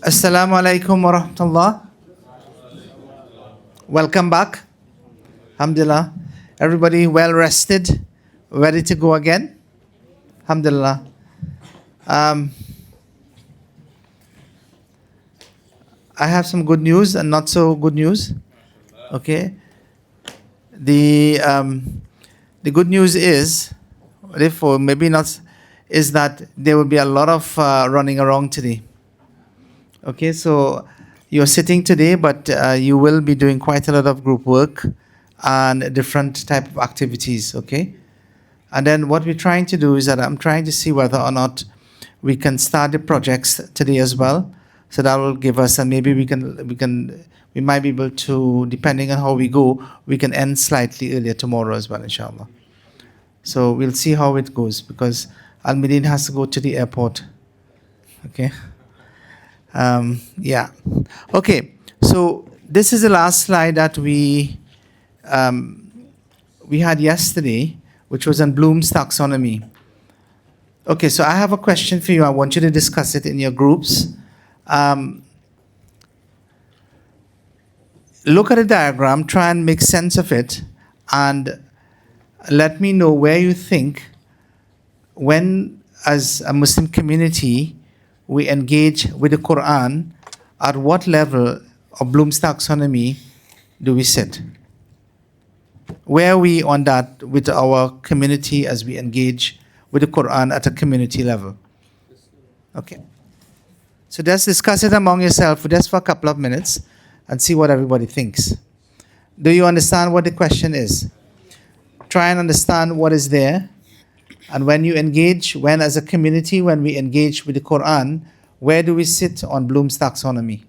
Assalamu alaikum wa rahmatullah. Welcome back. Alhamdulillah. Everybody well rested, ready to go again? Alhamdulillah. I have some good news and not so good news. Okay. The good news is, therefore maybe not, is that there will be a lot of running around today. Okay, so you're sitting today, but you will be doing quite a lot of group work and different type of activities. Okay, and then what we're trying to do is that I'm trying to see whether or not we can start the projects today as well. So that will give us, and maybe we might be able to, depending on how we go, we can end slightly earlier tomorrow as well, inshallah. So we'll see how it goes because Al Midin has to go to the airport. Okay. Yeah. Okay. So this is the last slide that we had yesterday, which was on Bloom's taxonomy. Okay. So I have a question for you. I want you to discuss it in your groups. Look at the diagram, try and make sense of it, and let me know where you think, when as a Muslim community, we engage with the Quran, at what level of Bloom's taxonomy do we sit? Where are we on that with our community as we engage with the Quran at a community level? Okay. So just discuss it among yourself just for a couple of minutes and see what everybody thinks. Do you understand what the question is? Try and understand what is there. And when you engage, when as a community, when we engage with the Quran, where do we sit on Bloom's taxonomy?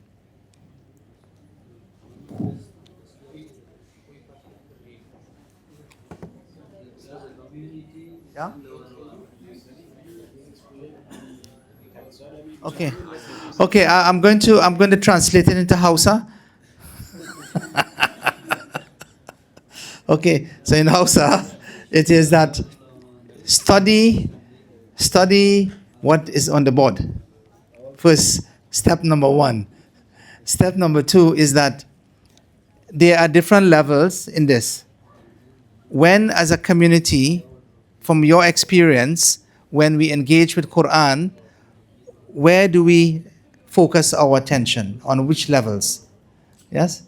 Yeah? Okay. Okay, I'm going to translate it into Hausa. Okay, so in Hausa, it is that study what is on the board. First, step number 1. Step number 2 is that there are different levels in this. When, as a community, from your experience, when we engage with Quran, where do we focus our attention? On which levels? Yes?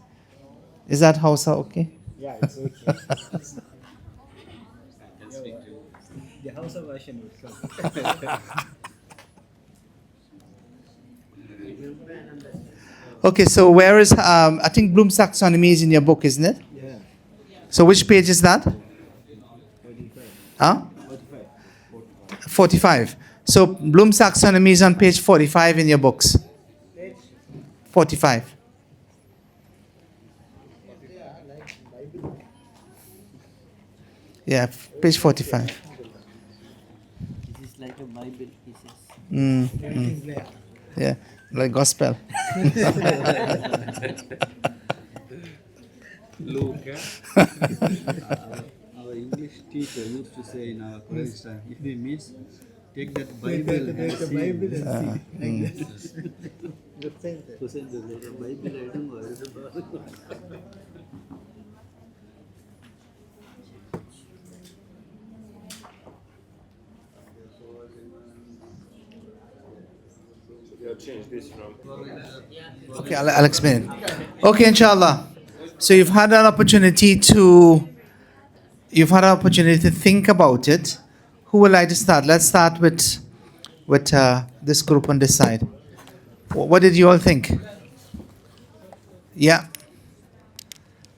Is that Hausa okay? Yeah, it's okay. The Hausa version will come. Okay, so where is, I think Bloom's taxonomy is in your book, isn't it? Yeah. So which page is that? 45. Huh? 45. 45. So Bloom's taxonomy is on page 45 in your books. Page 45. Yeah, page 45. This is like a Bible, he says. Mm. Everything's there. Yeah, like gospel. Luke, our English teacher used to say in our college time, if he meets, take that Bible and Take the see. Bible and see. The same thing. To send the Bible, I don't know. Okay, I'll explain. Okay, inshallah. So you've had an opportunity to think about it. Who would like to start? Let's start with this group on this side. What did you all think? Yeah.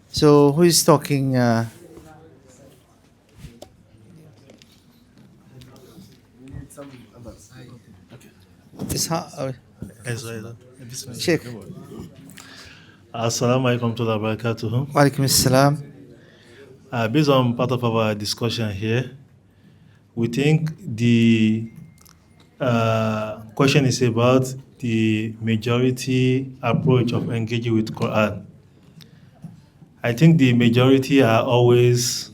So who is talking? Sheikh. Assalamu alaikum to barakatuhu. Wa alaikum assalam. Based on part of our discussion here, we think the question is about the majority approach of engaging with Quran. I think the majority are always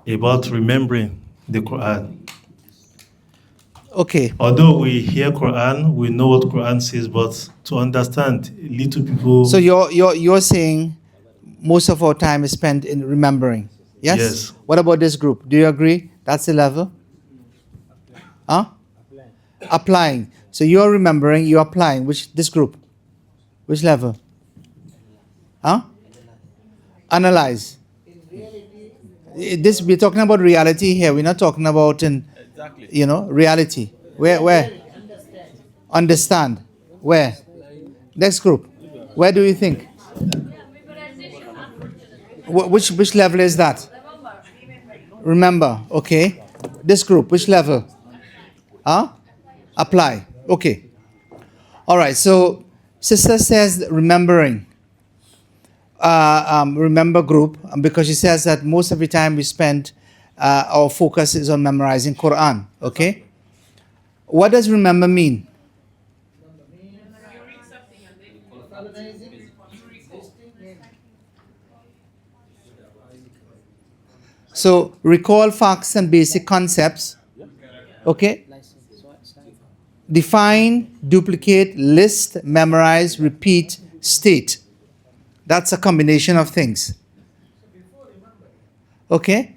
about remembering the Quran. Okay. Although we hear Quran, we know what Quran says, but to understand, little people. So you're saying most of our time is spent in remembering. Yes? Yes. What about this group? Do you agree? That's the level? Huh? Applying. So you're remembering, you're applying. This group? Which level? Huh? Analyze. This we're talking about reality here. We're not talking about reality. Where? Understand. Where? Next group. Where do you think? Which level is that? Remember. Okay. This group, which level? Huh? Apply. Okay. All right. So sister says remembering. Remember group, because she says that most of the time we spend, our focus is on memorizing Quran. Okay. What does remember mean? So recall facts and basic concepts. Okay. Define, duplicate, list, memorize, repeat, state. That's a combination of things. Okay.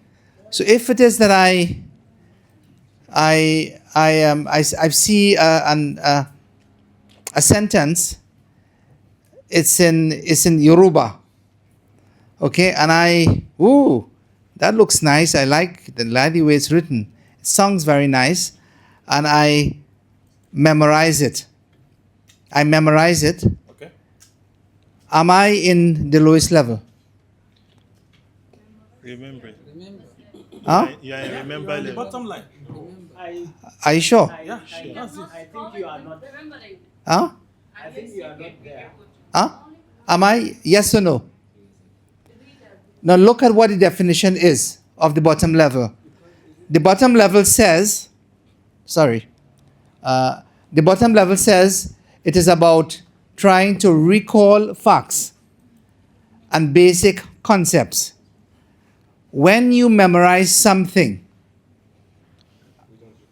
So if it is that I see a sentence, it's in Yoruba. Okay, and that looks nice. I like the way it's written. It sounds very nice, and I memorize it. Okay. Am I in the lowest level? Remember. Huh? Yeah, remember. The bottom line. Are you sure? Yeah, sure. That's it. I think you are not. Huh? I think you are not there. Huh? Am I? Yes or no? Now look at what the definition is of the bottom level. The bottom level says, the bottom level says it is about trying to recall facts and basic concepts. When you memorize something,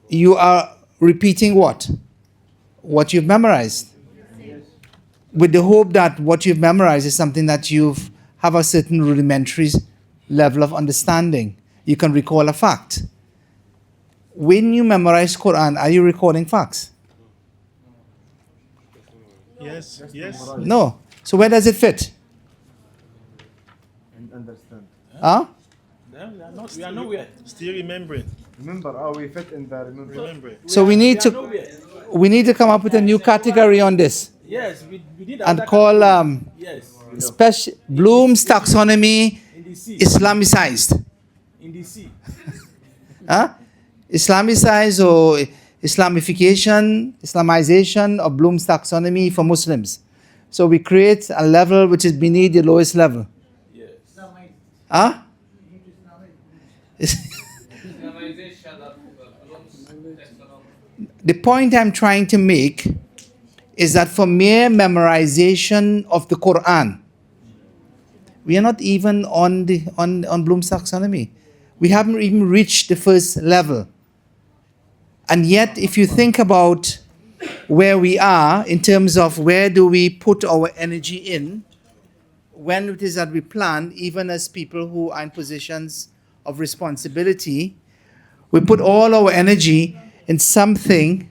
you are repeating what? What you've memorized. With the hope that what you've memorized is something that you have a certain rudimentary level of understanding. You can recall a fact. When you memorize Quran, are you recalling facts? Yes. No. So where does it fit? And understand. Huh? We are nowhere. Still remembering. Remember, we fit in the remember. Remembering. So we need to come up with a new category on this Yes, we did and another call category. Yes, Bloom's taxonomy in the sea. Islamicized. In the sea. Huh? Islamicized or Islamization of Bloom's taxonomy for Muslims. So we create a level which is beneath the lowest level. Yes. Huh? The point I'm trying to make is that for mere memorization of the Quran, we are not even on Bloom's taxonomy. We haven't even reached the first level. And yet, if you think about where we are in terms of where do we put our energy in, when it is that we plan, even as people who are in positions of responsibility, we put all our energy in something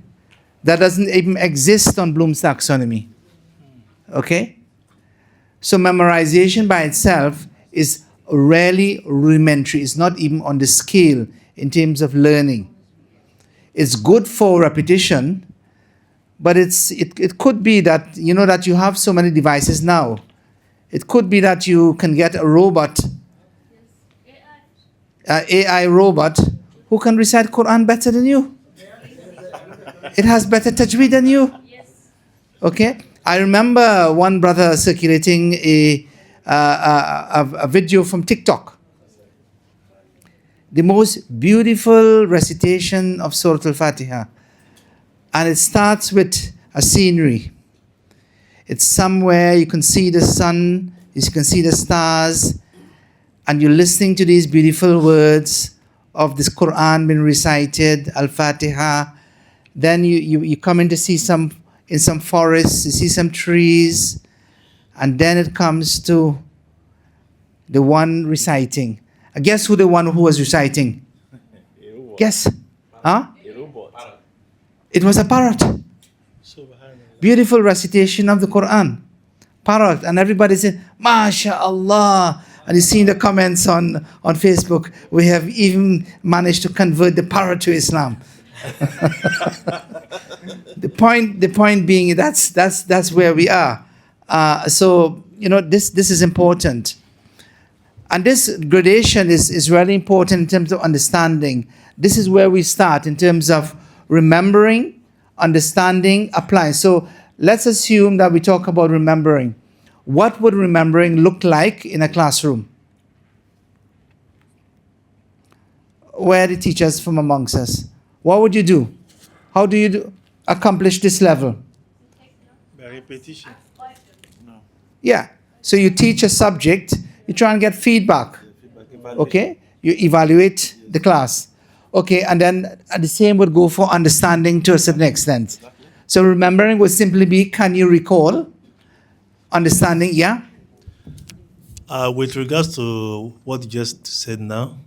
that doesn't even exist on Bloom's taxonomy. Okay? So memorization by itself is rarely rudimentary. It's not even on the scale in terms of learning. It's good for repetition, but it could be that that you have so many devices now. It could be that you can get a robot, AI robot, who can recite Quran better than you. It has better tajweed than you. Okay? I remember one brother circulating a video from TikTok. The most beautiful recitation of Surah Al-Fatiha. And it starts with a scenery. It's somewhere you can see the sun, you can see the stars, and you're listening to these beautiful words of this Quran being recited, Al-Fatiha, Then you come in to see in some forests, you see some trees, and then it comes to the one reciting. Guess who the one who was reciting? Guess? Huh? It was a parrot. Beautiful recitation of the Quran. Parrot. And everybody said, MashaAllah. And you see in the comments on Facebook, we have even managed to convert the parrot to Islam. The point being that's where we are. So this is important. And this gradation is really important in terms of understanding. This is where we start in terms of remembering, understanding, applying. So let's assume that we talk about remembering. What would remembering look like in a classroom? Where are the teachers from amongst us? What would you do? How do you accomplish this level? By repetition. Yeah. So you teach a subject, you try and get feedback. Okay? You evaluate the class. Okay, and then the same would go for understanding to a certain extent. So remembering would simply be, can you recall? Understanding, yeah? With regards to what you just said now,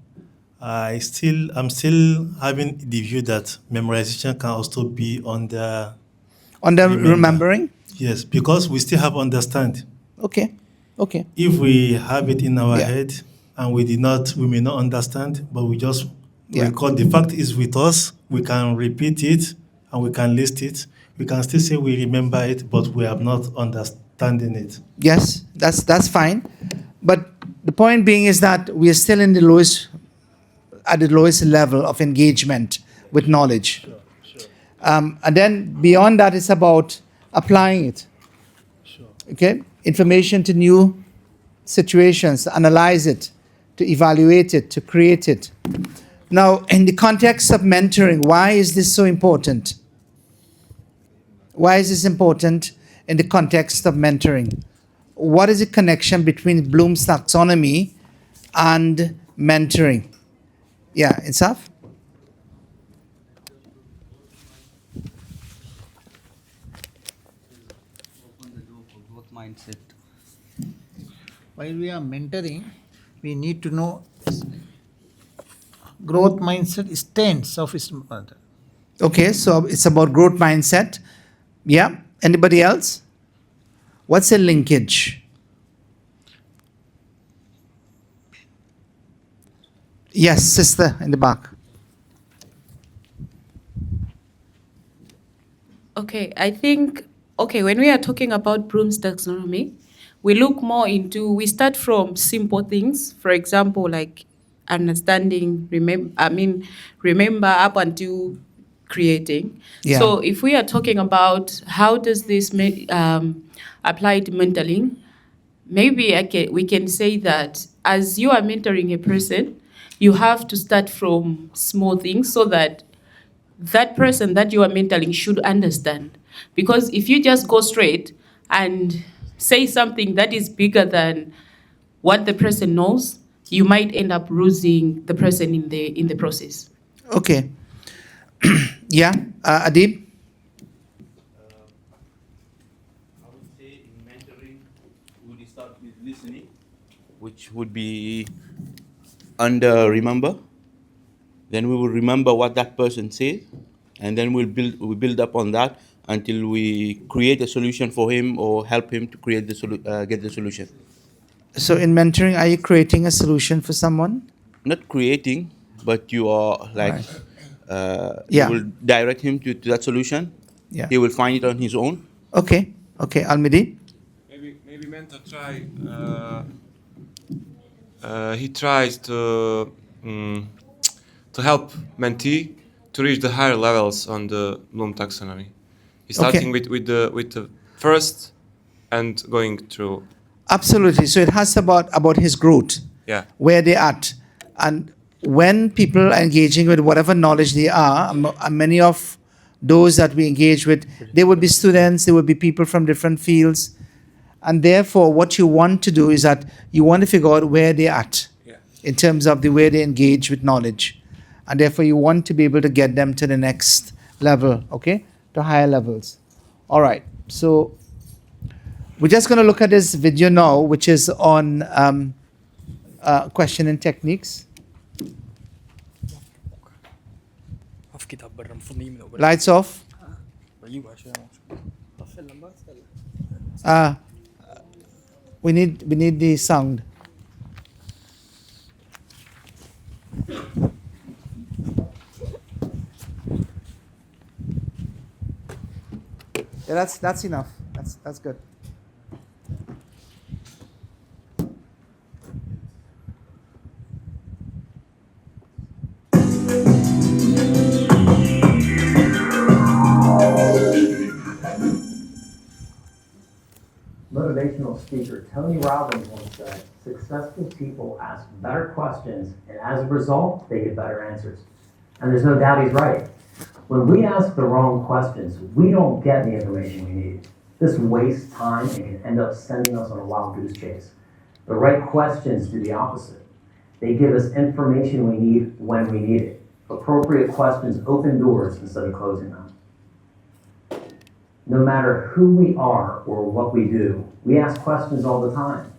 I'm still having the view that memorization can also be under Remembering? Yes, because we still have understand. Okay. If we have it in our Yeah. head and we may not understand, but we just Yeah. because the fact is with us, we can repeat it and we can list it. We can still say we remember it, but we are not understanding it. Yes, that's fine. But the point being is that we are still at the lowest level of engagement with knowledge. And then beyond that, it's about applying it. Okay? Information to new situations, to analyze it, to evaluate it, to create it. Now, in the context of mentoring, why is this so important? Why is this important in the context of mentoring? What is the connection between Bloom's taxonomy and mentoring? Yeah, Insaf? Open the door for growth mindset. While we are mentoring, we need to know growth mindset stance of his mother. Okay, so it's about growth mindset. Yeah. Anybody else? What's a linkage? Yes, sister in the back. Okay, I think, when we are talking about Bloom's taxonomy, we start from simple things. For example, like understanding, remember up until creating. Yeah. So if we are talking about how does this apply to mentoring, maybe we can say that as you are mentoring a person, you have to start from small things so that person that you are mentoring should understand. Because if you just go straight and say something that is bigger than what the person knows, you might end up losing the person in the process. Okay. Yeah, Adib? I would say in mentoring, we would start with listening, which would be under remember. Then we will remember what that person says, and then we build up on that until we create a solution for him or help him to create get the solution. So in mentoring, are you creating a solution for someone? Not creating, but you are like Yeah. you will direct him to that solution. Yeah. He will find it on his own. Okay. Almidi? Maybe mentor he tries to help mentee to reach the higher levels on the Bloom taxonomy. He's starting with the first and going through. Absolutely. So it has about his growth. Yeah. Where they're at. And when people are engaging with whatever knowledge they are, many of those that we engage with, they would be students, they would be people from different fields. And therefore, what you want to do is that you want to figure out where they're at in terms of the way they engage with knowledge. And therefore, you want to be able to get them to the next level, okay, to higher levels. All right, so we're just going to look at this video now, which is on questioning techniques. Lights off. We need the sound. Yeah, that's enough. That's good. Motivational speaker Tony Robbins once said, successful people ask better questions, and as a result, they get better answers. And there's no doubt he's right. When we ask the wrong questions, we don't get the information we need. This wastes time and can end up sending us on a wild goose chase. The right questions do the opposite. They give us information we need when we need it. Appropriate questions open doors instead of closing them. No matter who we are or what we do, we ask questions all the time.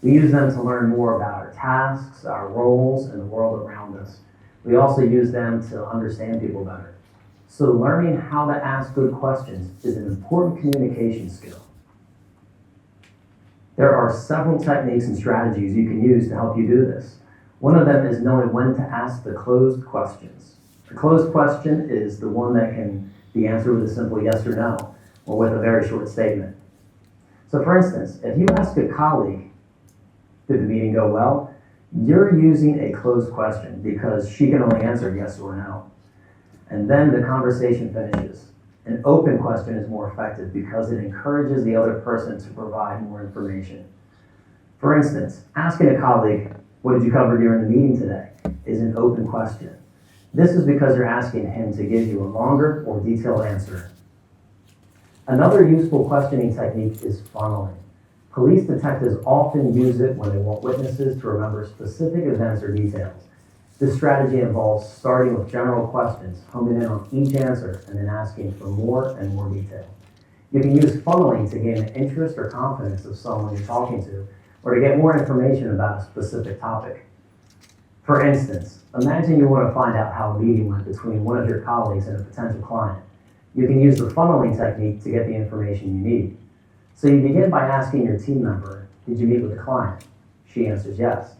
We use them to learn more about our tasks, our roles, and the world around us. We also use them to understand people better. So learning how to ask good questions is an important communication skill. There are several techniques and strategies you can use to help you do this. One of them is knowing when to ask the closed questions. The closed question is the one that can be answered with a simple yes or no, or with a very short statement. So for instance, if you ask a colleague, did the meeting go well? You're using a closed question because she can only answer yes or no. And then the conversation finishes. An open question is more effective because it encourages the other person to provide more information. For instance, asking a colleague, what did you cover during the meeting today, is an open question. This is because you're asking him to give you a longer or detailed answer. Another useful questioning technique is funneling. Police detectives often use it when they want witnesses to remember specific events or details. This strategy involves starting with general questions, homing in on each answer, and then asking for more and more detail. You can use funneling to gain the interest or confidence of someone you're talking to, or to get more information about a specific topic. For instance, imagine you want to find out how a meeting went between one of your colleagues and a potential client. You can use the funneling technique to get the information you need. So you begin by asking your team member, did you meet with the client? She answers yes.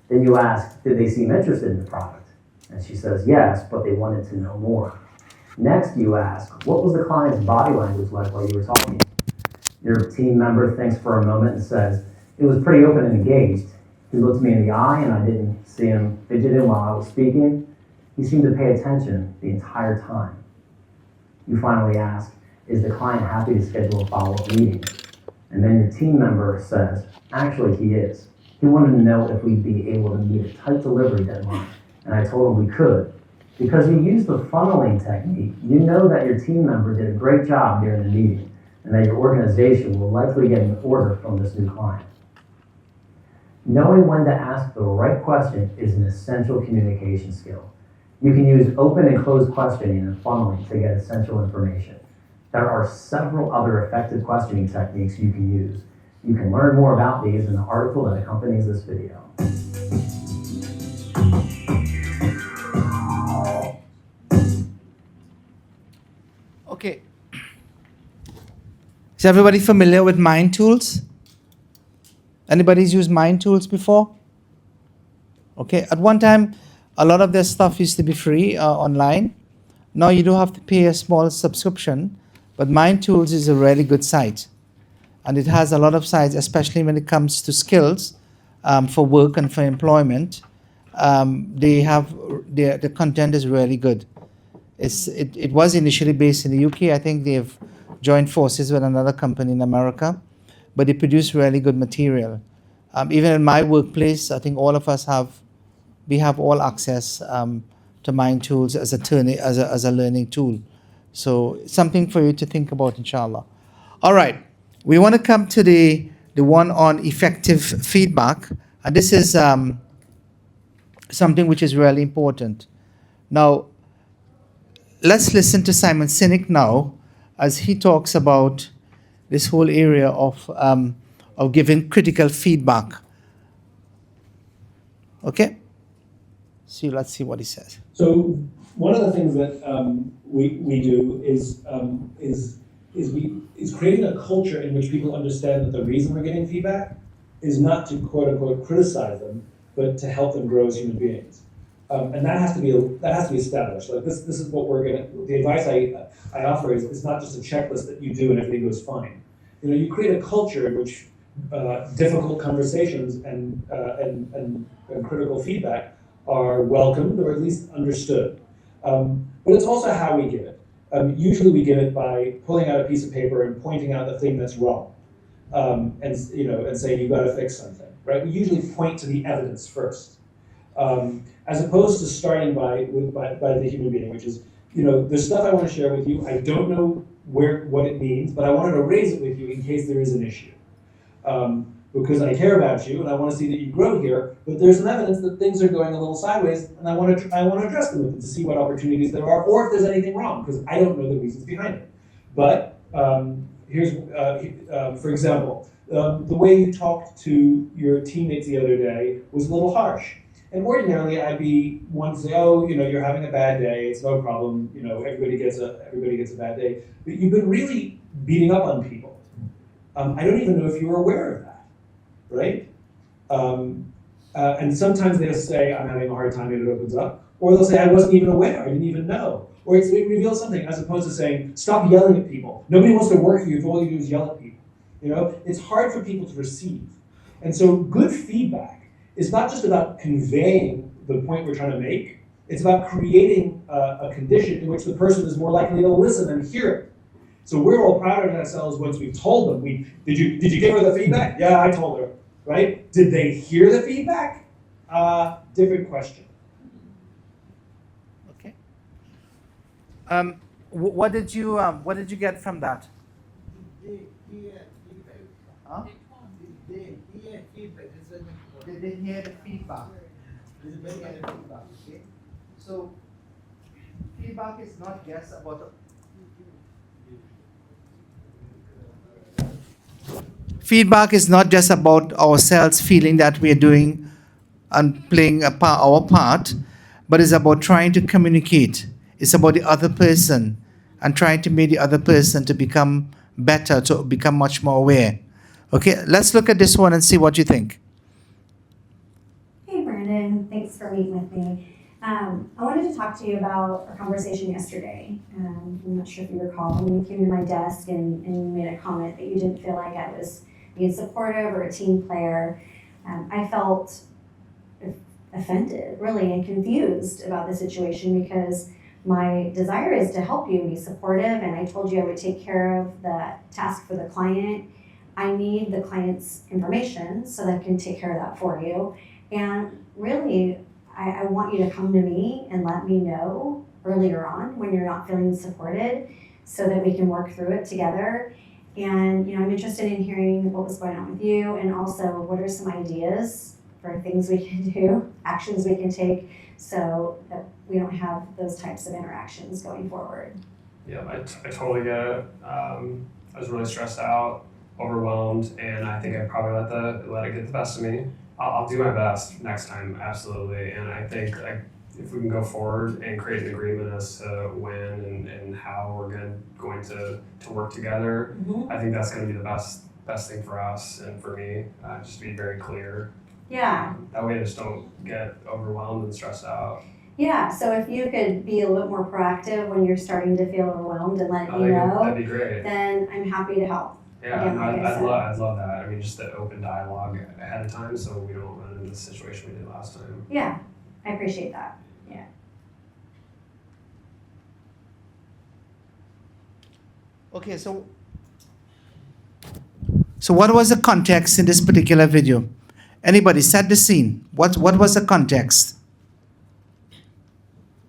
Then you ask, did they seem interested in the product? And she says yes, but they wanted to know more. Next you ask, what was the client's body language like while you were talking? Your team member thinks for a moment and says, it was pretty open and engaged. He looked me in the eye and I didn't see him fidgeting while I was speaking. He seemed to pay attention the entire time. You finally ask, is the client happy to schedule a follow-up meeting? And then your team member says, actually he is. He wanted to know if we'd be able to meet a tight delivery deadline. And I told him we could. Because you use the funneling technique, you know that your team member did a great job during the meeting and that your organization will likely get an order from this new client. Knowing when to ask the right question is an essential communication skill. You can use open and closed questioning and funneling to get essential information. There are several other effective questioning techniques you can use. You can learn more about these in the article that accompanies this video. Okay. Is everybody familiar with Mind Tools? Anybody's used Mind Tools before? Okay, at one time, a lot of their stuff used to be free online. Now you do have to pay a small subscription, but Mind Tools is a really good site. And it has a lot of sites, especially when it comes to skills for work and for employment. The content is really good. It was initially based in the UK. I think they've joined forces with another company in America, but they produce really good material. Even in my workplace, I think all of us have all access to Mind Tools as a learning tool. So something for you to think about, inshallah. All right. We want to come to the one on effective feedback, and this is something which is really important. Now, let's listen to Simon Sinek now as he talks about this whole area of giving critical feedback. Okay? So let's see what he says. So one of the things that we do is creating a culture in which people understand that the reason we're getting feedback is not to quote unquote criticize them, but to help them grow as human beings. And that has to be established. Like this is what the advice I offer is not just a checklist that you do and everything goes fine. You know, you create a culture in which difficult conversations and critical feedback are welcomed or at least understood. But it's also how we give it. Usually we give it by pulling out a piece of paper and pointing out the thing that's wrong, and saying you've got to fix something, right? We usually point to the evidence first, as opposed to starting by the human being, which is, there's stuff I want to share with you. I don't know what it means, but I wanted to raise it with you in case there is an issue. Because I care about you and I want to see that you grow here, but there's some evidence that things are going a little sideways, and I want to address them with them to see what opportunities there are, or if there's anything wrong, because I don't know the reasons behind it. But here's, for example, the way you talked to your teammates the other day was a little harsh. And ordinarily, I'd be one to say, "Oh, you're having a bad day. It's no problem. Everybody gets a bad day." But you've been really beating up on people. I don't even know if you were aware of that. Right? And sometimes they'll say, I'm having a hard time, and it opens up. Or they'll say, I wasn't even aware, I didn't even know. Or it reveals something, as opposed to saying, stop yelling at people. Nobody wants to work for you if all you do is yell at people. It's hard for people to receive. And so good feedback is not just about conveying the point we're trying to make, it's about creating a condition in which the person is more likely to listen and hear it. So we're all proud of ourselves once we've told them. Did you give her the feedback? Yeah, I told her. Right? Did they hear the feedback? Different question. Okay. What did you get from that? Huh? Did they hear the feedback? Okay. So feedback is not just about. Feedback is not just about ourselves feeling that we are doing and playing our part, but it's about trying to communicate. It's about the other person and trying to make the other person to become better, to become much more aware. Okay, let's look at this one and see what you think. Hey, Brandon. Thanks for meeting with me. I wanted to talk to you about our conversation yesterday. I'm not sure if you recall when you came to my desk and you made a comment that you didn't feel like I was being supportive or a team player. I felt offended, really, and confused about the situation because my desire is to help you and be supportive, and I told you I would take care of the task for the client. I need the client's information so that I can take care of that for you. And really, I want you to come to me and let me know earlier on when you're not feeling supported so that we can work through it together. And I'm interested in hearing what was going on with you, and also what are some ideas for things we can do, actions we can take, so that we don't have those types of interactions going forward. Yeah, I totally get it. I was really stressed out, overwhelmed, and I think I probably let it get the best of me. I'll do my best next time, absolutely. And I think if we can go forward and create an agreement as to when and how we're going to work together, I think that's going to be the best thing for us and for me. Just to be very clear. Yeah. That way I just don't get overwhelmed and stressed out. Yeah, so if you could be a little bit more proactive when you're starting to feel overwhelmed and let me know, that'd be great. Then I'm happy to help. Yeah, Again, I'd love that. I mean, just the open dialogue ahead of time so we don't run into the situation we did last time. Yeah, I appreciate that. Yeah. Okay, so what was the context in this particular video? Anybody set the scene? What was the context?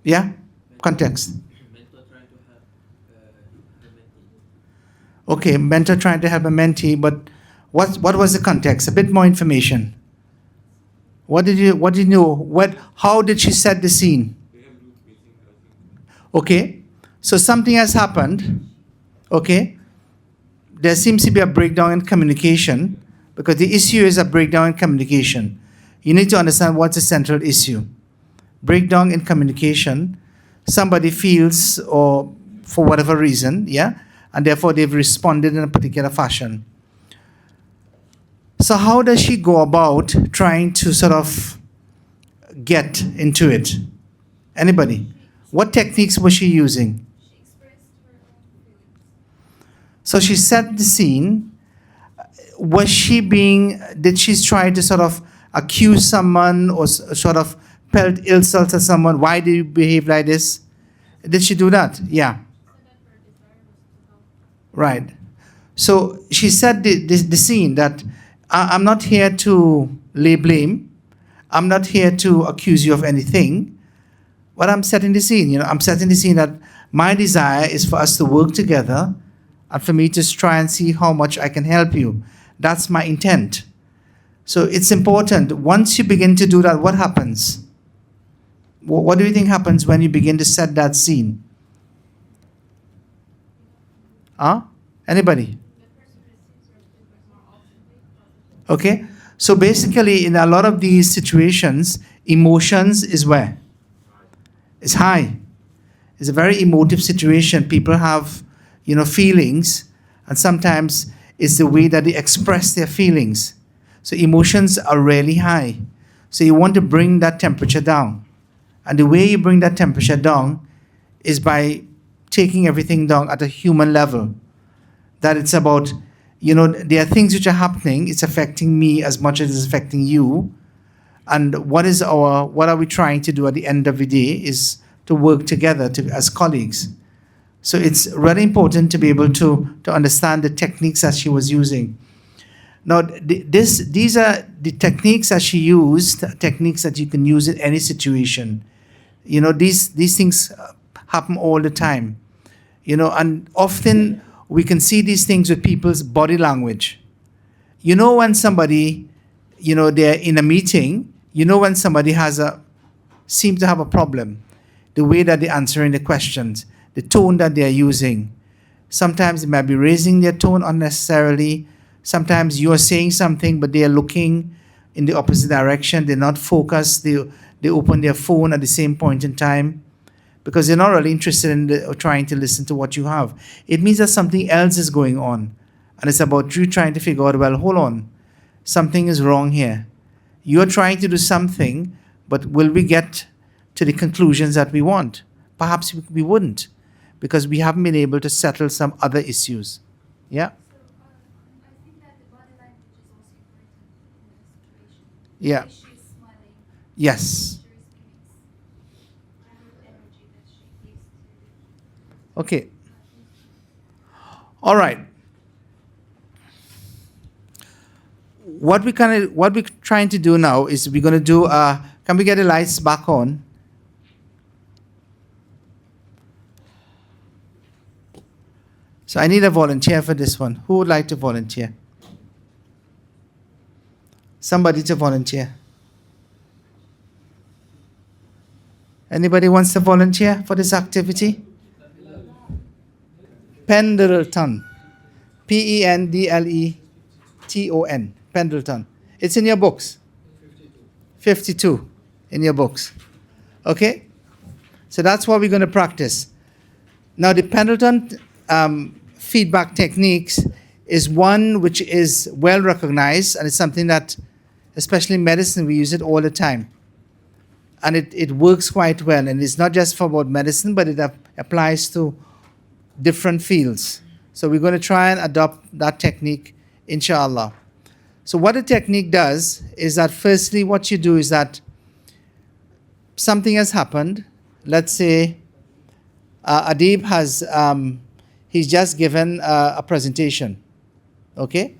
Yeah, context. Okay, mentor trying to help a mentee, but what was the context? A bit more information. What did you know? How did she set the scene? Okay, So something has happened, okay? There seems to be a breakdown in communication because the issue is a breakdown in communication. You need to understand what's the central issue. Breakdown in communication, somebody feels, or for whatever reason, yeah, and therefore they've responded in a particular fashion. So how does she go about trying to sort of get into it? Anybody? What techniques was she using? So she set the scene. Was she did she try to sort of accuse someone or sort of pelt insults at someone? Why do you behave like this? Did she do that? Yeah. Right. So she set the scene that I'm not here to lay blame. I'm not here to accuse you of anything. But I'm setting the scene. I'm setting the scene that my desire is for us to work together and for me to try and see how much I can help you. That's my intent. So it's important. Once you begin to do that, what happens? What do you think happens when you begin to set that scene? Anybody? Okay. So basically, in a lot of these situations, emotions is where? It's high. It's a very emotive situation. People have, feelings, and sometimes it's the way that they express their feelings. So emotions are really high. So you want to bring that temperature down. And the way you bring that temperature down is by taking everything down at a human level. That it's about, there are things which are happening, it's affecting me as much as it's affecting you. And what are we trying to do at the end of the day is to work together as colleagues. So it's really important to be able to understand the techniques that she was using. Now, these are the techniques that she used, techniques that you can use in any situation. These things happen all the time. And often we can see these things with people's body language. When somebody, they're in a meeting, when somebody seems to have a problem, the way that they're answering the questions, the tone that they're using. Sometimes they might be raising their tone unnecessarily. Sometimes you're saying something, but they're looking in the opposite direction. They're not focused. They open their phone at the same point in time because they're not really interested in trying to listen to what you have. It means that something else is going on. And it's about you trying to figure out, well, hold on. Something is wrong here. You're trying to do something, but will we get to the conclusions that we want? Perhaps we wouldn't, because we haven't been able to settle some other issues. Yeah? Yeah. Yes. Okay. All right. What we're trying to do now is we're going to do can we get the lights back on? So I need a volunteer for this one. Who would like to volunteer? Somebody to volunteer. Anybody wants to volunteer for this activity? Pendleton. Pendleton. Pendleton. It's in your books. 52 in your books. Okay? So that's what we're going to practice. Now the Pendleton feedback techniques is one which is well recognized, and it's something that, especially in medicine, we use it all the time. And it works quite well. And it's not just for about medicine, but it applies to different fields. So we're going to try and adopt that technique, inshallah. So what the technique does is that firstly what you do is that something has happened. Let's say Adib has, he's just given a presentation, okay?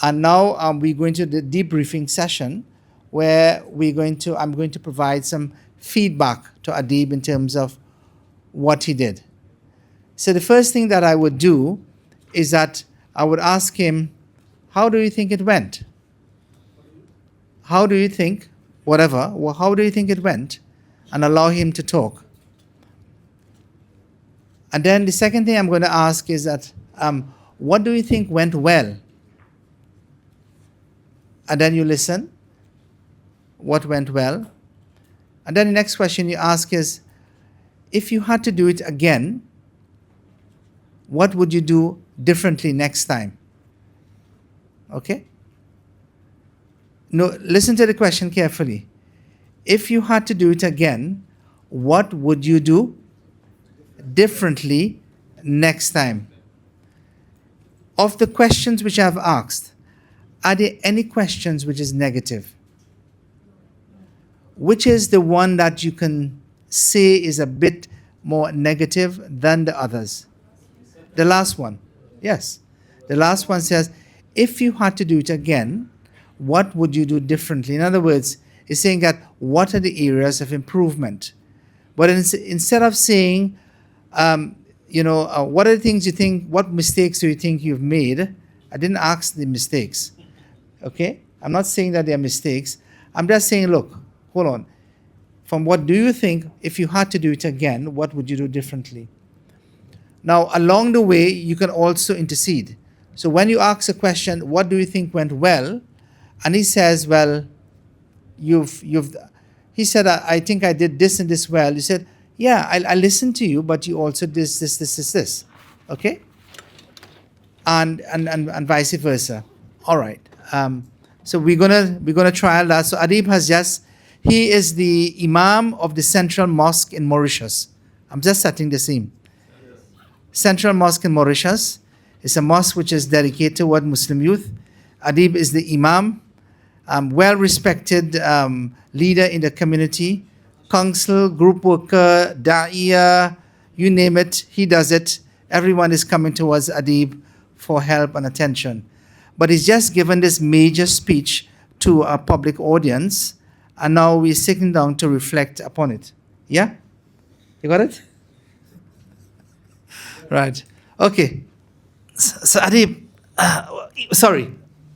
And now we're going to the debriefing session where I'm going to provide some feedback to Adib in terms of what he did. So the first thing that I would do is that I would ask him, how do you think it went? How do you think, how do you think it went? And allow him to talk. And then the second thing I'm going to ask is that, what do you think went well? And then you listen. What went well? And then the next question you ask is, if you had to do it again, what would you do differently next time? Okay? No, listen to the question carefully. If you had to do it again, what would you do differently next time? Of the questions which I've asked, are there any questions which is negative? Which is the one that you can say is a bit more negative than the others? The last one. Yes. The last one says, if you had to do it again, what would you do differently? In other words, it's saying that what are the areas of improvement? But instead of saying, what are the things you think, what mistakes do you think you've made? I didn't ask the mistakes. Okay? I'm not saying that they're mistakes. I'm just saying, look, hold on. From what do you think, if you had to do it again, what would you do differently? Now, along the way, you can also intercede. So when you ask a question, what do you think went well? And he says, well, he said, I think I did this and this well. You said, yeah, I listened to you, but you also did this. Okay? And vice versa. All right. So we're gonna trial that. So Adib he is the Imam of the Central Mosque in Mauritius. I'm just setting the scene. Central Mosque in Mauritius is a mosque which is dedicated toward Muslim youth. Adib is the Imam, well-respected leader in the community, council, group worker, da'iyah, you name it, he does it. Everyone is coming towards Adib for help and attention. But he's just given this major speech to a public audience, and now we're sitting down to reflect upon it. Yeah? You got it? Right. Okay. So Adib, sorry,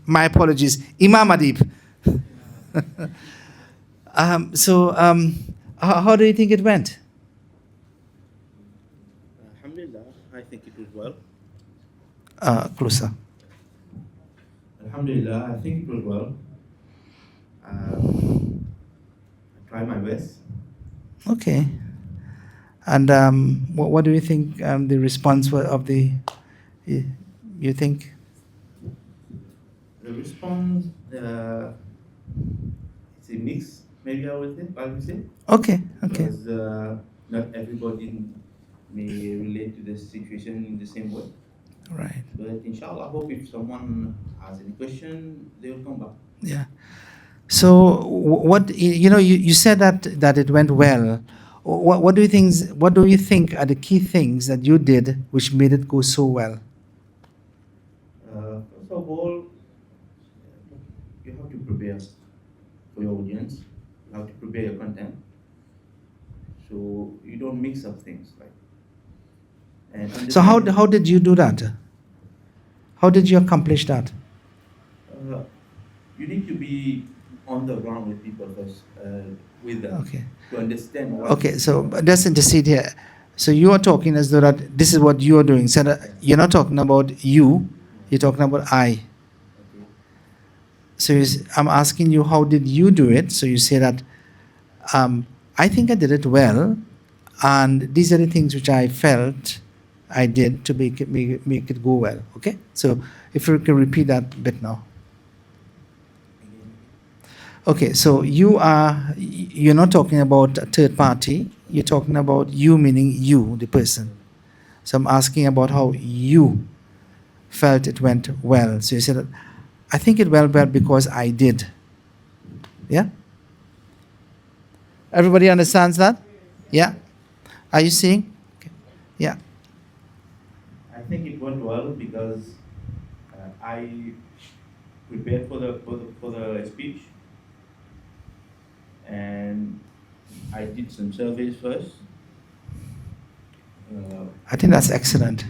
my apologies. Imam Adib. How do you think it went? Alhamdulillah, I think it was well. Closer. Alhamdulillah, I think it was well. I tried my best. Okay. And what do you think the response of the, you think? The response, it's a mix, maybe I would say. Okay. Because not everybody may relate to the situation in the same way. Right. But inshallah, I hope if someone has any question, they will come back. Yeah. So what you said that it went well. What do you think are the key things that you did which made it go so well? First of all, you have to prepare for your audience. You have to prepare your content, so you don't mix up things So how did you do that? How did you accomplish that? You need to be on the ground with people first, with them, Okay. to understand what. Okay, so let's intercede here. So you are talking as though that this is what you are doing. So that you're not talking about you, you're talking about I. So I'm asking you, how did you do it? So you say that, I think I did it well, and these are the things which I felt I did to make it go well. Okay? So if you can repeat that bit now. Okay, so you're not talking about a third party, you're talking about you, meaning you, the person. So I'm asking about how you felt it went well. So you said, I think it went well because I did. Yeah? Everybody understands that? Yeah? Are you seeing? Okay. Yeah. I think it went well because I prepared for the speech, and I did some surveys first. I think that's excellent.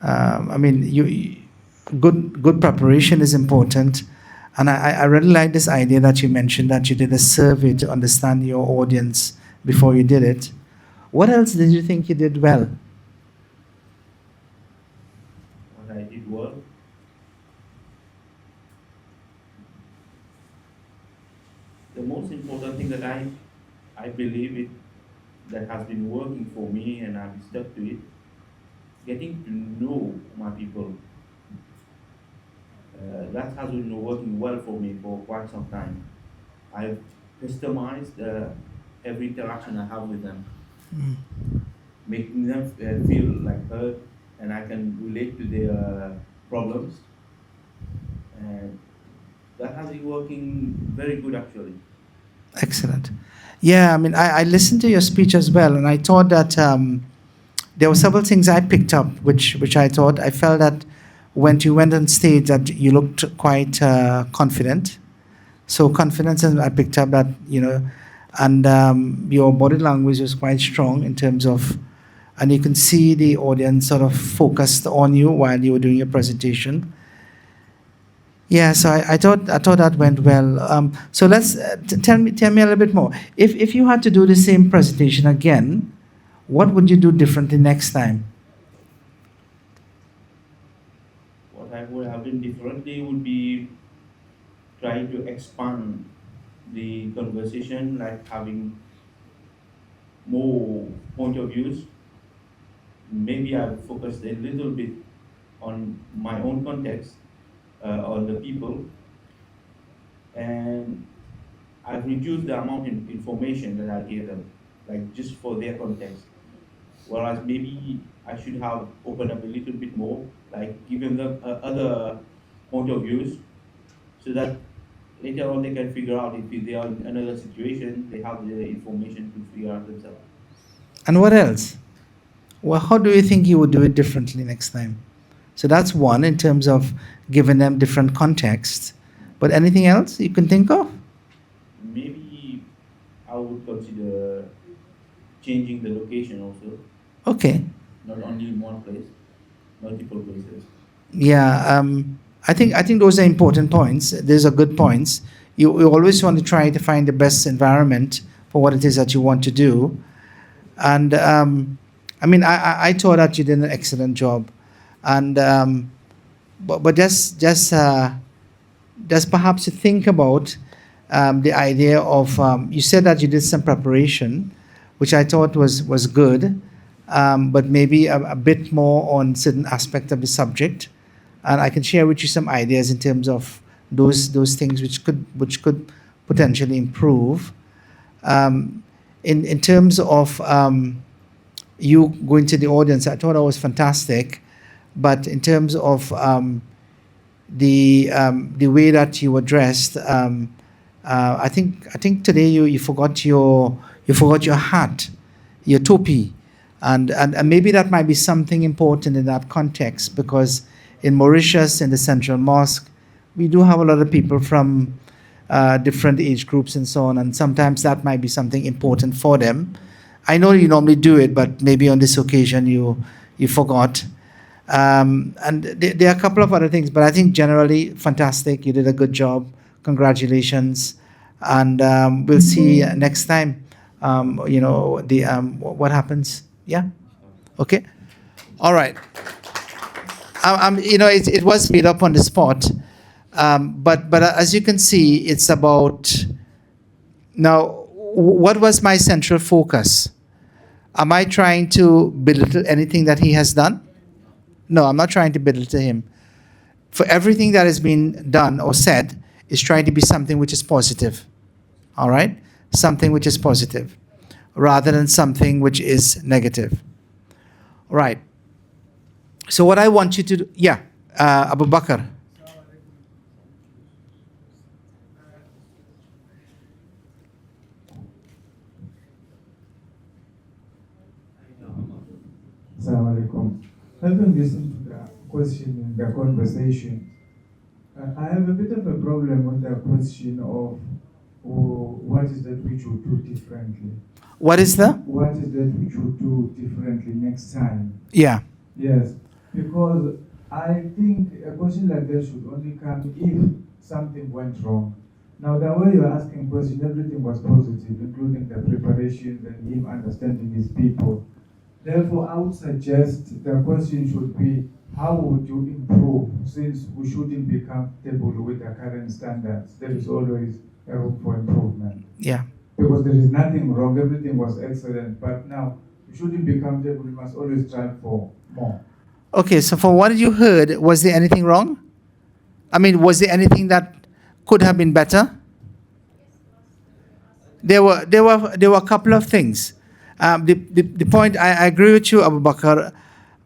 I mean, good preparation is important, and I really like this idea that you mentioned that you did a survey to understand your audience before you did it. What else did you think you did well? most important thing that I believe it that has been working for me and I've stuck to it, getting to know my people. That has been working well for me for quite some time. I've customized every interaction I have with them, making them feel like heard, and I can relate to their problems. And that has been working very good actually. Excellent. Yeah, I mean, I listened to your speech as well, and I thought that there were several things I picked up, which I thought I felt that when you went on stage, that you looked quite confident. So confidence, and I picked up that, you know, and your body language was quite strong in terms of, and you can see the audience sort of focused on you while you were doing your presentation. Yeah, so I thought that went well. So let's tell me a little bit more. If you had to do the same presentation again, what would you do differently next time? What I would have done differently would be trying to expand the conversation, like having more point of views. Maybe I've focused a little bit on my own context, on the people, and I've reduced the amount of information that I give them, like just for their context. Whereas maybe I should have opened up a little bit more, like giving them other point of views, so that later on they can figure out if they are in another situation, they have the information to figure out themselves. And what else? Well, how do you think you would do it differently next time? So that's one in terms of giving them different contexts. But anything else you can think of? Maybe I would consider changing the location also. Okay. Not only in one place, multiple places. Yeah, I think those are important points. Those are good points. You always want to try to find the best environment for what it is that you want to do. And I mean, I thought that you did an excellent job. And but just perhaps to think about the idea of you said that you did some preparation, which I thought was good, but maybe a bit more on certain aspect of the subject, and I can share with you some ideas in terms of those things which could potentially improve. In terms of you going to the audience, I thought that was fantastic. But in terms of the way that you were dressed, I think today you forgot your hat, your topi, and maybe that might be something important in that context, because in Mauritius, in the Central Mosque, we do have a lot of people from different age groups and so on, and sometimes that might be something important for them. I know you normally do it, but maybe on this occasion you forgot. And there are a couple of other things, but I think generally fantastic. You did a good job. Congratulations, and we'll see next time. You know what happens. Yeah. Okay. All right. You know, it was made up on the spot, but as you can see, it's about now. What was my central focus? Am I trying to belittle anything that he has done? No, I'm not trying to belittle him. For everything that has been done or said is trying to be something which is positive. All right? Something which is positive rather than something which is negative. All right. So what I want you to do, yeah, Abu Bakr. Assalamu alaikum. Having listened to the question in the conversation, I have a bit of a problem with the question of what is that which we do differently. What is that? What is that which we do differently next time? Yeah. Yes, because I think a question like that should only come if something went wrong. Now, the way you're asking question, everything was positive, including the preparations and him understanding his people. Therefore, I would suggest the question should be, how would you improve, since we shouldn't be comfortable with the current standards? There is always a room for improvement. Yeah. Because there is nothing wrong, everything was excellent, but now we shouldn't be comfortable, we must always strive for more. Okay, so from what you heard, was there anything wrong? I mean, was there anything that could have been better? There were a couple of things. The point, I agree with you, Abu Bakr,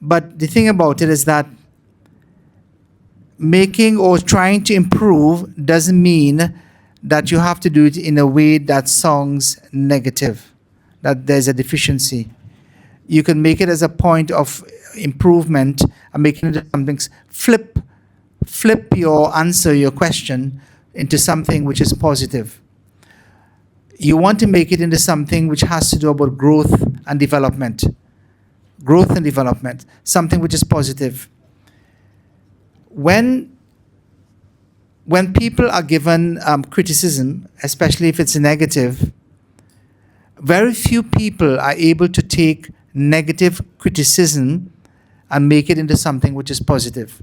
but the thing about it is that making or trying to improve doesn't mean that you have to do it in a way that sounds negative, that there's a deficiency. You can make it as a point of improvement and making it something, flip your answer, your question, into something which is positive. You want to make it into something which has to do about growth and development. Growth and development, something which is positive. When people are given criticism, especially if it's negative, very few people are able to take negative criticism and make it into something which is positive.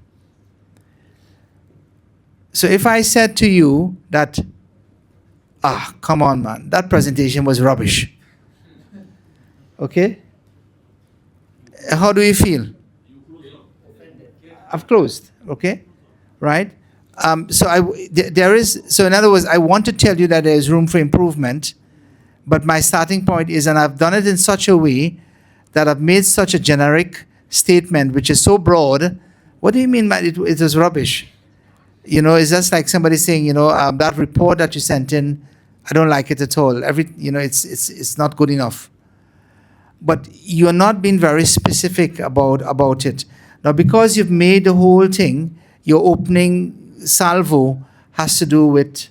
So if I said to you that, come on, man, that presentation was rubbish. Okay? How do you feel? I've closed, okay? Right? So in other words, I want to tell you that there is room for improvement, but my starting point is, and I've done it in such a way that I've made such a generic statement which is so broad. What do you mean by it was rubbish? You know, it's just like somebody saying, that report that you sent in, I don't like it at all. It's not good enough. But you're not being very specific about it. Now, because you've made the whole thing, your opening salvo has to do with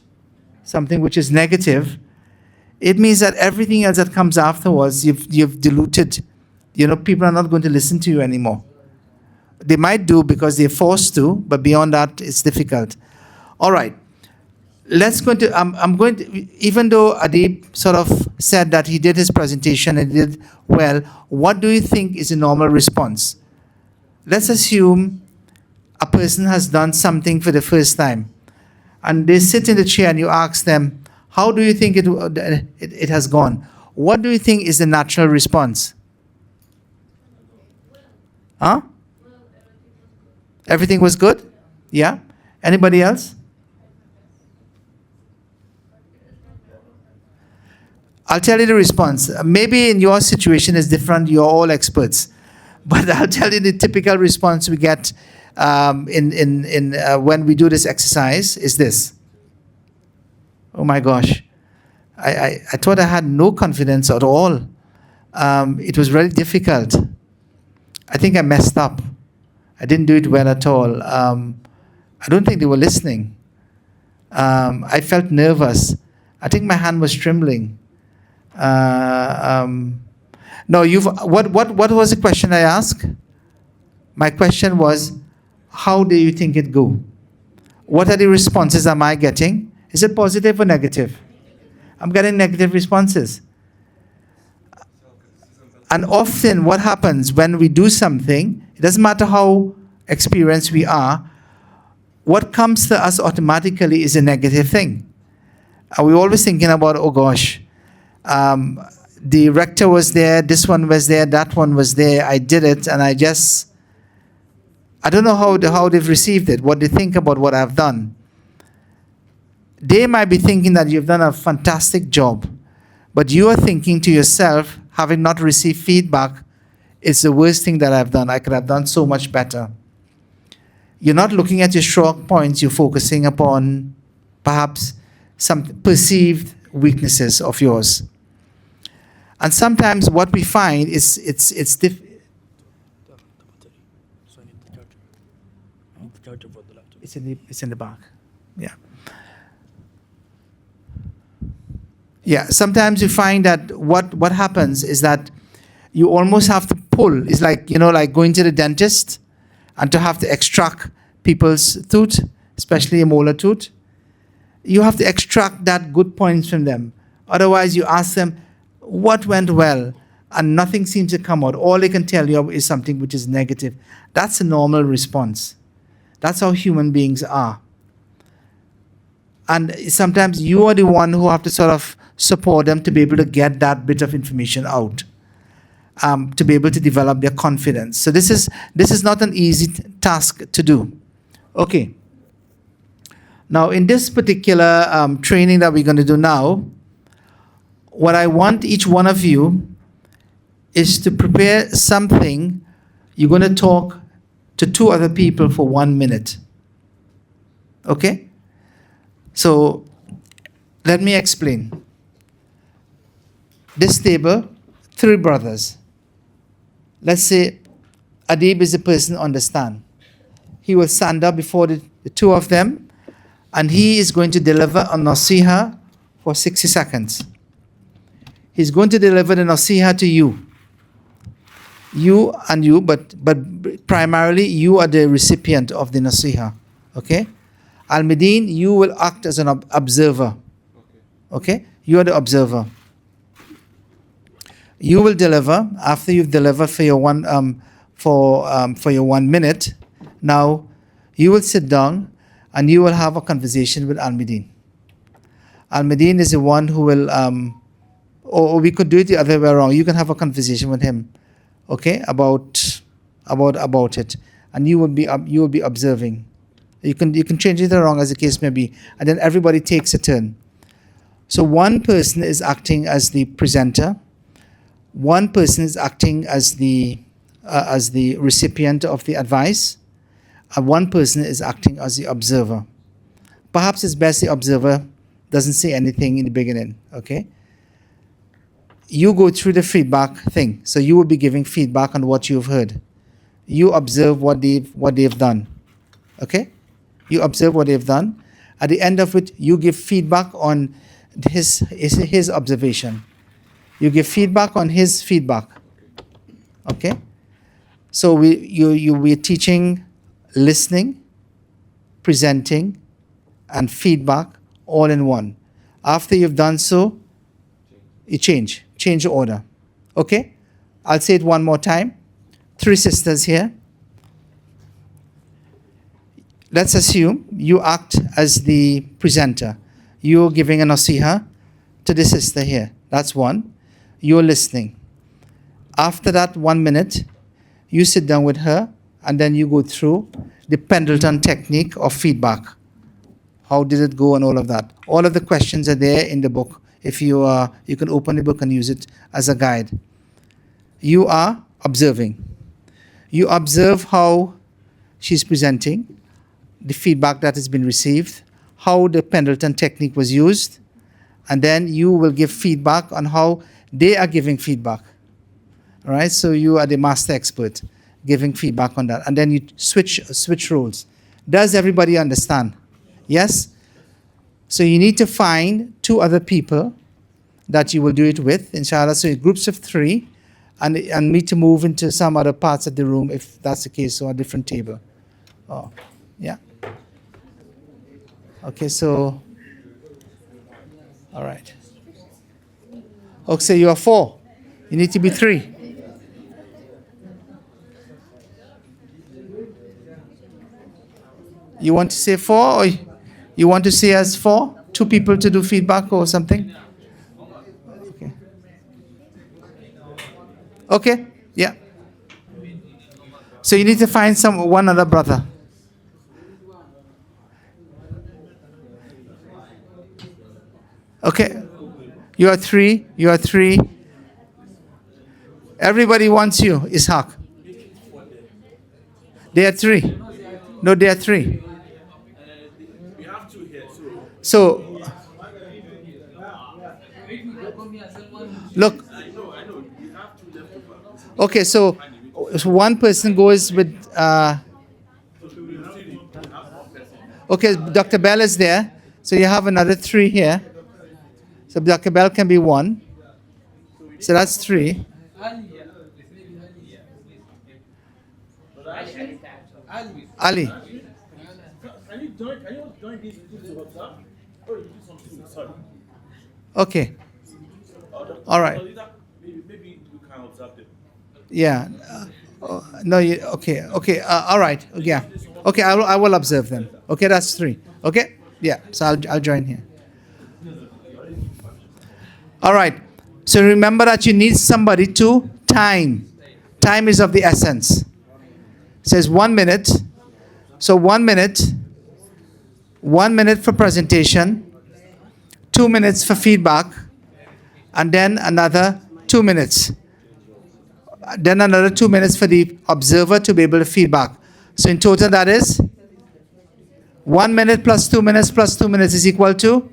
something which is negative, it means that everything else that comes afterwards, you've diluted. People are not going to listen to you anymore. They might do because they're forced to, but beyond that, it's difficult. All right. I'm going to, even though Adib sort of said that he did his presentation and did well, what do you think is a normal response? Let's assume a person has done something for the first time, and they sit in the chair and you ask them, how do you think it has gone? What do you think is the natural response? Huh? Everything was good? Yeah? Anybody else? I'll tell you the response. Maybe in your situation is different, you're all experts. But I'll tell you the typical response we get when we do this exercise is this. Oh my gosh. I thought I had no confidence at all. It was really difficult. I think I messed up. I didn't do it well at all. I don't think they were listening. I felt nervous. I think my hand was trembling. No, what was the question I asked? My question was, how do you think it go? What are the responses am I getting? Is it positive or negative? I'm getting negative responses. And often what happens when we do something, it doesn't matter how experienced we are, what comes to us automatically is a negative thing. And we're always thinking about, oh gosh, the rector was there, this one was there, that one was there, I did it, and I don't know how they've received it, what they think about what I've done. They might be thinking that you've done a fantastic job, but you are thinking to yourself, having not received feedback, it's the worst thing that I've done. I could have done so much better. You're not looking at your strong points, you're focusing upon perhaps some perceived weaknesses of yours. And sometimes what we find is it's in the back. Yeah. Yeah, sometimes you find that what happens is that you almost have to pull. It's like, like going to the dentist and to have to extract people's tooth, especially a molar tooth. You have to extract that good points from them. Otherwise, you ask them, what went well? and nothing seems to come out. All they can tell you is something which is negative. That's a normal response. That's how human beings are. And sometimes you are the one who have to sort of support them to be able to get that bit of information out, to be able to develop their confidence. So this is not an easy task to do. Okay. Now, in this particular training that we're going to do now, what I want each one of you is to prepare something. You're going to talk to 2 other people for 1 minute. Okay? So, let me explain. This table, 3 brothers. Let's say Adib is the person understand. He will stand up before the 2 of them, and he is going to deliver a nasiha for 60 seconds. He's going to deliver the nasiha to you. You and you, but primarily you are the recipient of the nasiha. Okay? Al-Medin, you will act as an observer. Okay? You are the observer. You will deliver after you've delivered for your your 1 minute. Now, you will sit down and you will have a conversation with Al-Medin. Al-Medin is the one who will, or we could do it the other way around. You can have a conversation with him, okay, about it, and you will be observing. You can change it around as the case may be, and then everybody takes a turn. So one person is acting as the presenter, one person is acting as the recipient of the advice, and one person is acting as the observer. Perhaps it's best the observer doesn't say anything in the beginning, okay? You go through the feedback thing. So you will be giving feedback on what you've heard. You observe what they've done, okay? You observe what they've done. At the end of it, you give feedback on his observation. You give feedback on his feedback, okay? So we're teaching listening, presenting, and feedback all in one. After you've done so, you change the order. Okay? I'll say it one more time. 3 sisters here. Let's assume you act as the presenter. You're giving a nasiha to the sister here. That's one. You're listening. After that 1 minute, you sit down with her and then you go through the Pendleton technique of feedback. How did it go and all of that. All of the questions are there in the book. If you can open the book and use it as a guide. You are observing. You observe how she's presenting, the feedback that has been received, how the Pendleton technique was used, and then you will give feedback on how they are giving feedback. All right, so you are the master expert giving feedback on that, and then you switch roles. Does everybody understand? Yes? So you need to find 2 other people that you will do it with, inshallah. So groups of 3, and me to move into some other parts of the room if that's the case, or a different table. Oh, yeah. Okay, so, all right. Okay, so you are 4. You need to be 3. You want to say 4, or you want to say as 4? 2 people to do feedback or something? Okay. Okay, yeah. So you need to find one other brother. Okay. You are 3. You are 3. Everybody wants you, Ishaq. They are 3. No, they are 3. We have 2 here, So, look. Okay, so one person goes with. Okay, Dr. Bell is there. So you have another 3 here. So Dr. Bell can be 1. So that's 3. Ali. Can you join these two to observe? Oh, you do something. Sorry. Okay. All right. Maybe we can can observe them. Yeah. No, okay. All right. Yeah. Okay, I will observe them. Okay, that's 3. Okay? Yeah, so I'll join here. All right. So remember that you need somebody to time. Time is of the essence. It says 1 minute. So 1 minute. 1 minute for presentation. 2 minutes for feedback. And then another 2 minutes. Then another 2 minutes for the observer to be able to feedback. So in total that is 1 minute plus 2 minutes plus 2 minutes is equal to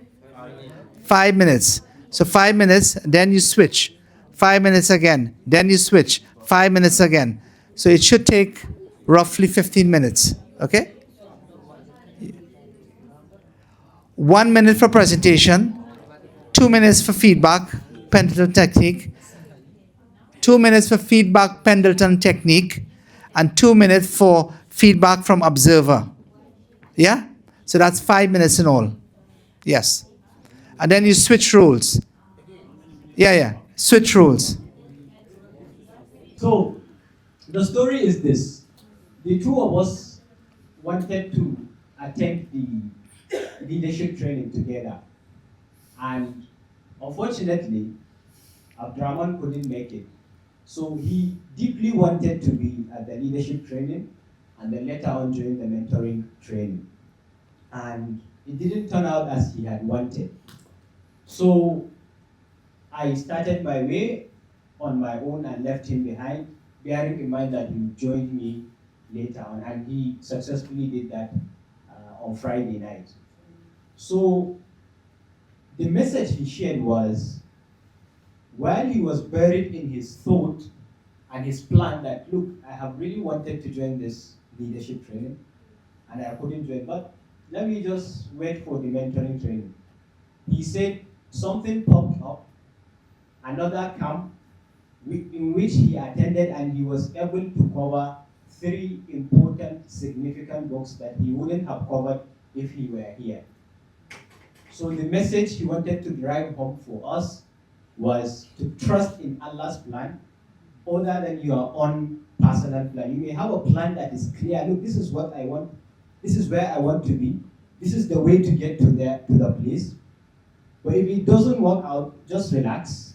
5 minutes. So 5 minutes, then you switch. 5 minutes again, then you switch. 5 minutes again. So it should take roughly 15 minutes. Okay? 1 minute for presentation, 2 minutes for feedback, Pendleton technique, 2 minutes for feedback, Pendleton technique, and 2 minutes for feedback from observer. Yeah? So that's 5 minutes in all. Yes. And then you switch roles. Yeah. Switch roles. So, the story is this. The two of us wanted to attend the leadership training together. And unfortunately, Abdraman couldn't make it. So he deeply wanted to be at the leadership training and then later on join the mentoring training. And it didn't turn out as he had wanted. So I started my way on my own and left him behind, bearing in mind that he joined me later on, and he successfully did that on Friday night. So the message he shared was, while he was buried in his thought and his plan that, look, I have really wanted to join this leadership training and I couldn't join, but let me just wait for the mentoring training. He said something popped up, another camp in which he attended, and he was able to cover 3 important, significant books that he wouldn't have covered if he were here. So the message he wanted to drive home for us was to trust in Allah's plan other than your own personal plan. You may have a plan that is clear. Look, this is what I want. This is where I want to be. This is the way to get to the place. But if it doesn't work out, just relax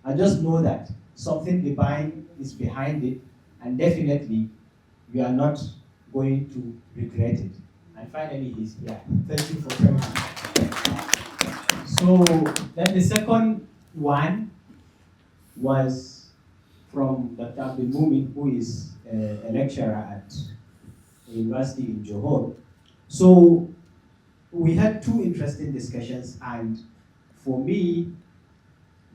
and just know that something divine is behind it, and definitely you are not going to regret it. And finally, he's here. Thank you for coming. So then the second one was from Dr. Abdul Mumin, who is a lecturer at the university in Johor. So we had 2 interesting discussions, and for me,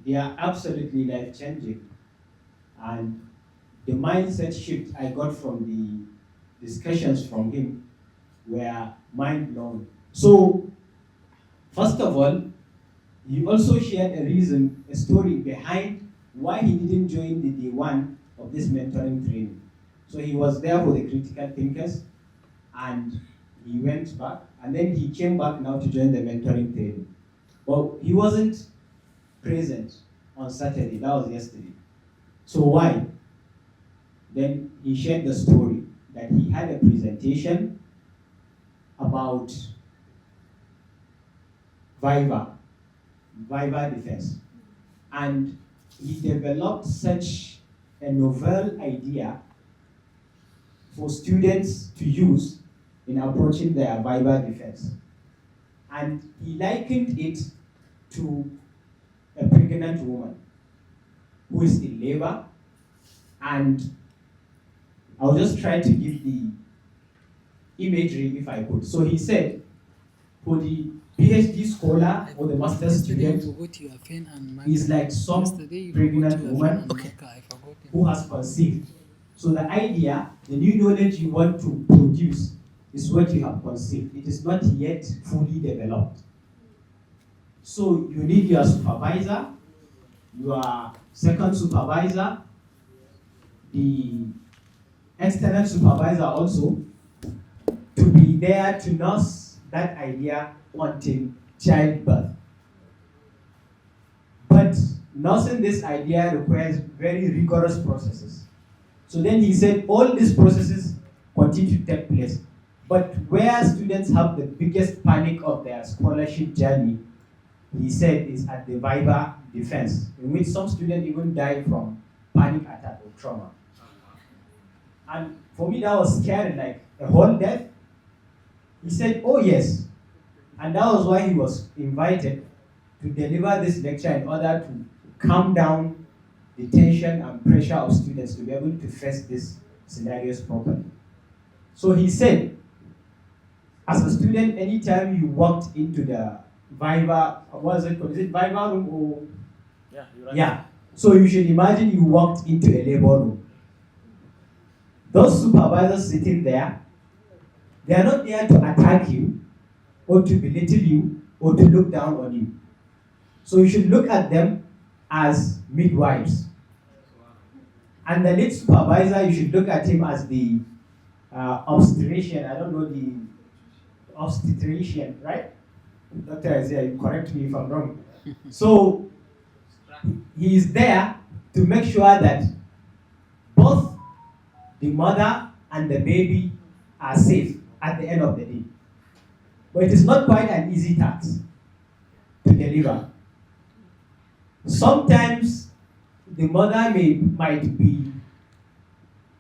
they are absolutely life-changing. And the mindset shift I got from the discussions from him were mind-blowing. So, first of all, he also shared a story behind why he didn't join the day 1 of this mentoring training. So he was there for the critical thinkers, and he went back, and then he came back now to join the mentoring training. Well, he wasn't present on Saturday, that was yesterday. So why? Then he shared the story that he had a presentation about Viva defense. And he developed such a novel idea for students to use in approaching their Viva defense. And he likened it to a pregnant woman who is in labor. And I'll just try to give the imagery if I could. So he said, for the PhD scholar or the master's student is like some pregnant woman who has conceived. So the idea, the new knowledge you want to produce is what you have conceived. It is not yet fully developed. So you need your supervisor, your second supervisor, the external supervisor also, to be there to nurse that idea until childbirth. But nursing this idea requires very rigorous processes. So then he said all these processes continue to take place. But where students have the biggest panic of their scholarship journey, he said, is at the Viva defense, in which some students even die from panic attack or trauma. And for me, that was scary, like a whole death. He said, oh yes. And that was why he was invited to deliver this lecture in order to calm down the tension and pressure of students to be able to face these scenarios properly. So he said, as a student, anytime you walked into the Viva, what is it called? Is it Viva room or? Yeah, you're right. Yeah. So you should imagine you walked into a labor room. Those supervisors sitting there, they are not there to attack you or to belittle you or to look down on you. So you should look at them as midwives. And the lead supervisor, you should look at him as the obstetrician. I don't know the obstetrician, right? Dr. Isaiah, correct me if I'm wrong. So he is there to make sure that both the mother and the baby are safe at the end of the day. But it is not quite an easy task to deliver. Sometimes the mother might be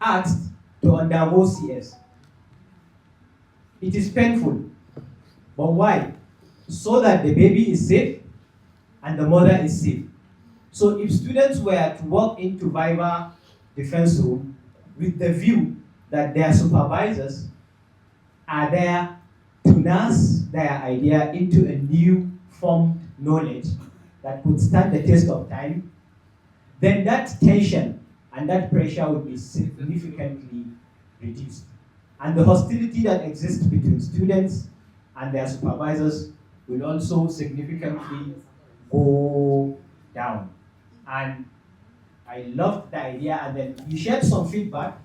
asked to undergo CS. It is painful. But why? So that the baby is safe and the mother is safe. So if students were to walk into Viva defense room with the view that their supervisors are there to nurse their idea into a new formed knowledge that could stand the test of time, then that tension and that pressure would be significantly reduced. And the hostility that exists between students and their supervisors will also significantly go down. And I loved the idea, and then he shared some feedback,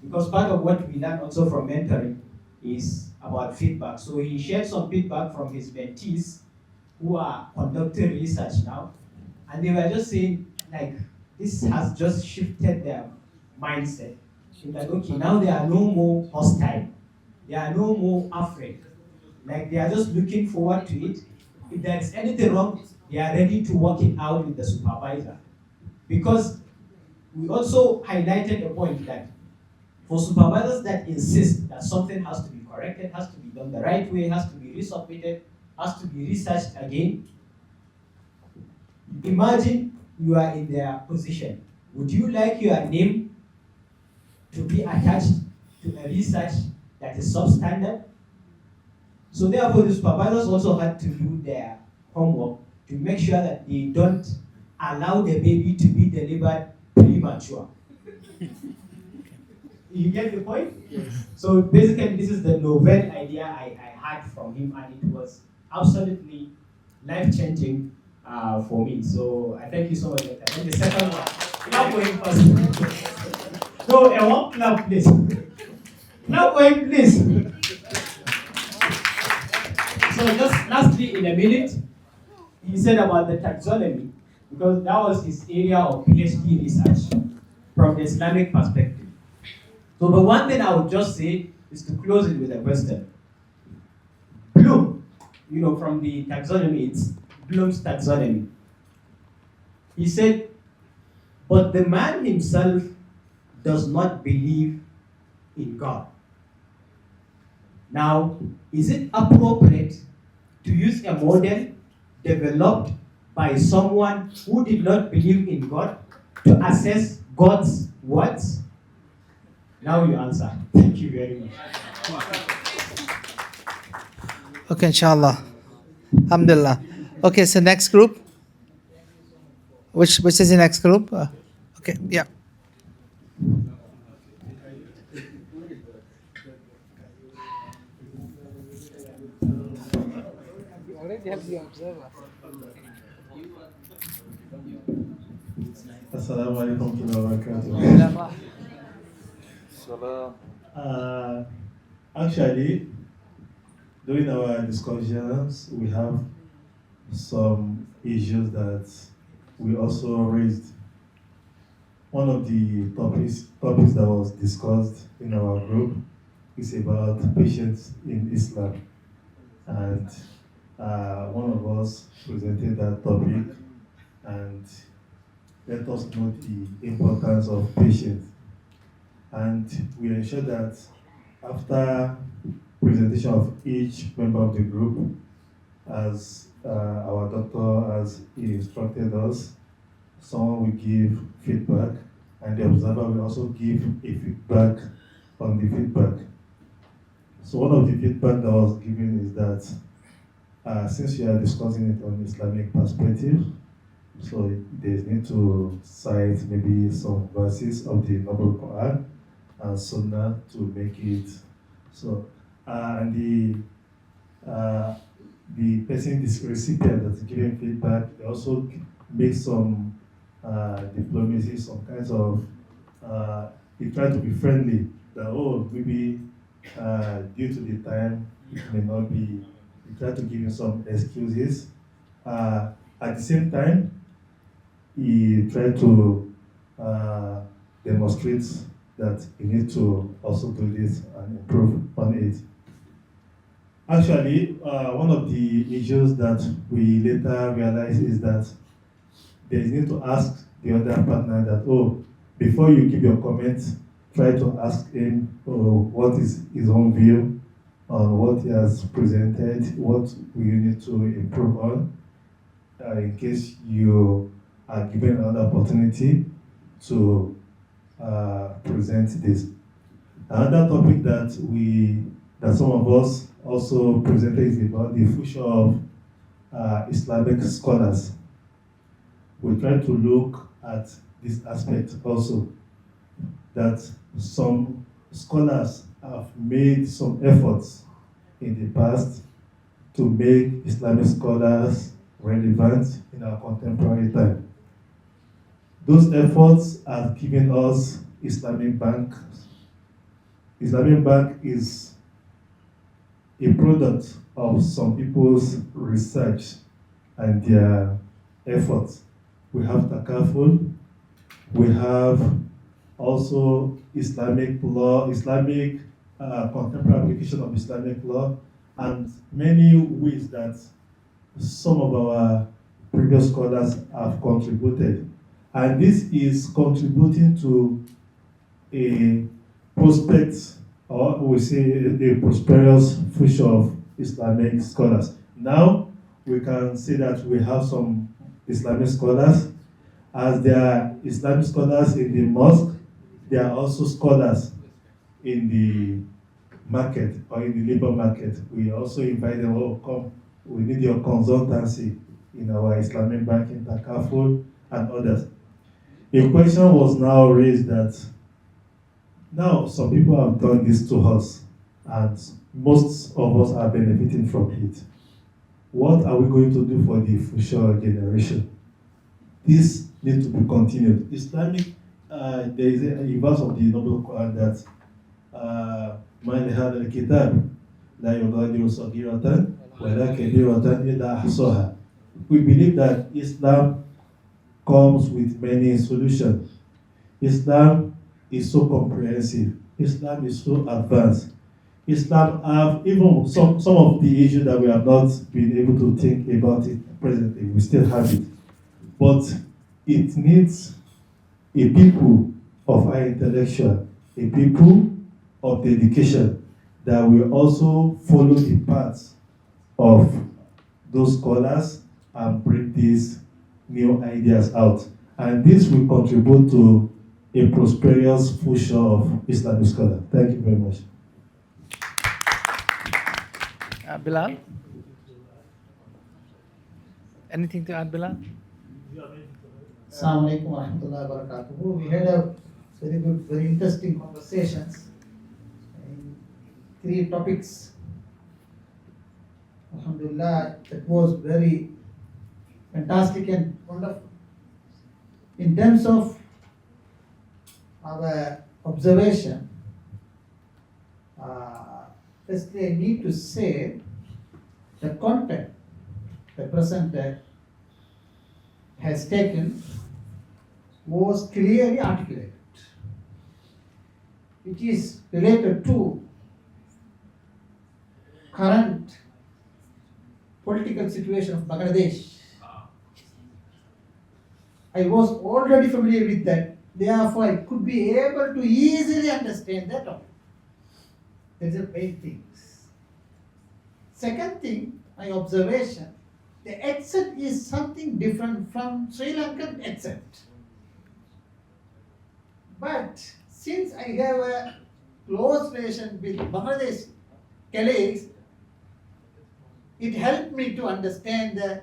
because part of what we learn also from mentoring is about feedback. So he shared some feedback from his mentees who are conducting research now, and they were just saying, like, this has just shifted their mindset. Like, okay, now they are no more hostile, they are no more afraid. Like, they are just looking forward to it. If there is anything wrong, they are ready to work it out with the supervisor. Because we also highlighted the point that for supervisors that insist that something has to be corrected, has to be done the right way, has to be resubmitted, has to be researched again, imagine you are in their position. Would you like your name to be attached to a research that is substandard? So therefore, the supervisors also had to do their homework to make sure that they don't allow the baby to be delivered premature. You get the point? Yes. So basically, this is the novel idea I had from him, and it was absolutely life-changing for me. So I thank you so much. And the second one, clap for him first. No, I want clap, please. Clap for him, please. So just lastly, in a minute, he said about the taxonomy, because that was his area of PhD research from the Islamic perspective. So the one thing I would just say is to close it with a question. Bloom, from the taxonomy, it's Bloom's taxonomy. He said, but the man himself does not believe in God. Now, is it appropriate to use a model developed by someone who did not believe in God to assess God's words? Now you answer. Thank you very much. Okay, inshallah. Alhamdulillah. Okay, so next group. Which is the next group? Okay, yeah. Already have the observer. Assalamu alaikum wa barakatuh. Actually, during our discussions, we have some issues that we also raised one of the topics that was discussed in our group is about patience in Islam. And one of us presented that topic and let us know the importance of patience. And we ensure that after presentation of each member of the group, as our doctor has instructed us, someone will give feedback, and the observer will also give a feedback on the feedback. So one of the feedback that was given is that since we are discussing it on Islamic perspective, so there's need to cite maybe some verses of the Noble Quran and Sunnah to make it so. And the person, this recipient that's giving feedback, they also make some diplomacy, some kinds of, he tried to be friendly, that, oh, maybe due to the time, it may not be, he tried to give him some excuses. At the same time, he tried to demonstrate that he needs to also do this and improve on it. Actually, one of the issues that we later realized is that there is need to ask the other partner that, oh, before you give your comment, try to ask him what is his own view on what he has presented, what we need to improve on, in case you are given another opportunity to present this. Another topic that some of us also presented is about the future of Islamic scholars. We try to look at this aspect also, that some scholars have made some efforts in the past to make Islamic scholars relevant in our contemporary time. Those efforts have given us Islamic Bank. Islamic Bank is a product of some people's research and their efforts. We have Takaful, we have also Islamic law, Islamic contemporary application of Islamic law, and many ways that some of our previous scholars have contributed. And this is contributing to a prospect, or we say a prosperous future of Islamic scholars. Now, we can say that we have some Islamic scholars. As there are Islamic scholars in the mosque, there are also scholars in the market or in the labor market. We also invite them, oh, come, we need your consultancy in our Islamic Bank, in Takaful, and others. A question was now raised that now some people have done this to us, and most of us are benefiting from it. What are we going to do for the future generation? This needs to be continued. Islamic, there is a verse of the Noble Quran that Man hadha al-kitab la yugadiru saghiratan wa la kabiratan illa ahsaha. We believe that Islam comes with many solutions. Islam is so comprehensive. Islam is so advanced. Islam have even some of the issues that we have not been able to think about it presently. We still have it. But it needs a people of high intellectual, a people of dedication that will also follow the paths of those scholars and bring these new ideas out. And this will contribute to a prosperous future of Islamic scholars. Thank you very much. Bilal? Anything to add, Bilal? Assalamu alaikum wa rahmatullahi wa barakatuhu. We had a very good, very interesting conversations in 3 topics. Alhamdulillah, it was very fantastic and wonderful. In terms of our observation, firstly I need to say the content, the present has taken was clearly articulated. It is related to current political situation of Bangladesh. I was already familiar with that, therefore I could be able to easily understand that topic. That's the main thing. Second thing, my observation, the accent is something different from Sri Lankan accent. But since I have a close relation with Bangladesh colleagues, it helped me to understand the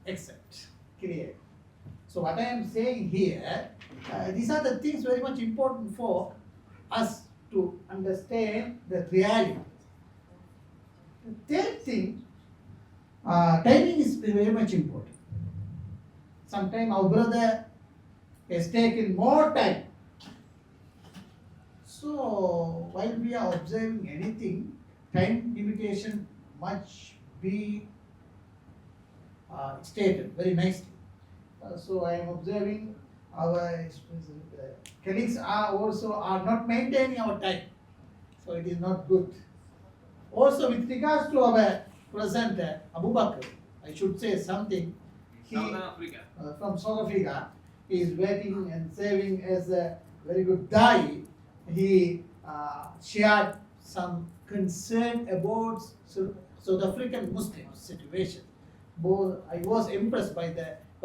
accent clearly. So what I am saying here, these are the things very much important for us to understand the reality. The third thing, timing is very much important. Sometimes our brother has taken more time. So while we are observing anything, time limitation must be stated very nicely. So I am observing our colleagues are not maintaining our time. So it is not good. Also with regards to our presenter, Abu Bakr, I should say something. He, from South Africa, is waiting and serving as a very good Dai. He shared some concern about South African Muslim situation. I was impressed by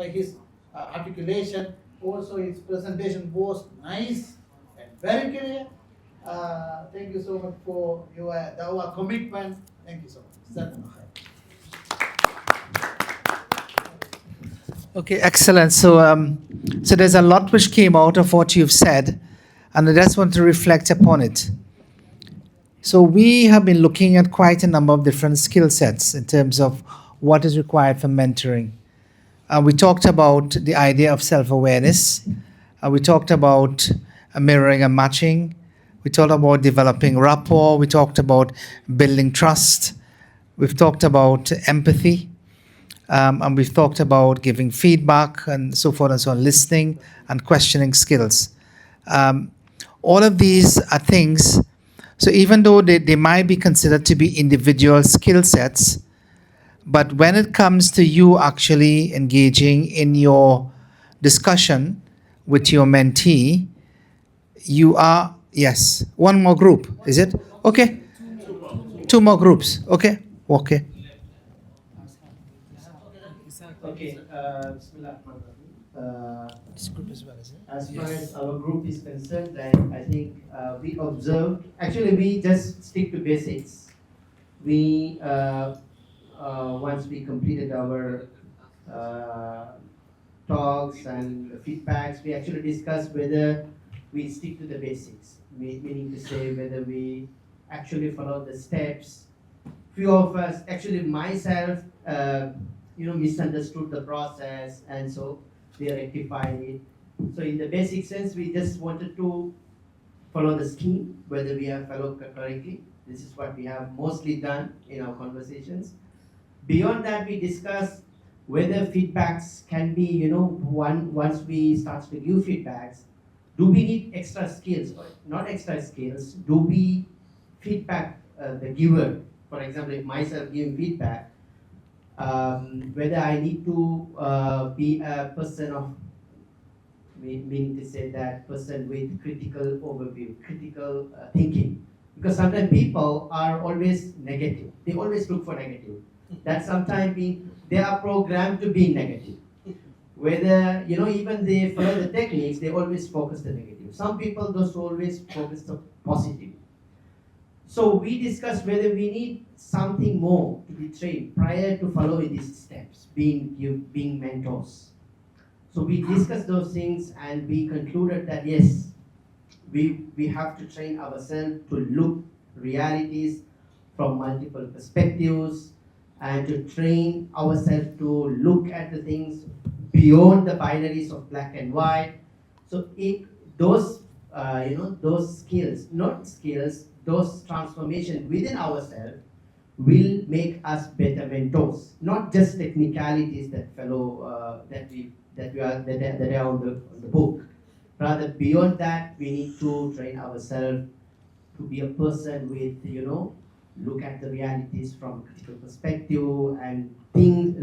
his articulation. Also, his presentation was nice and very clear. Thank you so much for our commitment. Thank you so much. Okay, excellent. So, so there's a lot which came out of what you've said, and I just want to reflect upon it. So we have been looking at quite a number of different skill sets in terms of what is required for mentoring. We talked about the idea of self-awareness. We talked about mirroring and matching. We talked about developing rapport. We talked about building trust. We've talked about empathy. And we've talked about giving feedback and so forth and so on, listening and questioning skills. All of these are things, so even though they might be considered to be individual skill sets, but when it comes to you actually engaging in your discussion with your mentee, you are, yes, one more group, is it? Okay. Two more groups, okay, okay. Okay, Bismillah. This group as well, is it? As far as our group is concerned, I think we observed, actually we just stick to basics. We, once we completed our talks and feedbacks, we actually discussed whether we stick to the basics, meaning to say whether we actually follow the steps. Few of us, actually myself, misunderstood the process, and so we rectified it. So in the basic sense, we just wanted to follow the scheme, whether we have followed correctly. This is what we have mostly done in our conversations. Beyond that, we discussed whether feedbacks can be, once we start to give feedbacks, do we need extra skills or not extra skills? Do we feedback the giver? For example, if myself giving feedback, whether I need to be a person of, meaning to say that person with critical overview, critical thinking. Because sometimes people are always negative. They always look for negative. That sometimes they are programmed to be negative. Whether, even they follow the techniques, they always focus the negative. Some people, those always focus the positive. So we discussed whether we need something more to be trained prior to following these steps, being mentors. So we discussed those things and we concluded that yes, we have to train ourselves to look realities from multiple perspectives and to train ourselves to look at the things beyond the binaries of black and white. So those skills, those transformation within ourselves will make us better mentors, not just technicalities that follow that are on the book. Rather, beyond that, we need to train ourselves to be a person with, look at the realities from a critical perspective and seeing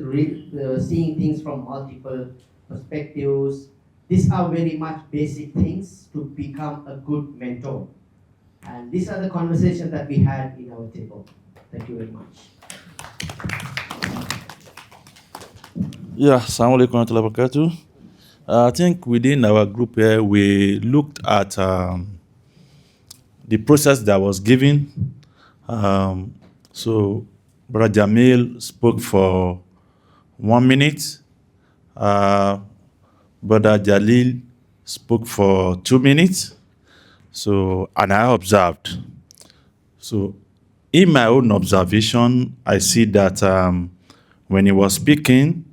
things from multiple perspectives. These are very much basic things to become a good mentor. And these are the conversations that we had in our table. Thank you very much. Yeah, assalamu alaikum warahmatullahi wabarakatuh. I think within our group here, we looked at the process that was given. So, Brother Jamil spoke for 1 minute. Brother Jalil spoke for 2 minutes. So, and I observed. So, in my own observation, I see that when he was speaking,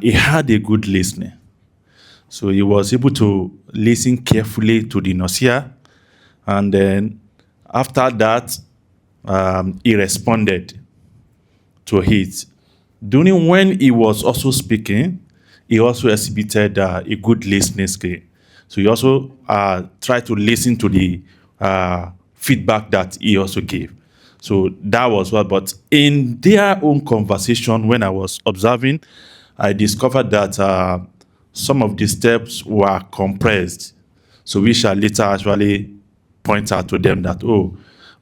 he had a good listening. So he was able to listen carefully to the Nasia, and then after that, he responded to it. During when he was also speaking, he also exhibited a good listening skill. So he also tried to listen to the feedback that he also gave. So that was what, but in their own conversation, when I was observing, I discovered that some of the steps were compressed. So we shall later actually point out to them that,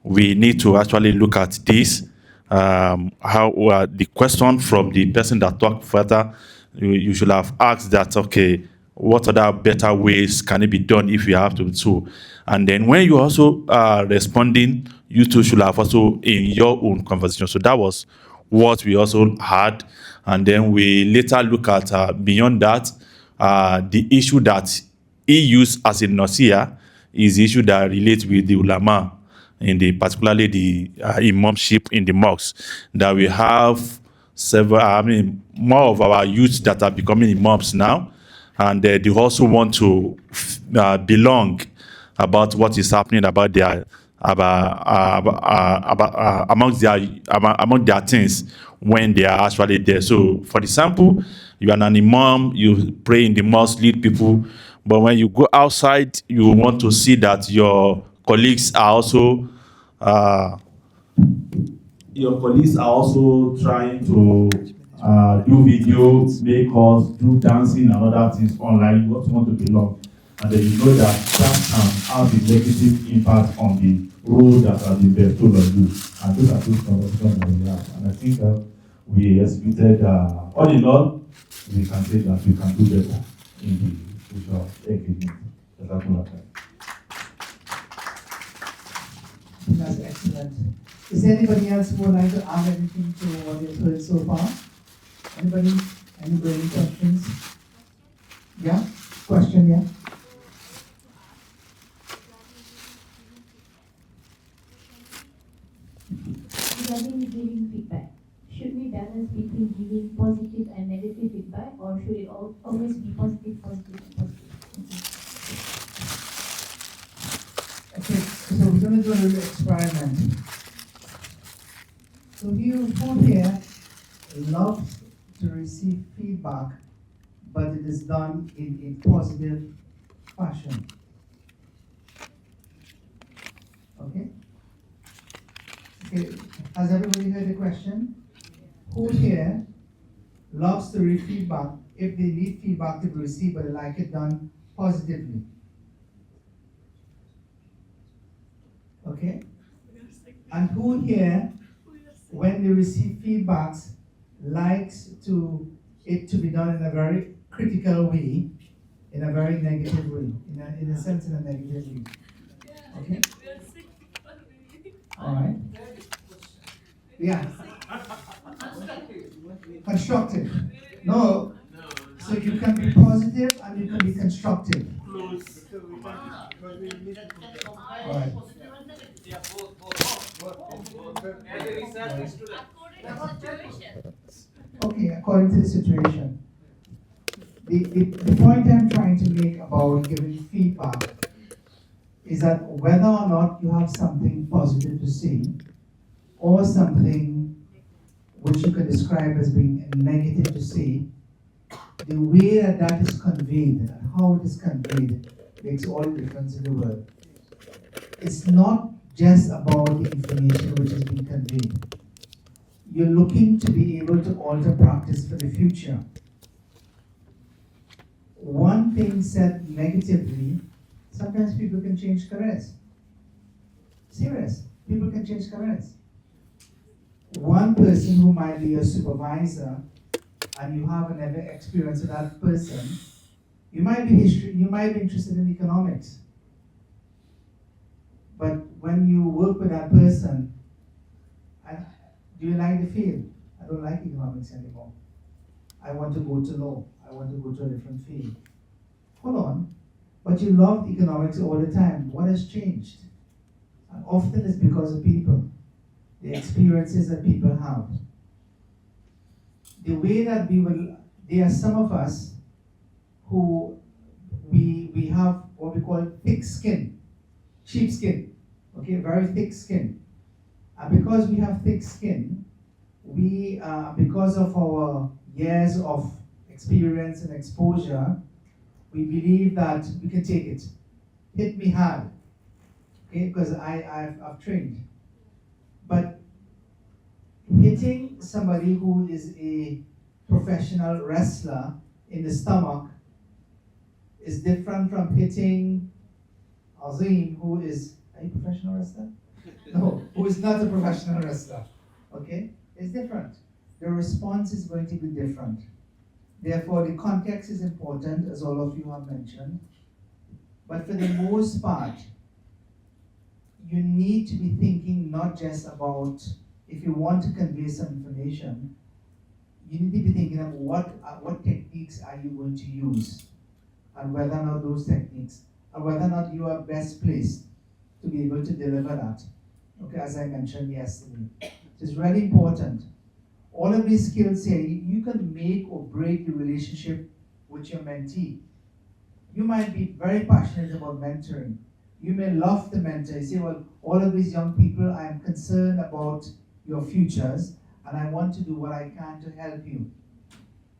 we need to actually look at this. How the question from the person that talked further, you should have asked that, okay, what other better ways can it be done if you have to do? And then when you also are responding, you two should have also in your own conversation. So that was what we also had. And then we later look at beyond that, the issue that he used as a Nasia is the issue that relates with the ulama, in the particularly the imamship in the mosques. That we have several, more of our youth that are becoming imams now, and they also want to belong about what is happening about their among their things when they are actually there. So, for example, you are an imam, you pray in the mosque, lead people, but when you go outside, you want to see that your colleagues are also trying to do videos, make calls, do dancing and other things online. You also want to belong. And then you know that can have a negative impact on the role that has been bestowed on you. And those are those conversations that we have. And I think we exhibited, all in all, we can say that we can do better in the future engagement. That's excellent. Is there anybody else who would like to add anything to what you've heard so far? Anybody? Any questions? Yeah? Question, yeah? Regarding giving feedback, should we balance between giving positive and negative feedback, or should it always be positive, positive, and positive? Okay, so we're going to do a little experiment. So who here loves to receive feedback, but it is done in a positive fashion? Okay? Okay, has everybody heard the question? Who here loves to read feedback if they need feedback to be received, but they like it done positively? Okay? And who here, when they receive feedbacks, likes it to be done in a very critical way, in a very negative way, in a sense, in a negative way? Okay? All right. Yeah. Constructive. No. So you can be positive and you can be constructive. All right. Okay, according to the situation. The point I'm trying to make about giving feedback is that whether or not you have something positive to say, or something which you can describe as being negative to say, the way that that is conveyed and how it is conveyed makes all the difference in the world. It's not just about the information which is being conveyed. You're looking to be able to alter practice for the future. One thing said negatively, sometimes people can change careers. Serious, people can change careers. One person who might be a supervisor and you have never experience with that person, you might be interested in economics. But when you work with that person, do you like the field? I don't like economics anymore. I want to go to law. I want to go to a different field. Hold on. But you loved economics all the time. What has changed? And often it's because of people, the experiences that people have. The way that there are some of us who we have what we call thick skin, sheep skin, okay, very thick skin. And because we have thick skin, because of our years of experience and exposure, we believe that we can take it. Hit me hard, okay, because I've trained. But hitting somebody who is a professional wrestler in the stomach is different from hitting Azim, who is, are you a professional wrestler? No, who is not a professional wrestler, okay? It's different. The response is going to be different. Therefore, the context is important, as all of you have mentioned. But for the most part, you need to be thinking not just about, if you want to convey some information, you need to be thinking of what techniques are you going to use, and whether or not those techniques, and whether or not you are best placed to be able to deliver that. Okay, as I mentioned yesterday. It's really important. All of these skills here, you can make or break the relationship with your mentee. You might be very passionate about mentoring. You may love the mentor. You say, well, all of these young people, I am concerned about your futures, and I want to do what I can to help you.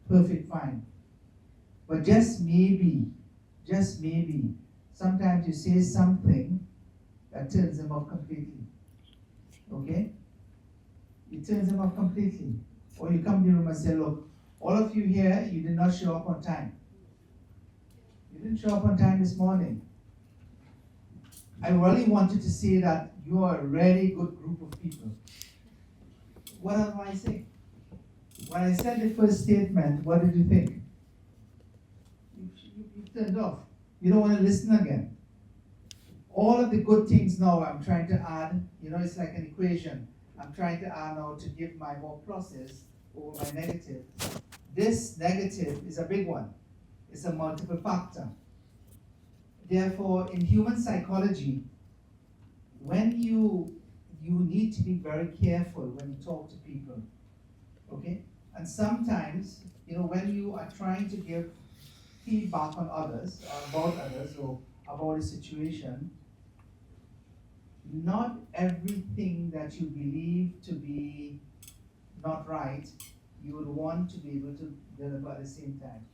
Perfect, fine. But just maybe, sometimes you say something that turns them off completely. Okay? It turns them off completely. Or you come to the room and say, look, all of you here, you did not show up on time. You didn't show up on time this morning. I really wanted to say that you are a really good group of people. What else do I say? When I said the first statement, what did you think? You turned off. You don't want to listen again. All of the good things now I'm trying to add, it's like an equation. I'm trying to add now to give my more pluses over my negative. This negative is a big one. It's a multiple factor. Therefore, in human psychology, when you need to be very careful when you talk to people, okay? And sometimes, when you are trying to give feedback on others, or about others, or about a situation, not everything that you believe to be not right, you would want to be able to deliver at the same time.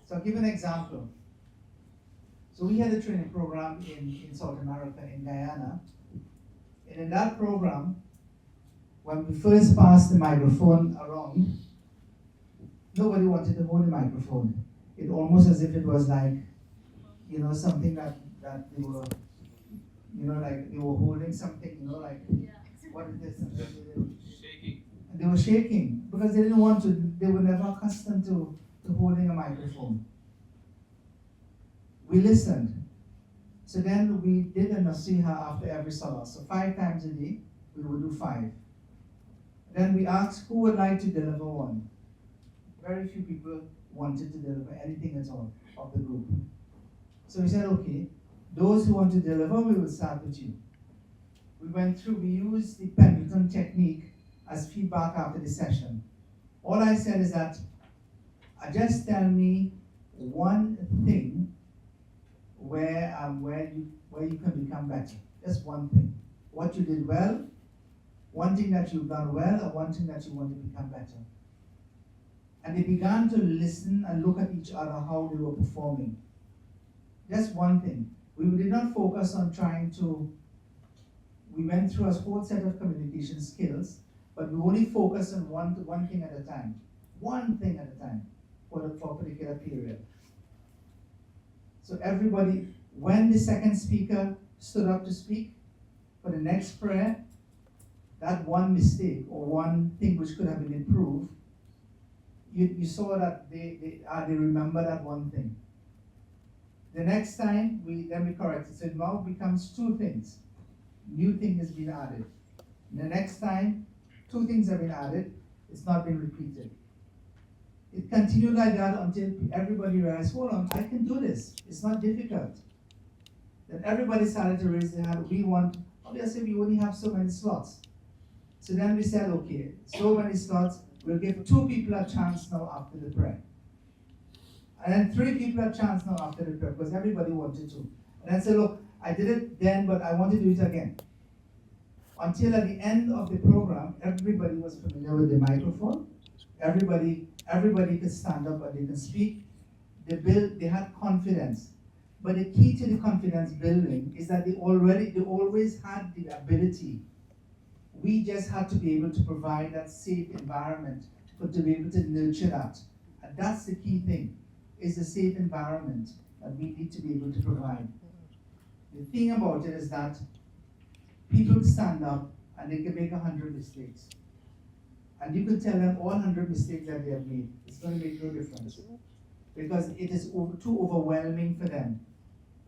So I'll give an example. So we had a training program in South America, in Guyana. And in that program, when we first passed the microphone around, nobody wanted to hold the microphone. It almost as if it was like, something that they were, like they were holding something, what is this? Shaking. And they were shaking because they didn't want to, they were never accustomed to holding a microphone. We listened. So then we did a nasiha after every salah. So 5 times a day, we would do 5. Then we asked who would like to deliver one. Very few people wanted to deliver anything at all of the group. So we said, okay, those who want to deliver, we will start with you. We went through, we used the Pendleton technique as feedback after the session. All I said is that, just tell me one thing where you can become better. Just one thing. What you did well, one thing that you've done well or one thing that you want to become better. And they began to listen and look at each other, how they were performing. Just one thing. We did not focus on trying to, we went through a whole set of communication skills, but we only focused on one thing at a time. One thing at a time for a particular period. So everybody, when the second speaker stood up to speak for the next prayer, that one mistake or one thing which could have been improved, you saw that they remember that one thing. The next time, we corrected. So it now becomes two things. New thing has been added. The next time, two things have been added. It's not been repeated. It continued like that until everybody realized, hold on, I can do this. It's not difficult. Then everybody started to raise their hand. Obviously we only have so many slots. So then we said, okay, so many slots, we'll give 2 people a chance now after the prayer. And then 3 people a chance now after the prayer, because everybody wanted to. And then say, look, I did it then, but I want to do it again. Until at the end of the program, everybody was familiar with the microphone. Everybody could stand up and they could speak. They had confidence. But the key to the confidence building is that they always had the ability. We just had to be able to provide that safe environment to be able to nurture that. And that's the key thing, is a safe environment that we need to be able to provide. The thing about it is that people stand up and they can make 100 mistakes. And you could tell them all 100 mistakes that they have made. It's going to make no difference. Because it is too overwhelming for them.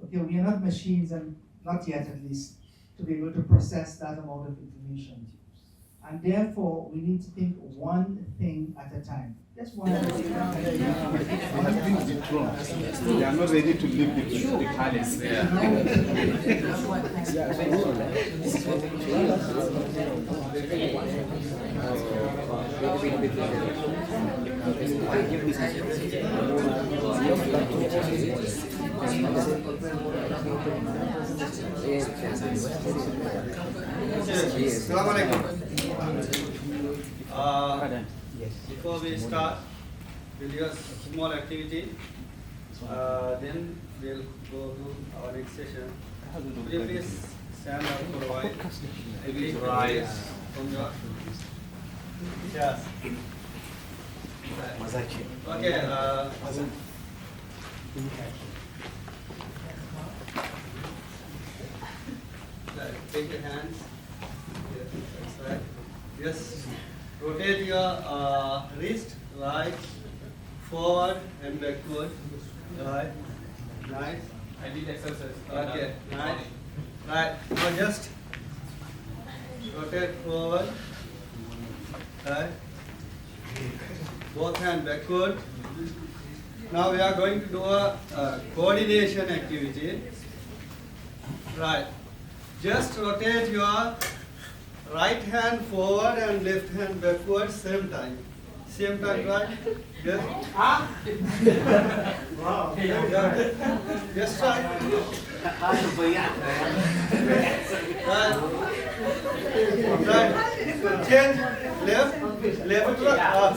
Okay, we are not machines, and not yet at least, to be able to process that amount of information. And therefore, we need to think one thing at a time. Just one thing. They are not ready to live the palace. Before we start, we'll do a small activity. Then we'll go to our next session. Will you please stand up for a while? Maybe rise from your. Yes. Okay. Take your hands. That's right. Yes. Rotate your wrist right, forward and backward. Right. Nice. I did exercise. Okay. Nice. Right. Now just rotate forward. Right. Both hands backward. Now we are going to do a coordination activity. Right. Just rotate your right hand forward and left hand backward same time. Same time, right? Yes. Wow. Just try. Right. Change left to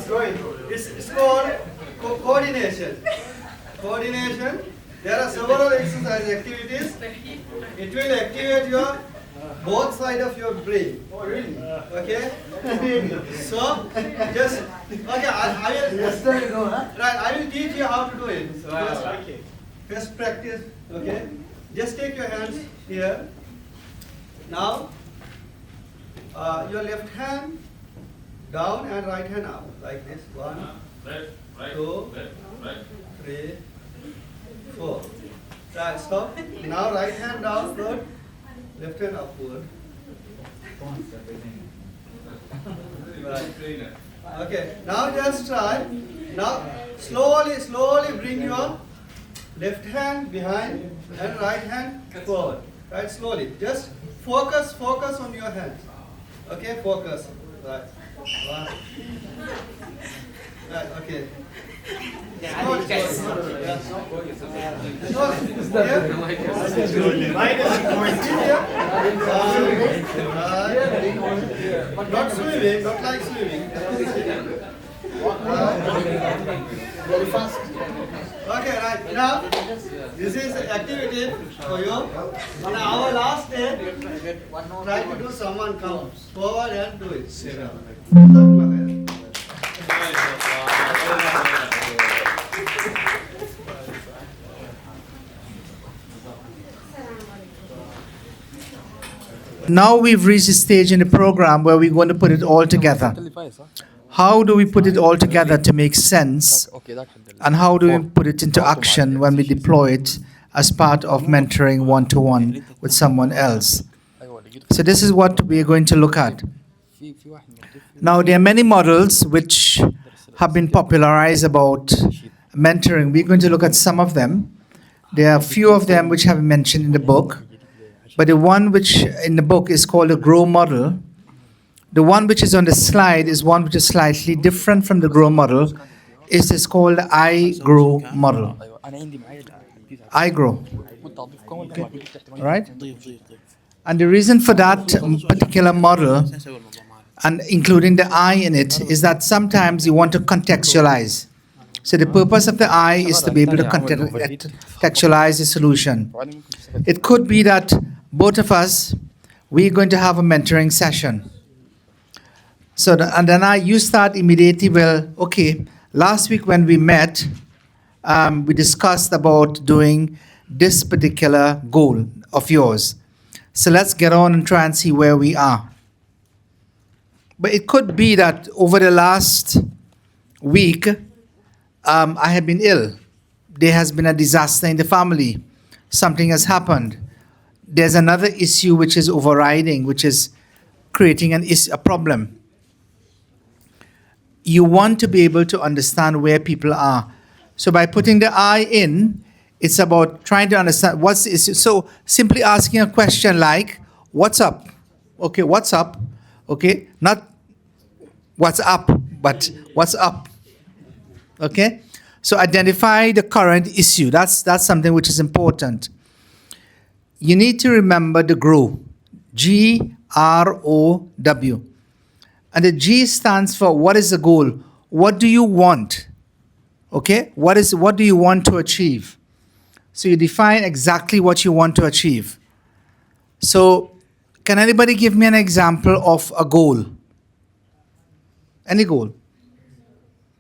right. It's called coordination. Coordination. There are several exercise activities. It will activate your both sides of your brain. Oh, really? Okay. So just I will. Right. I will teach you how to do it. So just practice. Okay. Just take your hands here. Now your left hand down and right hand up like this. 1, 2, 3, 4. Right, stop. Now right hand downward, left hand upward. Right. Okay, now just try. Now slowly bring your left hand behind and right hand forward. Right, slowly. Just focus on your hands. Okay, focus. Right. 1. Right, okay. Not swimming, not like swimming. Very fast. Okay, right. Now, this is activity for you. On our last day, try to do someone counts. Forward and do it. Now we've reached a stage in the program where we're going to put it all together. How do we put it all together to make sense? And how do we put it into action when we deploy it as part of mentoring one-to-one with someone else? So this is what we're going to look at. Now there are many models which have been popularized about mentoring. We're going to look at some of them. There are a few of them which have been mentioned in the book. But the one which in the book is called the GROW model. The one which is on the slide is one which is slightly different from the GROW model. It is called the iGrow model. iGrow. Right? And the reason for that particular model, and including the I in it, is that sometimes you want to contextualize. So the purpose of the I is to be able to contextualize the solution. It could be that both of us, we're going to have a mentoring session. So, and then you start immediately, well, okay, last week when we met, we discussed about doing this particular goal of yours. So let's get on and try and see where we are. But it could be that over the last week, I have been ill. There has been a disaster in the family. Something has happened. There's another issue which is overriding, which is creating a problem. You want to be able to understand where people are. So by putting the I in, it's about trying to understand what's the issue. So simply asking a question like, what's up? Okay, what's up? Okay, not what's up, but what's up? Okay, so identify the current issue. That's something which is important. You need to remember the GROW, G-R-O-W. And the G stands for what is the goal? What do you want? Okay, what do you want to achieve? So you define exactly what you want to achieve. So can anybody give me an example of a goal? Any goal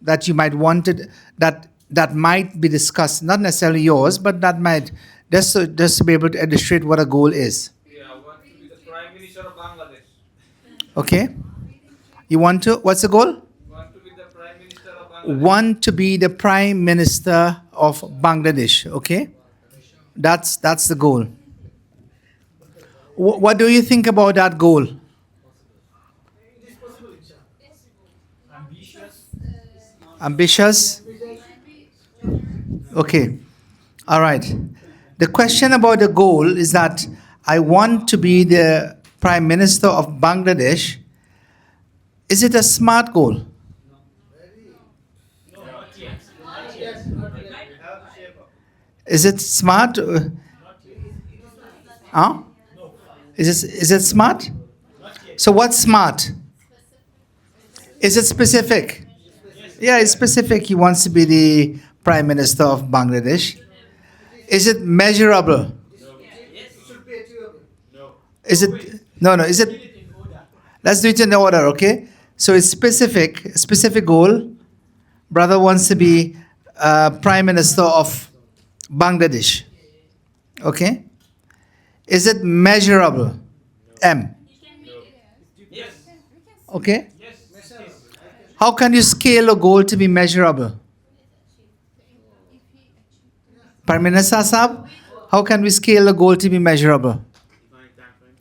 that you might want that might be discussed, not necessarily yours, but that might just to be able to illustrate what a goal is. Yeah, I want to be the Prime Minister of Bangladesh. Okay. You want to, what's the goal? Want to be the Prime Minister of Bangladesh. Want to be the Prime Minister of Bangladesh. Okay. That's the goal. What do you think about that goal? Ambitious? Okay. All right. The question about the goal is that I want to be the Prime Minister of Bangladesh. Is it a smart goal? Is it smart? Huh? Is it smart? So what's smart? Is it specific? Yeah, it's specific. He wants to be the Prime Minister of Bangladesh. Is it measurable? Is it? No. Is it? Let's do it in order, okay? So it's specific goal. Brother wants to be Prime Minister of Bangladesh. Okay? Is it measurable? M. Okay? How can you scale a goal to be measurable? Prime Minister Saab, how can we scale a goal to be measurable?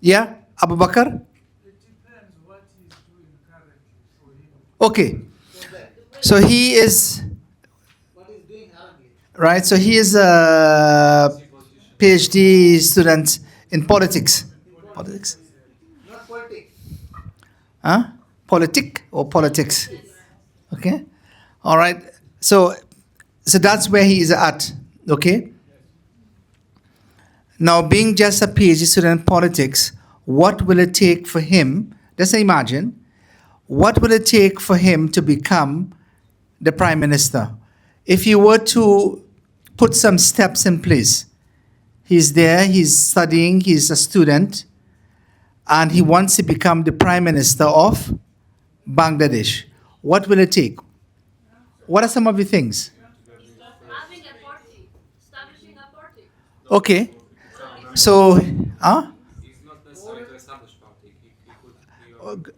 Yeah? Abu Bakr? Okay. So he is, right? So he is a PhD student in politics. Politics? Huh? Politic or politics? Okay. All right. So So that's where he is at, okay? Now, being just a PhD student in politics, what will it take for him, just imagine, what will it take for him to become the Prime Minister? If you were to put some steps in place, he's there, he's studying, he's a student, and he wants to become the Prime Minister of Bangladesh. What will it take? What are some of the things? Okay. So,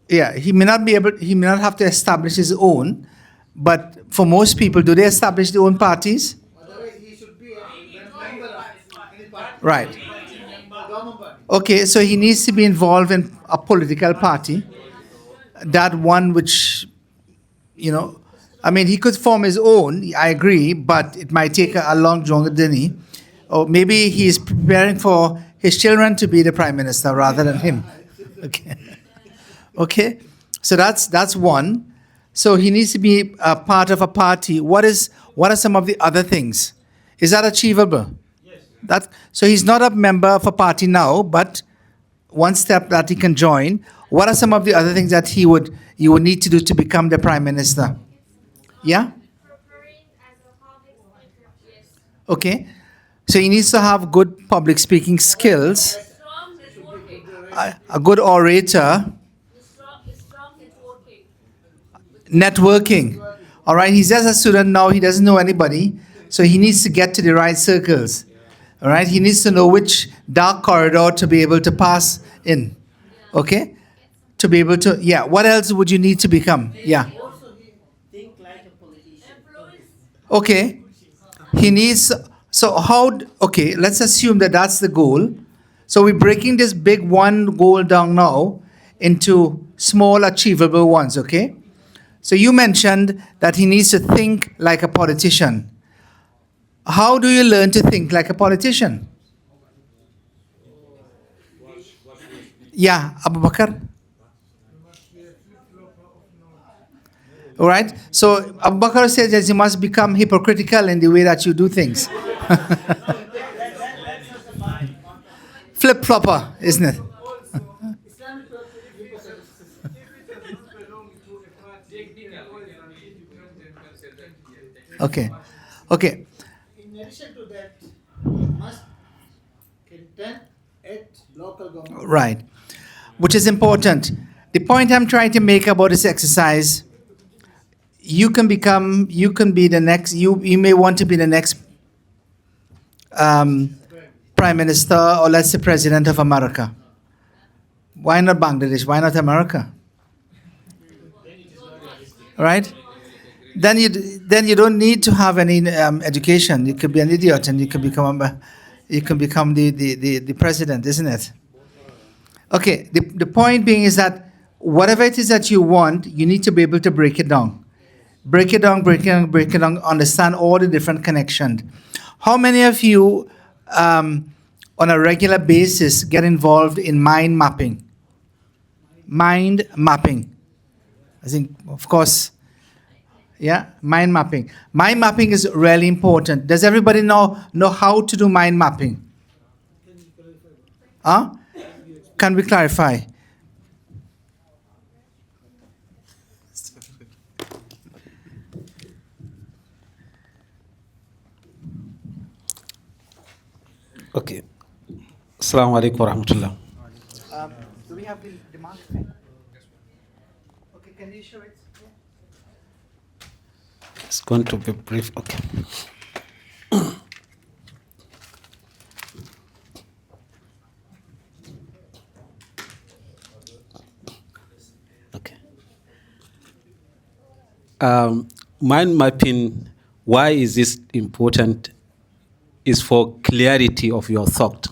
yeah, he may not have to establish his own, but for most people, do they establish their own parties? Right. Okay, so he needs to be involved in a political party. That one which, I mean, he could form his own, I agree, but it might take a long journey. Or maybe he's preparing for his children to be the Prime Minister rather than him. Okay. Okay, so that's one. So he needs to be a part of a party. What are some of the other things? Is that achievable? Yes. So he's not a member of a party now, but one step that he can join. What are some of the other things that you would need to do to become the Prime Minister? Yeah? Okay. So he needs to have good public speaking skills, a good orator, networking. All right, he's just a student now, he doesn't know anybody, so he needs to get to the right circles. All right, he needs to know which dark corridor to be able to pass in. Okay? To be able to, yeah. What else would you need to become? Yeah. Okay. He needs, okay, let's assume that that's the goal. So we're breaking this big one goal down now into small achievable ones, okay? So you mentioned that he needs to think like a politician. How do you learn to think like a politician? Yeah, Abu Bakr. All right. So Abu Bakr says that you must become hypocritical in the way that you do things. Flip-flopper, isn't it? Okay. Okay. In addition to that, we must contend at local government. Right. Which is important. The point I'm trying to make about this exercise, you may want to be the next Prime Minister, or let's say President of America. Why not Bangladesh? Why not America? Right? Then you don't need to have any education. You could be an idiot and you can become the president, isn't it? Okay. The point being is that whatever it is that you want, you need to be able to break it down. Break it down, understand all the different connections. How many of you on a regular basis get involved in mind mapping? Mind mapping. I think, of course, yeah, mind mapping. Mind mapping is really important. Does everybody know how to do mind mapping? Huh? Can we clarify? Okay. Assalamu alaikum wa rahmatullah. Do we have the mark pen? Okay, can you show it? It's going to be brief. Okay. Okay. Mind mapping, why is this important? Is for clarity of your thought.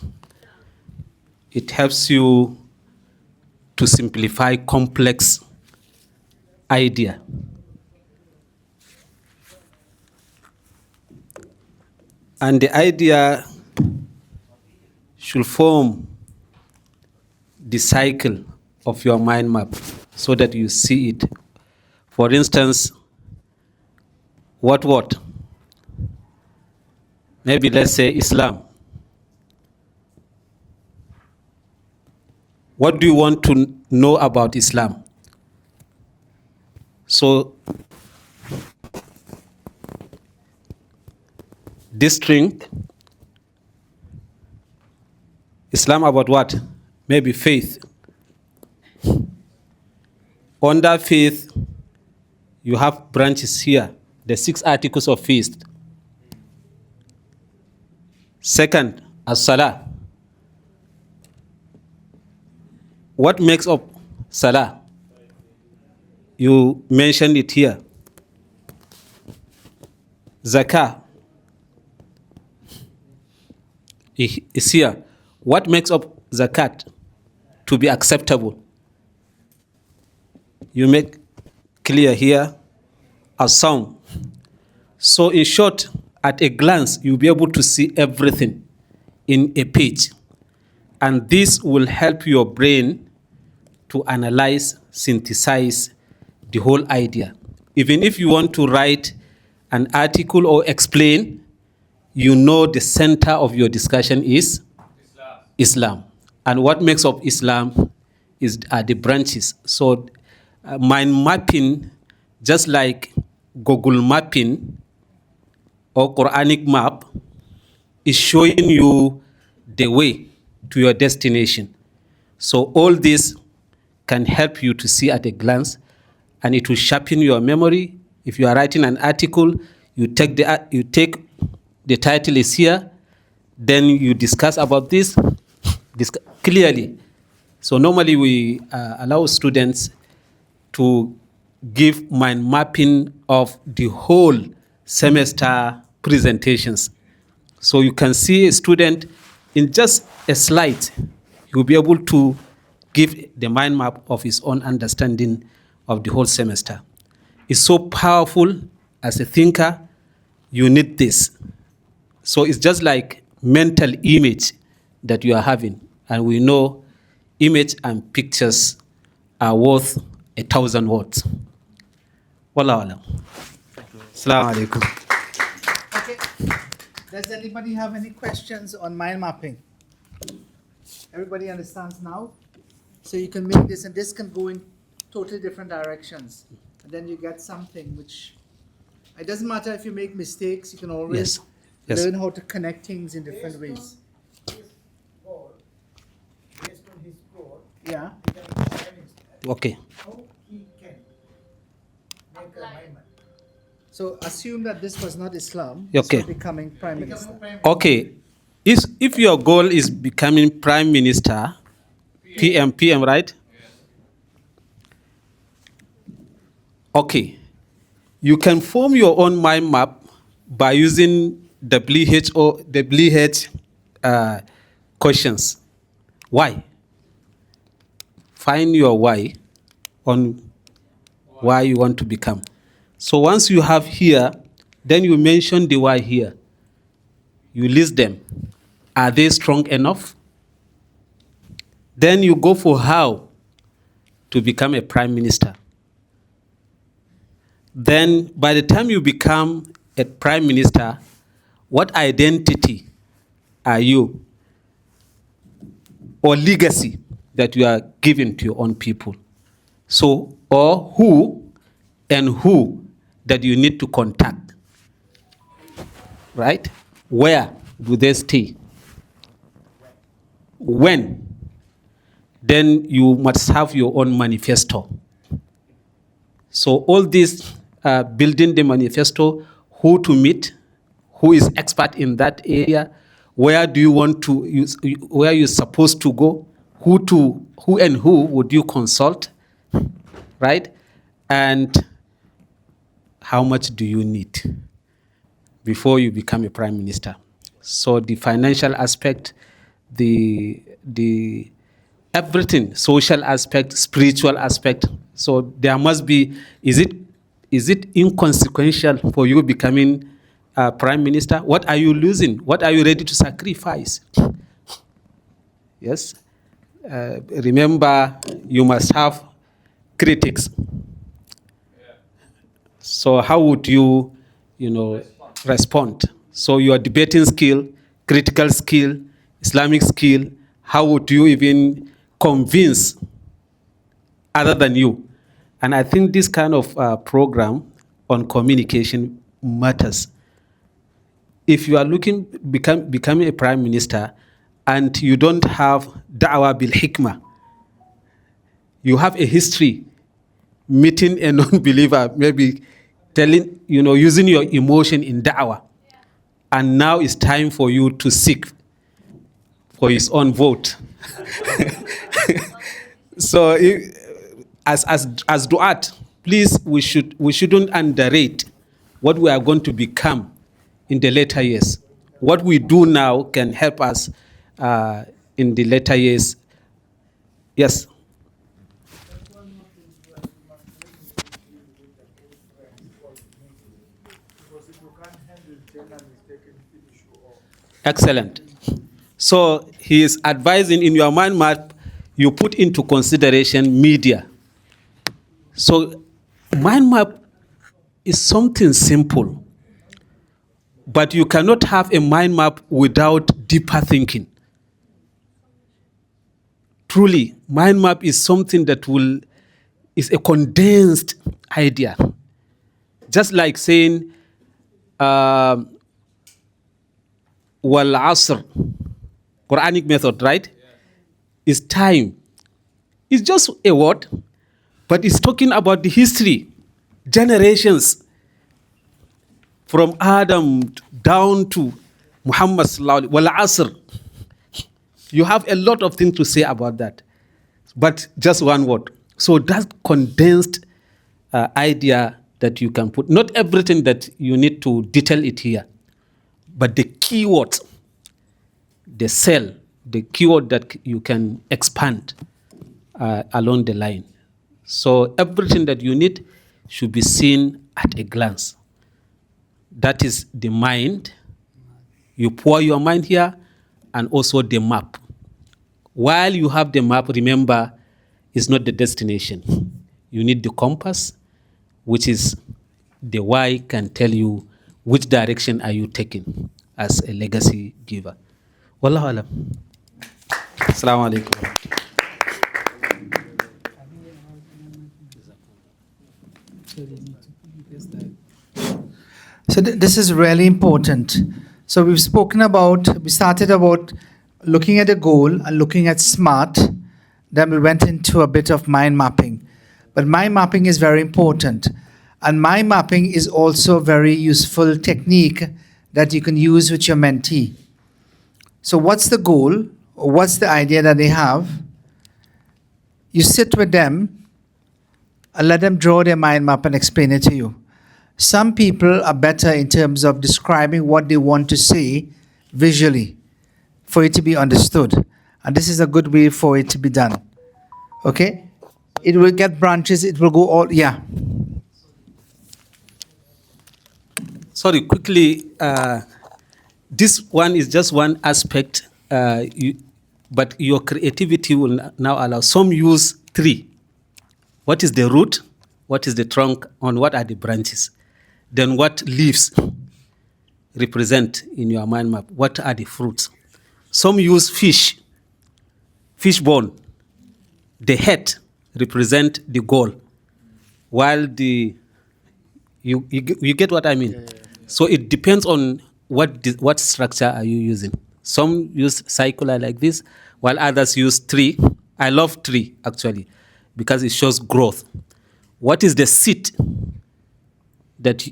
It helps you to simplify complex idea. And the idea should form the cycle of your mind map so that you see it. For instance, what? maybe let's say Islam. What do you want to know about Islam? So this string, Islam about what? Maybe faith. Under faith, you have branches here, the 6 articles of faith. Second, as-salah. What makes up salah? You mentioned it here. Zakah is here. What makes up zakat to be acceptable? You make clear here a song. So in short, at a glance, you'll be able to see everything in a page. And this will help your brain to analyze, synthesize the whole idea. Even if you want to write an article or explain, you know the center of your discussion is Islam. And what makes up Islam are the branches. So mind mapping, just like Google mapping or Quranic map, is showing you the way to your destination. So all this can help you to see at a glance, and it will sharpen your memory. If you are writing an article, you take the title is here, then you discuss about this clearly. So normally we allow students to give mind mapping of the whole semester presentations. So you can see a student in just a slide, you'll be able to give the mind map of his own understanding of the whole semester. It's so powerful as a thinker, you need this. So it's just like mental image that you are having. And we know image and pictures are worth 1,000 words. Wallahu alam. Assalamu alaikum. Okay. Does anybody have any questions on mind mapping? Everybody understands now? So you can make this, and this can go in totally different directions. And then you get something which, it doesn't matter if you make mistakes, you can always Yes. learn how to connect things in different ways. Based on his score, Yeah. he can be prime minister. Okay. How he can make a amendment. So assume that this was not Islam, Okay. so becoming prime minister. Okay. If your goal is becoming prime minister, PM, right? Okay. You can form your own mind map by using WH questions. Why? Find your why on why you want to become. So once you have here, then you mention the why here. You list them. Are they strong enough? Then you go for how to become a prime minister. Then by the time you become a prime minister, what identity are you or legacy that you are giving to your own people? So, or who that you need to contact, right? Where do they stay? When? Then you must have your own manifesto. So all this building the manifesto, who to meet, who is expert in that area, where do you want to use, where you're supposed to go, who would you consult, right? And how much do you need before you become a prime minister? So the financial aspect, the everything, social aspect, spiritual aspect. So there must be, is it inconsequential for you becoming prime minister? What are you losing? What are you ready to sacrifice? Yes. Remember, you must have critics. So how would you respond? So your debating skill, critical skill, Islamic skill, how would you even convince other than you? And I think this kind of program on communication matters. If you are becoming a prime minister and you don't have da'wah bil hikmah, you have a history meeting a non-believer, maybe telling, using your emotion in da'wah. And now it's time for you to seek for his own vote. So as du'at, please, we shouldn't underrate what we are going to become in the later years. What we do now can help us in the later years. Yes. Excellent. So he is advising in your mind map, you put into consideration media. So mind map is something simple, but you cannot have a mind map without deeper thinking. Truly, mind map is something that is a condensed idea. Just like saying, wal asr, Quranic method, right? Is time. It's just a word, but it's talking about the history, generations, from Adam down to Muhammad sallallahu alaihi wasallam. Wal asr. You have a lot of things to say about that, but just one word. So that condensed idea that you can put, not everything that you need to detail it here, but the keyword, the cell, the keyword that you can expand along the line. So everything that you need should be seen at a glance. That is the mind. You pour your mind here, and also the map. While you have the map, remember, it's not the destination. You need the compass, which is the why can tell you which direction are you taking as a legacy giver. Wallahu alam. Assalamu alaikum. So this is really important. So we started about looking at a goal and looking at SMART. Then we went into a bit of mind mapping. But mind mapping is very important. And mind mapping is also a very useful technique that you can use with your mentee. So what's the goal? Or what's the idea that they have? You sit with them and let them draw their mind map and explain it to you. Some people are better in terms of describing what they want to say visually for it to be understood. And this is a good way for it to be done. Okay? It will get branches, it will go all, yeah. Sorry, quickly, this one is just one aspect, but your creativity will now allow. Some use three. What is the root? What is the trunk? And what are the branches? Then what leaves represent in your mind map? What are the fruits? Some use fish bone. The head represent the goal, while you get what I mean? Yeah. So it depends on what structure are you using. Some use circular like this, while others use tree. I love tree actually because it shows growth. What is the seed that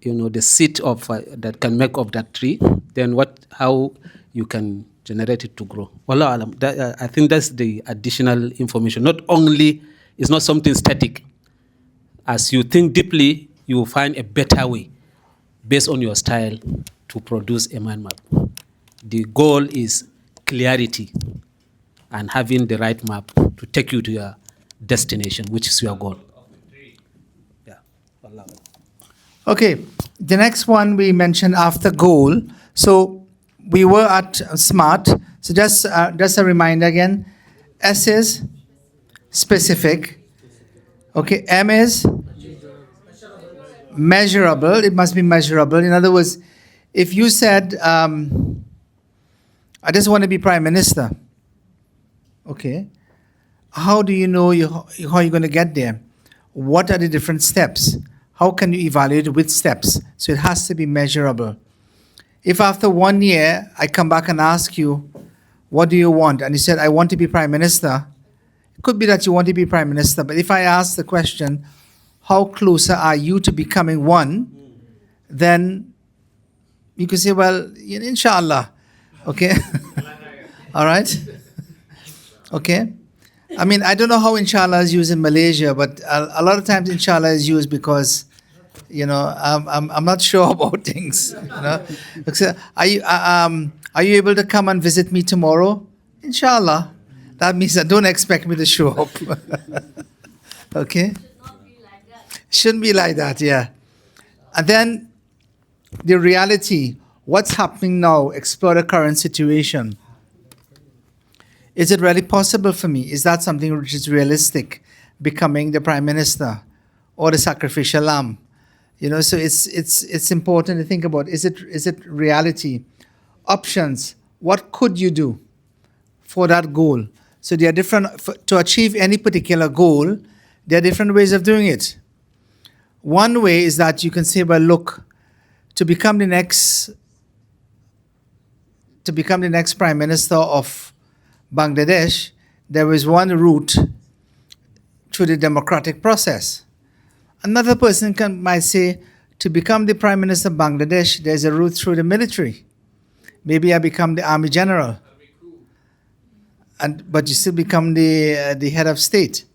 the seed of that can make of that tree? Then how you can generate it to grow. Wallahu alam. I think that's the additional information. Not only, it's not something static. As you think deeply, you will find a better way based on your style to produce a mind map. The goal is clarity and having the right map to take you to your destination, which is your goal. Yeah. Okay, the next one we mentioned after goal. So we were at SMART. So just a reminder again. S is specific. Okay, M is measurable. It must be measurable. In other words, If you said, I just want to be Prime Minister, okay, how do you know how you're going to get there? What are the different steps? How can you evaluate with steps? So it has to be measurable. If after 1 year I come back and ask you, what do you want? And you said, I want to be Prime Minister. It could be that you want to be Prime Minister, but if I ask the question, how closer are you to becoming one? Then you can say, well, inshallah. Okay? All right? Okay? I mean, I don't know how inshallah is used in Malaysia, but a lot of times inshallah is used because, I'm not sure about things. So, are you able to come and visit me tomorrow? Inshallah. That means that don't expect me to show up. Okay? Shouldn't be like that, yeah. And then the reality, what's happening now, explore the current situation. Is it really possible for me? Is that something which is realistic, becoming the Prime Minister or the sacrificial lamb? So it's important to think about, is it reality? Options, what could you do for that goal? So there are to achieve any particular goal, there are different ways of doing it. One way is that you can say, well, look, to become the next Prime Minister of Bangladesh, there is one route through the democratic process. Another person might say, to become the Prime Minister of Bangladesh, there's a route through the military. Maybe I become the Army General. But you still become the head of state.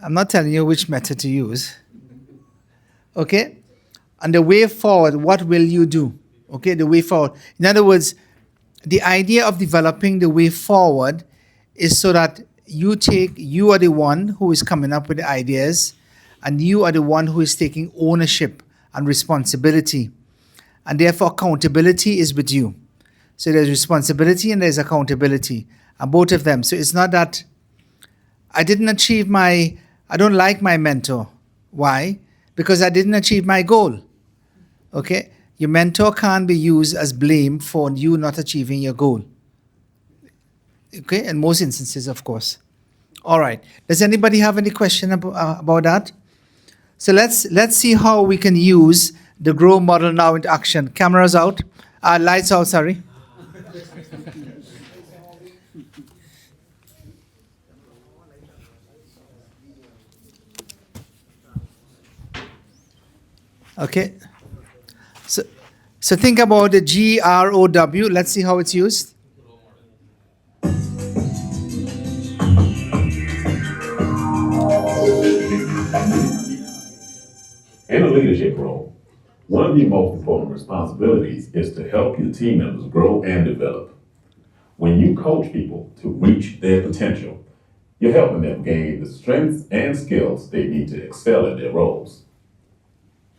I'm not telling you which method to use. Okay? And the way forward, what will you do? Okay, the way forward. In other words, the idea of developing the way forward is so that you are the one who is coming up with the ideas, and you are the one who is taking ownership and responsibility. And therefore, accountability is with you. So there's responsibility and there's accountability, and both of them. So it's not that I don't like my mentor. Why? Because I didn't achieve my goal. Okay? Your mentor can't be used as blame for you not achieving your goal. Okay? In most instances, of course. All right. Does anybody have any question about that? So let's see how we can use the GROW model now into action. Cameras out. Lights out, sorry. Okay. So think about the GROW. Let's see how it's used. In a leadership role, one of the most important responsibilities is to help your team members grow and develop. When you coach people to reach their potential, you're helping them gain the strengths and skills they need to excel in their roles.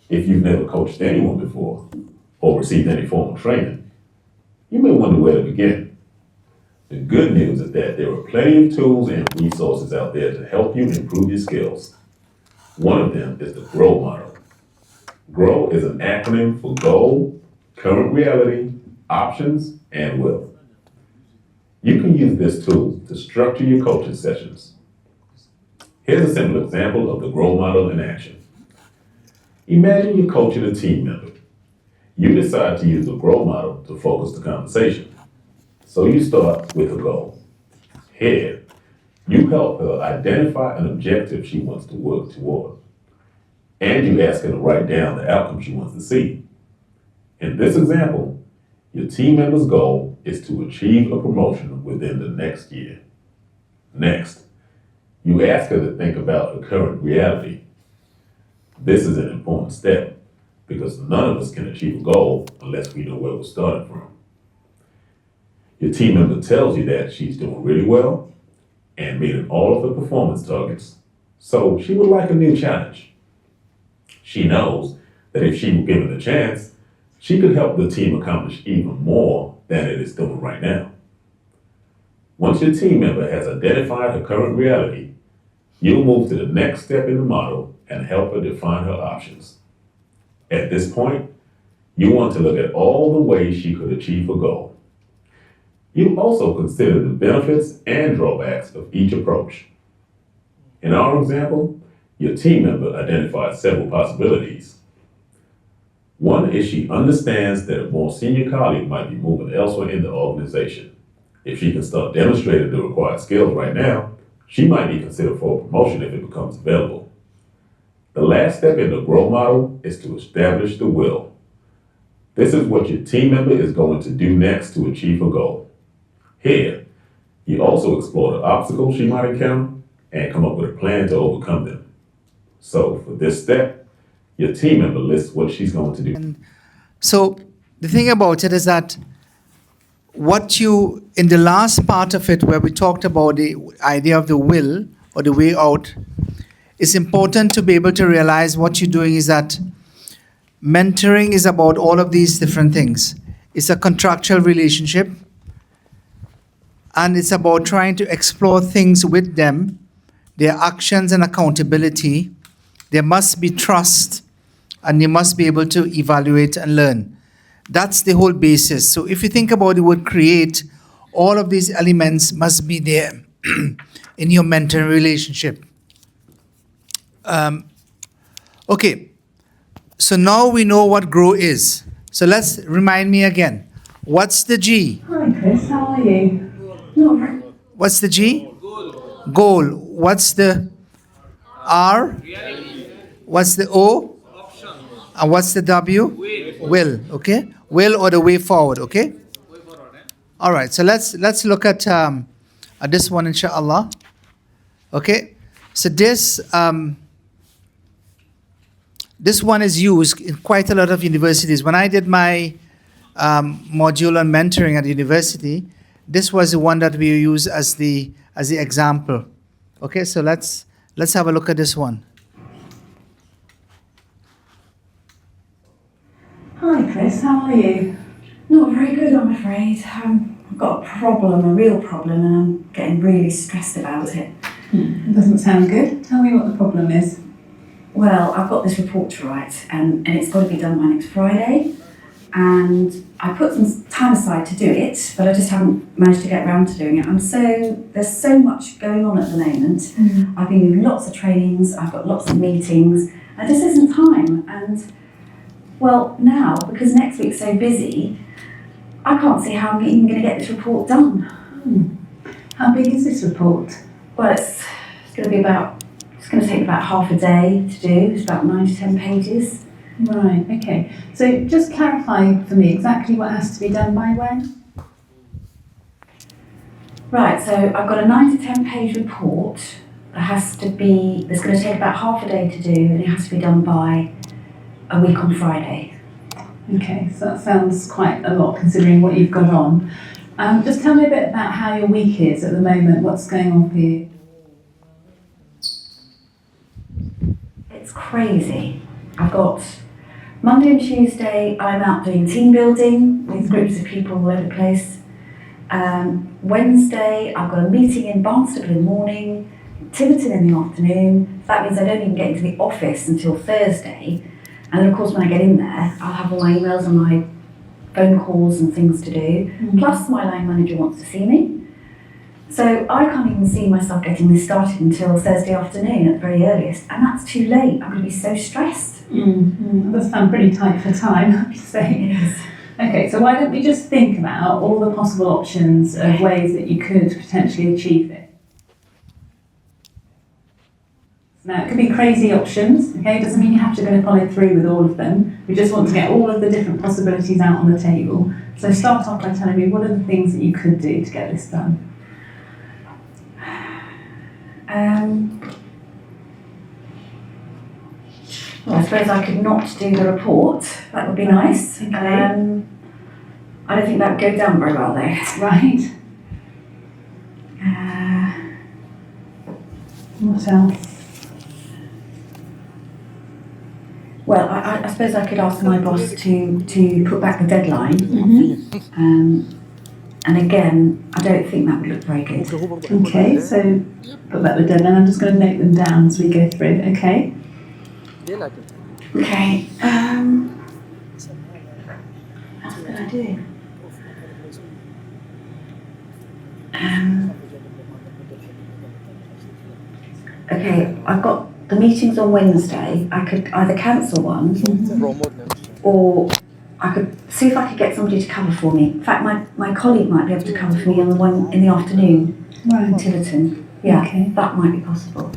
If you've never coached anyone before or received any formal training, you may wonder where to begin. The good news is that there are plenty of tools and resources out there to help you improve your skills. One of them is the GROW model. GROW is an acronym for Goal, Current Reality, Options, and Will. You can use this tool to structure your coaching sessions. Here's a simple example of the GROW model in action. Imagine you're coaching a team member. You decide to use the GROW model to focus the conversation. So you start with a goal. Here, you help her identify an objective she wants to work toward. And you ask her to write down the outcome she wants to see. In this example, your team member's goal is to achieve a promotion within the next year. Next, you ask her to think about her current reality. This is an important step because none of us can achieve a goal unless we know where we're starting from. Your team member tells you that she's doing really well and meeting all of her performance targets, so she would like a new challenge. She knows that if she were given a chance, she could help the team accomplish even more than it is doing right now. Once your team member has identified her current reality, you'll move to the next step in the model and help her define her options. At this point, You want to look at all the ways she could achieve her goal. You also consider the benefits and drawbacks of each approach. In our example, your team member identified several possibilities. One is she understands that a more senior colleague might be moving elsewhere in the organization. If she can start demonstrating the required skills right now, she might be considered for a promotion if it becomes available. The last step in the GROW model is to establish the will. This is what your team member is going to do next to achieve her goal. Here, you also explore the obstacles she might encounter and come up with a plan to overcome them. So for this step, your team member lists what she's going to do. So the thing about it is that what you, in the last part of it where we talked about the idea of the will or the way out, it's important to be able to realize what you're doing is that mentoring is about all of these different things. It's a contractual relationship, and it's about trying to explore things with them, their actions and accountability. There must be trust, and you must be able to evaluate and learn. That's the whole basis. So if you think about the word create, all of these elements must be there in your mentoring relationship. Okay, so now we know what GROW is. So let's remind me again. What's the G? Hi Chris, how are you? What's the G? Goal. What's the R? What's the O? And what's the W? Will. Okay? Will or the way forward. Okay? All right. So let's look at this one, inshallah. Okay? So this one is used in quite a lot of universities. When I did my module on mentoring at university, this was the one that we use as the example. Okay, so let's have a look at this one. Hi Chris, how are you? Not very good, I'm afraid. I've got a problem, a real problem, and I'm getting really stressed about it. It doesn't sound good. Tell me what the problem is. Well, I've got this report to write, and it's got to be done by next Friday. And I put some time aside to do it, but I just haven't managed to get around to doing it. There's so much going on at the moment. I've been doing lots of trainings, I've got lots of meetings, and just isn't time. And well, now, because next week's so busy, I can't see how I'm even going to get this report done. How big is this report? Well, it's going to take about half a day to do. It's about 9 to 10 pages. Right, okay. So just clarify for me exactly what has to be done by when? Right, so I've got a 9 to 10 page report that's going to take about half a day to do, and it has to be done by a week on Friday. Okay, so that sounds quite a lot considering what you've got on. Just tell me a bit about how your week is at the moment. What's going on for you? It's crazy. I've got Monday and Tuesday, I'm out doing team building with groups of people all over the place. Wednesday, I've got a meeting in Barnstable in the morning, Tiverton in the afternoon. That means I don't even get into the office until Thursday. And then of course when I get in there, I'll have all my emails and my phone calls and things to do. Plus my line manager wants to see me. So I can't even see myself getting this started until Thursday afternoon at the very earliest. And that's too late. I'm going to be so stressed. That does sound pretty tight for time, I have to say. It is. Okay, so why don't we just think about all the possible options of ways that you could potentially achieve it. Now, it could be crazy options, okay? It doesn't mean you have to go and follow through with all of them. We just want to get all of the different possibilities out on the table. So start off by telling me what are the things that you could do to get this done. Well, I suppose I could not do the report. That would be nice. Okay. I don't think that would go down very well though. Right. What else? Well, I suppose I could ask my boss to put back the deadline. And again, I don't think that would look very good. Okay, so put back the deadline. I'm just going to note them down as we go through, okay? Okay. What did I do? Okay, I've got the meetings on Wednesday. I could either cancel one or I could see if I could get somebody to cover for me. In fact, my colleague might be able to cover for me on the one in the afternoon in Tiverton. Yeah, Okay. that might be possible.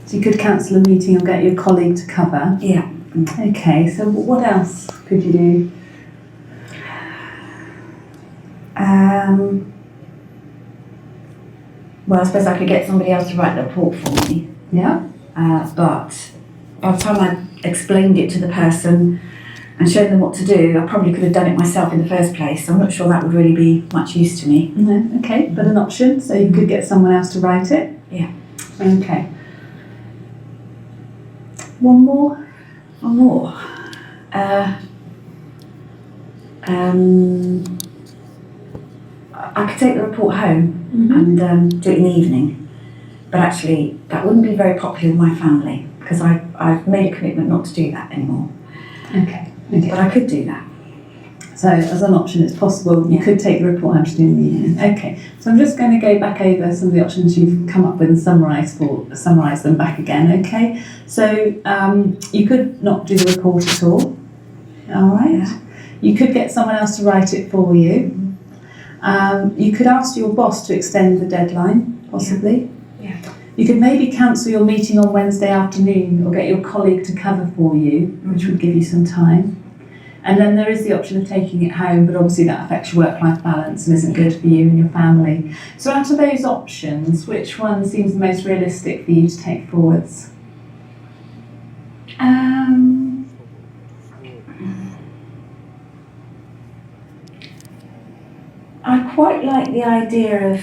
So you could cancel a meeting or get your colleague to cover? Yeah. Okay, so what else could you do? Well, I suppose I could get somebody else to write the report for me. Yeah. But by the time I explained it to the person and showed them what to do, I probably could have done it myself in the first place. So I'm not sure that would really be much use to me. No, okay, but an option, so you could get someone else to write it? Yeah. Okay. One more? One more. I could take the report home and do it in the evening. But actually, that wouldn't be very popular with my family because I've made a commitment not to do that anymore. Okay. But I could do that. So as an option, it's possible you could take the report home to do in the evening. Okay, so I'm just going to go back over some of the options you've come up with and summarise them back again. Okay, so you could not do the report at all. All right. Yeah. You could get someone else to write it for you. You could ask your boss to extend the deadline, possibly. Yeah. You could maybe cancel your meeting on Wednesday afternoon or get your colleague to cover for you, which would give you some time. And then there is the option of taking it home, but obviously that affects your work-life balance and isn't good for you and your family. So out of those options, which one seems the most realistic for you to take forwards? I quite like the idea of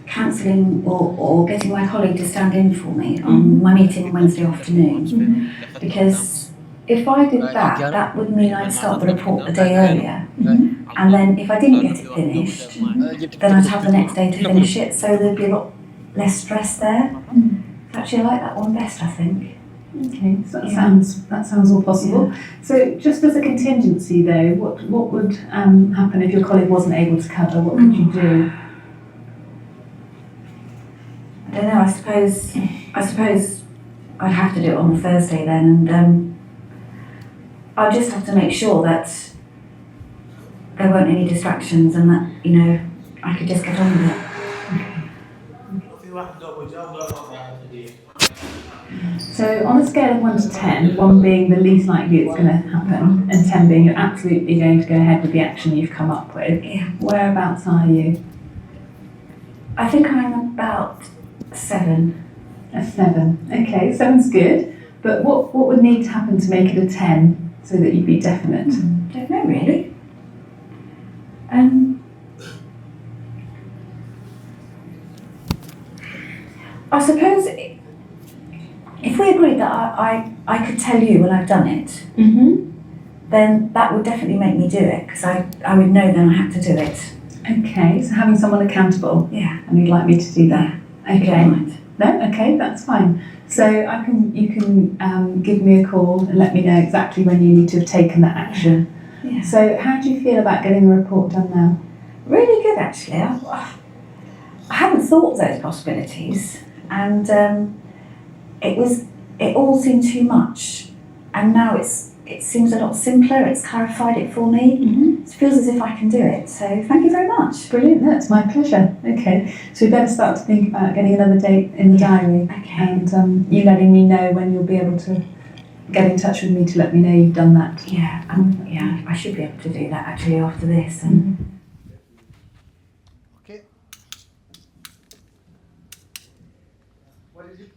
cancelling or getting my colleague to stand in for me on my meeting on Wednesday afternoon. Because if I did that, that would mean I'd start the report a day earlier. And then if I didn't get it finished, then I'd have the next day to finish it, so there'd be a lot less stress there. Actually, I like that one best, I think. Okay, so that sounds all possible. So just as a contingency though, what would happen if your colleague wasn't able to cover? What could you do? I don't know, I suppose I'd have to do it on the Thursday then, and I'll just have to make sure that there weren't any distractions and that, I could just get on with it. So on a scale of 1 to 10, 1 being the least likely it's going to happen, and 10 being you're absolutely going to go ahead with the action you've come up with, whereabouts are you? I think I'm about 7. A 7. Okay, 7's good. But what would need to happen to make it a 10 so that you'd be definite? Don't know really. I suppose if we agreed that I could tell you when I've done it, then that would definitely make me do it because I would know then I have to do it. Okay, so having someone accountable. Yeah. And you'd like me to do that. Okay. Right. No, okay, that's fine. So you can give me a call and let me know exactly when you need to have taken that action. Yeah. So how do you feel about getting the report done now? Really good, actually. I hadn't thought of those possibilities, and it all seemed too much, and now it seems a lot simpler. It's clarified it for me. It feels as if I can do it. So thank you very much. Brilliant, that's my pleasure. Okay, so we better start to think about getting another date in the diary. Okay. And you letting me know when you'll be able to get in touch with me to let me know you've done that. Yeah, yeah, I should be able to do that actually after this. And Okay. What did you?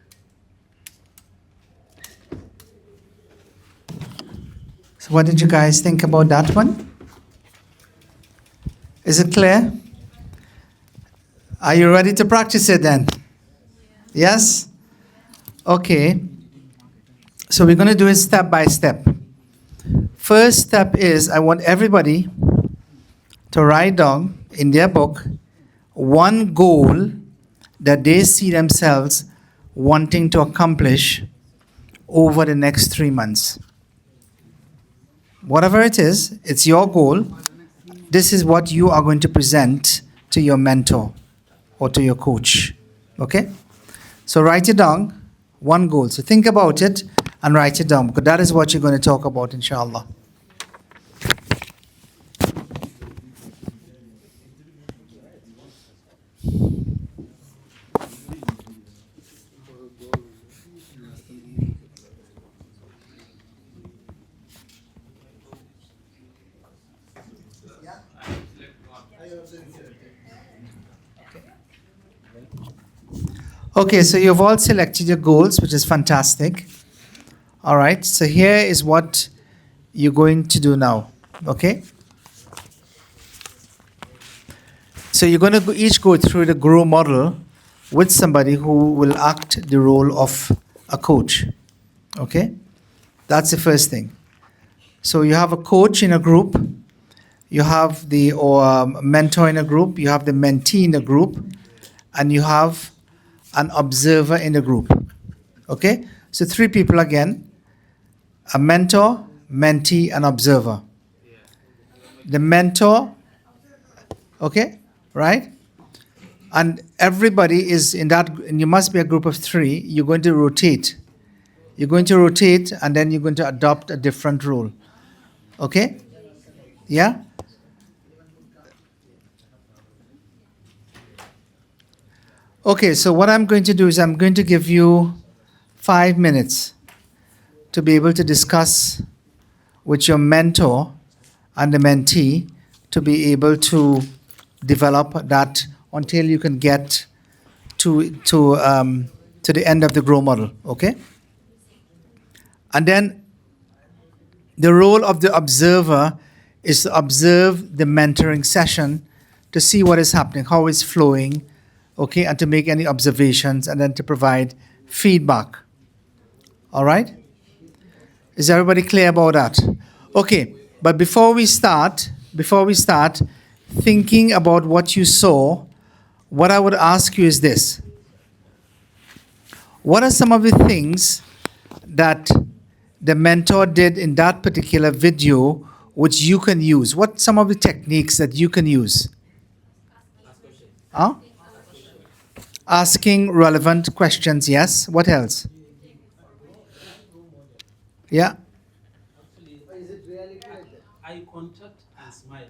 So what did you guys think about that one? Is it clear? Are you ready to practice it then? Yes? Okay. So we're going to do it step by step. First step is I want everybody to write down in their book one goal that they see themselves wanting to accomplish over the next 3 months. Whatever it is, it's your goal. This is what you are going to present to your mentor or to your coach. Okay? So write it down, one goal. So think about it and write it down, because that is what you're going to talk about, inshallah. Okay, so you've all selected your goals, which is fantastic. All right, so here is what you're going to do now. Okay? So you're going to each go through the GROW model with somebody who will act the role of a coach. Okay? That's the first thing. So you have a coach in a group, you have the mentor in a group, you have the mentee in a group, and you have an observer in the group. Okay? So 3 people again: a mentor, mentee, and observer. The mentor, okay, right? And everybody is in that, and you must be a group of 3. You're going to rotate. You're going to rotate, and then you're going to adopt a different role. Okay? Yeah? Okay, so what I'm going to do is I'm going to give you 5 minutes to be able to discuss with your mentor and the mentee to be able to develop that until you can get to the end of the GROW model, okay? And then the role of the observer is to observe the mentoring session to see what is happening, how it's flowing, okay, and to make any observations and then to provide feedback. All right? Is everybody clear about that? Okay, but before we start thinking about what you saw, what I would ask you is this. What are some of the things that the mentor did in that particular video which you can use? What some of the techniques that you can use? Huh? Asking relevant questions, yes. What else? Yeah. Eye contact and smile.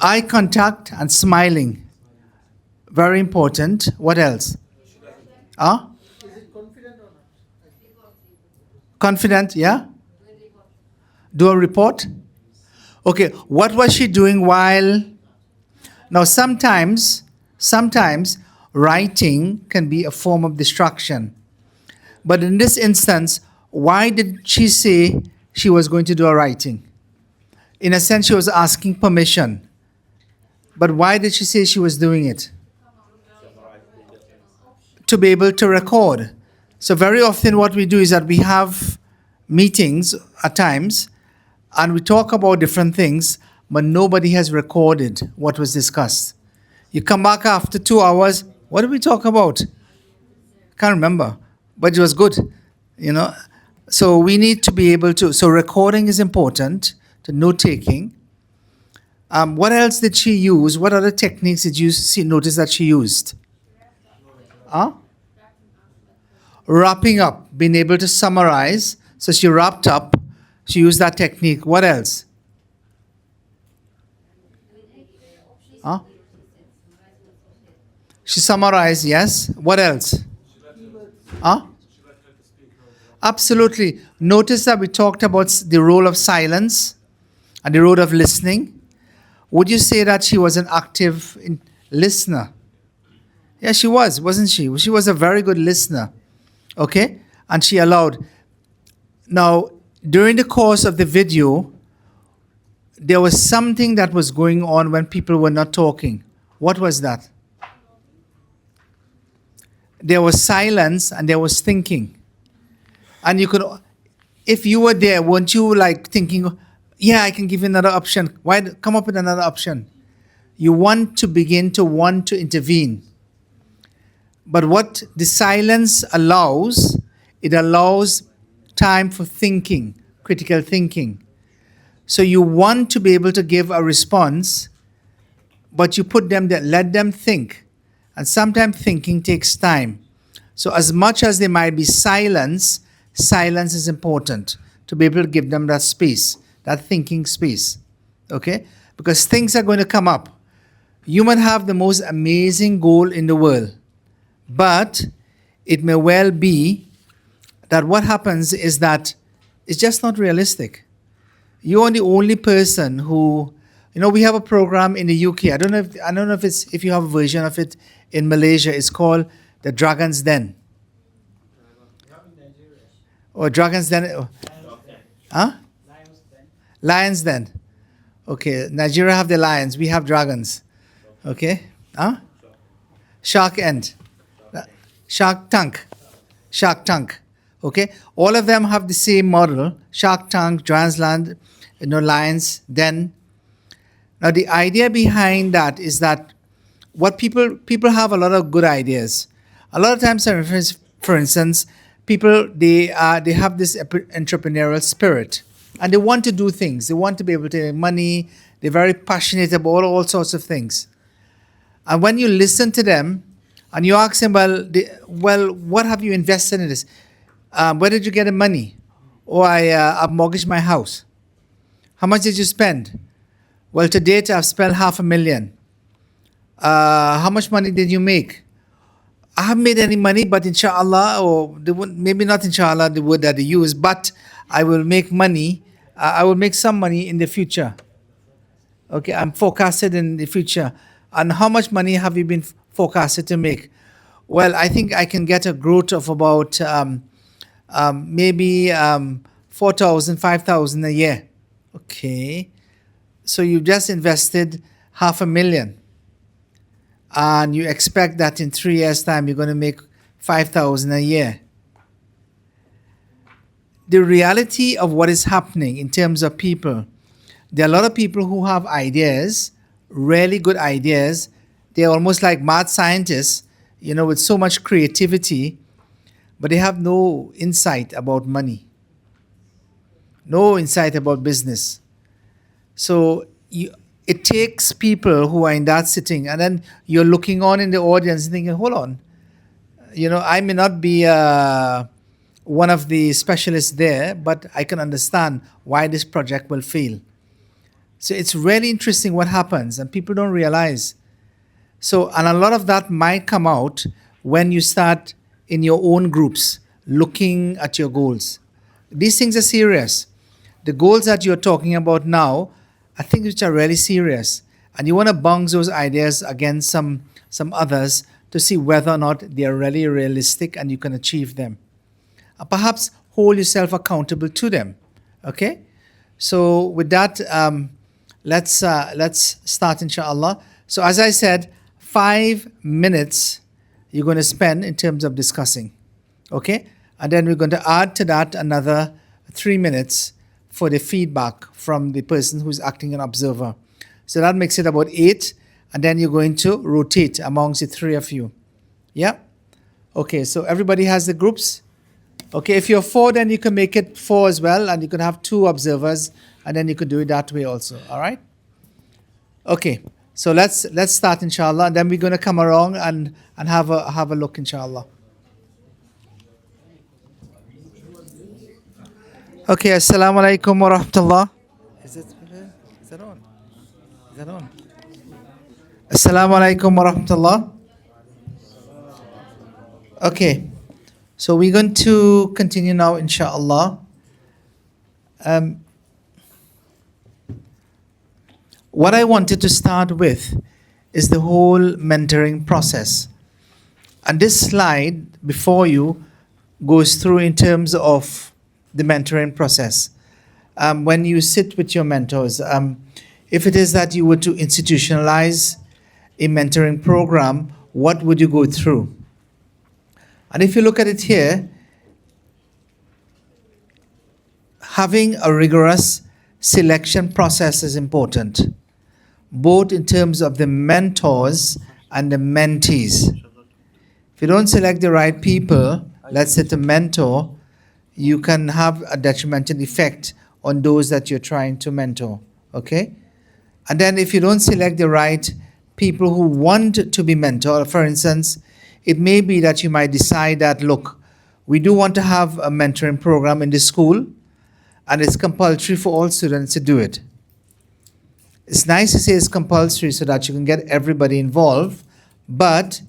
Eye contact and smiling. Very important. What else? Huh? Confident, yeah? Do a report? Okay, what was she doing while... Now sometimes writing can be a form of distraction. But in this instance, why did she say she was going to do a writing? In a sense, she was asking permission. But why did she say she was doing it? To be able to record. So very often what we do is that we have meetings at times and we talk about different things, but nobody has recorded what was discussed. You come back after 2 hours, what did we talk about? Can't remember, but it was good, you know. So we need to be able to, so recording is important, to note-taking. What else did she use? What other techniques did you notice that she used? Huh? Wrapping up, being able to summarize. So she wrapped up, she used that technique. What else? Huh? She summarized, yes. What else? Huh? Absolutely. Notice that we talked about the role of silence and the role of listening. Would you say that she was an active listener? Yeah, she was, wasn't she? She was a very good listener. Okay? And she allowed. Now, during the course of the video, there was something that was going on when people were not talking. What was that? There was silence and there was thinking. And you could, if you were there, weren't you like thinking, yeah, I can give you another option. Why come up with another option? You want to begin to want to intervene. But what the silence allows, it allows time for thinking, critical thinking. So you want to be able to give a response, but you put them there, let them think. And sometimes thinking takes time. So as much as there might be silence, silence is important to be able to give them that space, that thinking space. Okay? Because things are going to come up. You might have the most amazing goal in the world, but it may well be that what happens is that it's just not realistic. You're the only person who, we have a program in the UK. I don't know if you have a version of it in Malaysia. It's called the Dragon's Den. Or Dragon's Den. Huh? Lion's Den. Okay, Nigeria have the lions. We have dragons. Okay? Huh? Shark End. Shark Tank. Shark Tank. Okay? All of them have the same model. Shark Tank, Dragon's Land, Lions Den. Now the idea behind that is that what people have a lot of good ideas. A lot of times, for instance, people they have this entrepreneurial spirit, and they want to do things. They want to be able to make money. They're very passionate about all sorts of things. And when you listen to them, and you ask them, well, what have you invested in this? Where did you get the money? Oh, I've mortgaged my house. How much did you spend? Well, to date, I've spent $500,000. How much money did you make? I haven't made any money, but inshallah, or they wouldn't, maybe not inshallah, the word that they use, but I will make money. I will make some money in the future. Okay, I'm forecasted in the future. And how much money have you been forecasted to make? Well, I think I can get a growth of about maybe 4,000, 5,000 a year. Okay, so you just invested $500,000. And you expect that in 3 years' time you're going to make 5,000 a year. The reality of what is happening in terms of people, there are a lot of people who have ideas, really good ideas. They're almost like mad scientists, with so much creativity, but they have no insight about money, no insight about business. So it takes people who are in that sitting, and then you're looking on in the audience and thinking, hold on, I may not be one of the specialists there, but I can understand why this project will fail. So it's really interesting what happens, and people don't realize. So, and a lot of that might come out when you start in your own groups, looking at your goals. These things are serious. The goals that you're talking about now are things which are really serious. And you want to bounce those ideas against some others to see whether or not they are really realistic and you can achieve them. Perhaps hold yourself accountable to them. Okay? So with that, let's start, inshallah. So as I said, 5 minutes you're going to spend in terms of discussing. Okay? And then we're going to add to that another 3 minutes for the feedback from the person who's acting an observer. So that makes it about 8, and then you're going to rotate amongst the 3 of you. Yeah? Okay, so everybody has the groups? Okay, if you're 4, then you can make it 4 as well, and you can have 2 observers, and then you could do it that way also. All right? Okay, so let's start, inshallah, and then we're going to come around and have a look, inshallah. Okay, assalamu alaikum wa rahmatullah. Is that on? Is that on? Assalamu alaikum wa rahmatullah. Okay, so we're going to continue now, inshallah. What I wanted to start with is the whole mentoring process. And this slide before you goes through in terms of the mentoring process. When you sit with your mentors, if it is that you were to institutionalize a mentoring program, what would you go through? And if you look at it here, having a rigorous selection process is important, both in terms of the mentors and the mentees. If you don't select the right people, let's say the mentor, you can have a detrimental effect on those that you're trying to mentor. Okay? And then if you don't select the right people who want to be mentored, for instance, it may be that you might decide that, look, we do want to have a mentoring program in the school, and it's compulsory for all students to do it. It's nice to say it's compulsory so that you can get everybody involved, but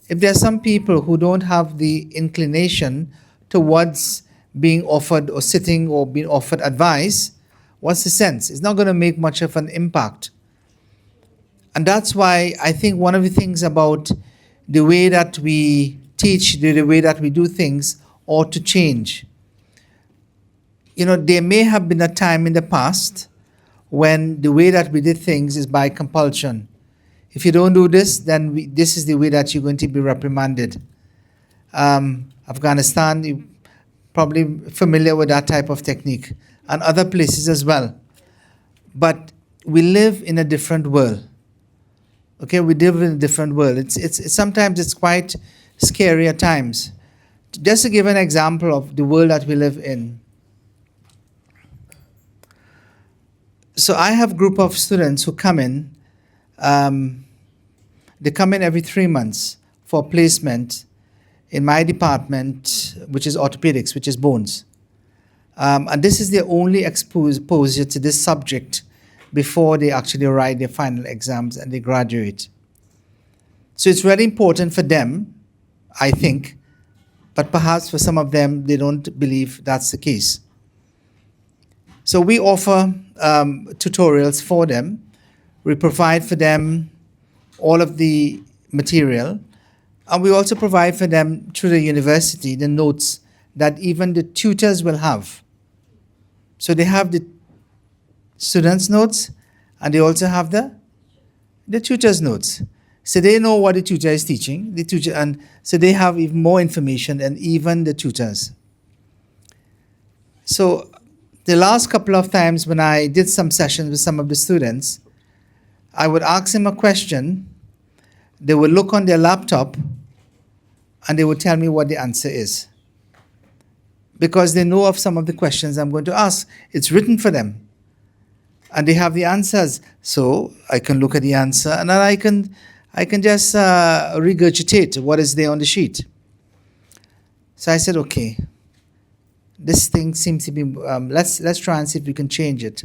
if there are some people who don't have the inclination towards being offered or sitting or being offered advice, what's the sense? It's not going to make much of an impact. And that's why I think one of the things about the way that we teach, the way that we do things, ought to change. You know, there may have been a time in the past when the way that we did things is by compulsion. If you don't do this, then this is the way that you're going to be reprimanded. Afghanistan, you're probably familiar with that type of technique, and other places as well. But we live in a different world. Okay, we live in a different world. It's sometimes it's quite scary at times. Just to give an example of the world that we live in. So I have a group of students who come in. They come in every 3 months for placement in my department, which is orthopedics, which is bones. And this is their only exposure to this subject before they actually write their final exams and they graduate. So it's very important for them, I think, but perhaps for some of them, they don't believe that's the case. So we offer tutorials for them. We provide for them all of the material, and we also provide for them through the university the notes that even the tutors will have. So they have the students' notes, and they also have the tutors' notes. So they know what the tutor is teaching, and so they have even more information than even the tutors. So the last couple of times when I did some sessions with some of the students, I would ask them a question, they would look on their laptop, and they would tell me what the answer is. Because they know of some of the questions I'm going to ask. It's written for them. And they have the answers. So I can look at the answer, and then I can just regurgitate what is there on the sheet. So I said, okay, this thing seems to be, let's try and see if we can change it.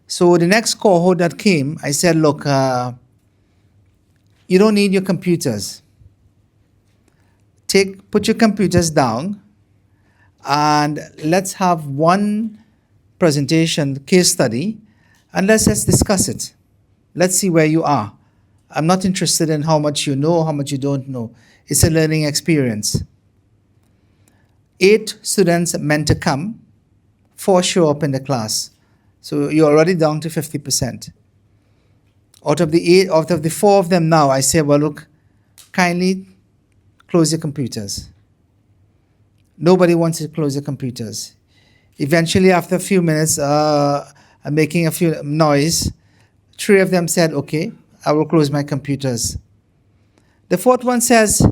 So the next cohort that came, I said, look, you don't need your computers. Put your computers down, and let's have one presentation, case study, and let's discuss it. Let's see where you are. I'm not interested in how much you know, how much you don't know. It's a learning experience. 8 students meant to come, 4 show up in the class. So you're already down to 50%. Out of the 4 of them now, I say, well, look, kindly close your computers. Nobody wants to close their computers. Eventually, after a few minutes, I'm making a few noise. 3 of them said, okay, I will close my computers. The 4th one says,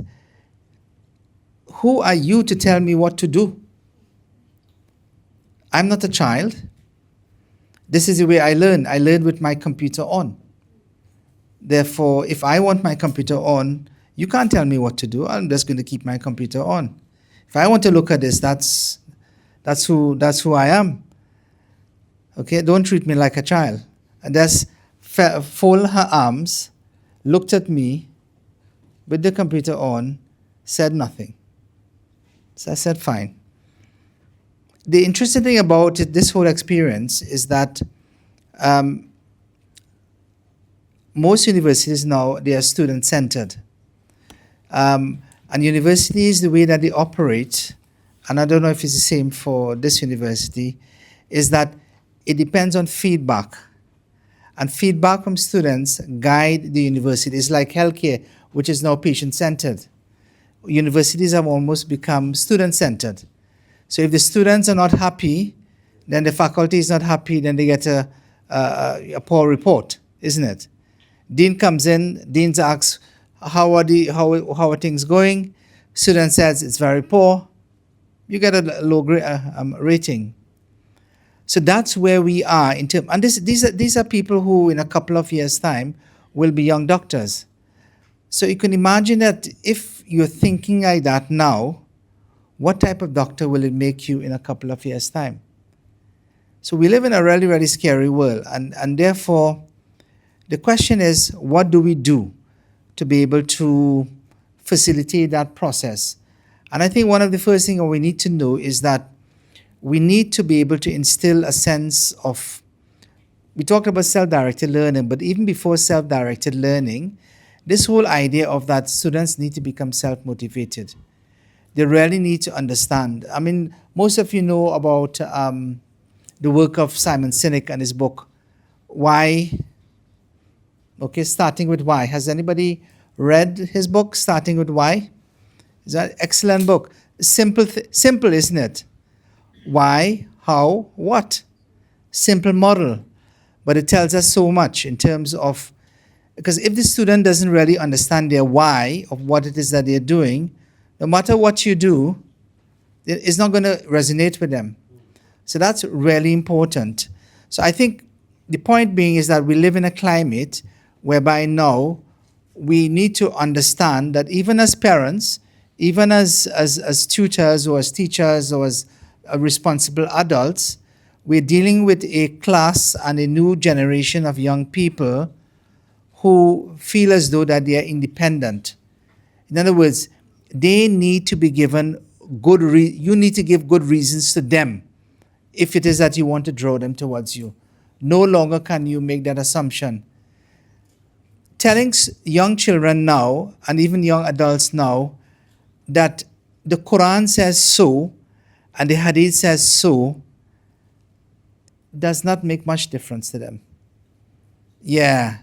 who are you to tell me what to do? I'm not a child. This is the way I learn. I learn with my computer on. Therefore, if I want my computer on, you can't tell me what to do. I'm just going to keep my computer on. If I want to look at this, that's who I am. Okay, don't treat me like a child. And just fold her arms, looked at me with the computer on, said nothing. So I said, fine. The interesting thing about this whole experience is that most universities now, they are student-centered. And universities, the way that they operate, and I don't know if it's the same for this university, is that it depends on feedback. And feedback from students guide the university. It's like healthcare, which is now patient-centered. Universities have almost become student-centered. So if the students are not happy, then the faculty is not happy, then they get a poor report, isn't it? Dean comes in, Dean asks, how are things going? Student says it's very poor. You get a low rating. So that's where we are in terms, and these are people who in a couple of years' time will be young doctors. So you can imagine that if you're thinking like that now, what type of doctor will it make you in a couple of years' time? So we live in a really, really scary world, and therefore the question is, what do we do to be able to facilitate that process? And I think one of the first things we need to know is that we need to be able to instill a sense of, we talked about self-directed learning, but even before self-directed learning, this whole idea of that students need to become self-motivated. They really need to understand. I mean, most of you know about the work of Simon Sinek and his book, Why? Okay, starting with Why. Has anybody read his book, Starting with Why? It's an excellent book. Simple, isn't it? Why, how, what? Simple model. But it tells us so much in terms of, because if the student doesn't really understand their why of what it is that they're doing, no matter what you do, it's not going to resonate with them. So that's really important. So I think the point being is that we live in a climate whereby now we need to understand that even as parents, even as tutors or as teachers or as responsible adults, we're dealing with a class and a new generation of young people who feel as though that they are independent. In other words, they need to be given you need to give good reasons to them if it is that you want to draw them towards you. No longer can you make that assumption. Telling young children now, and even young adults now, that the Quran says so, and the Hadith says so, does not make much difference to them. Yeah.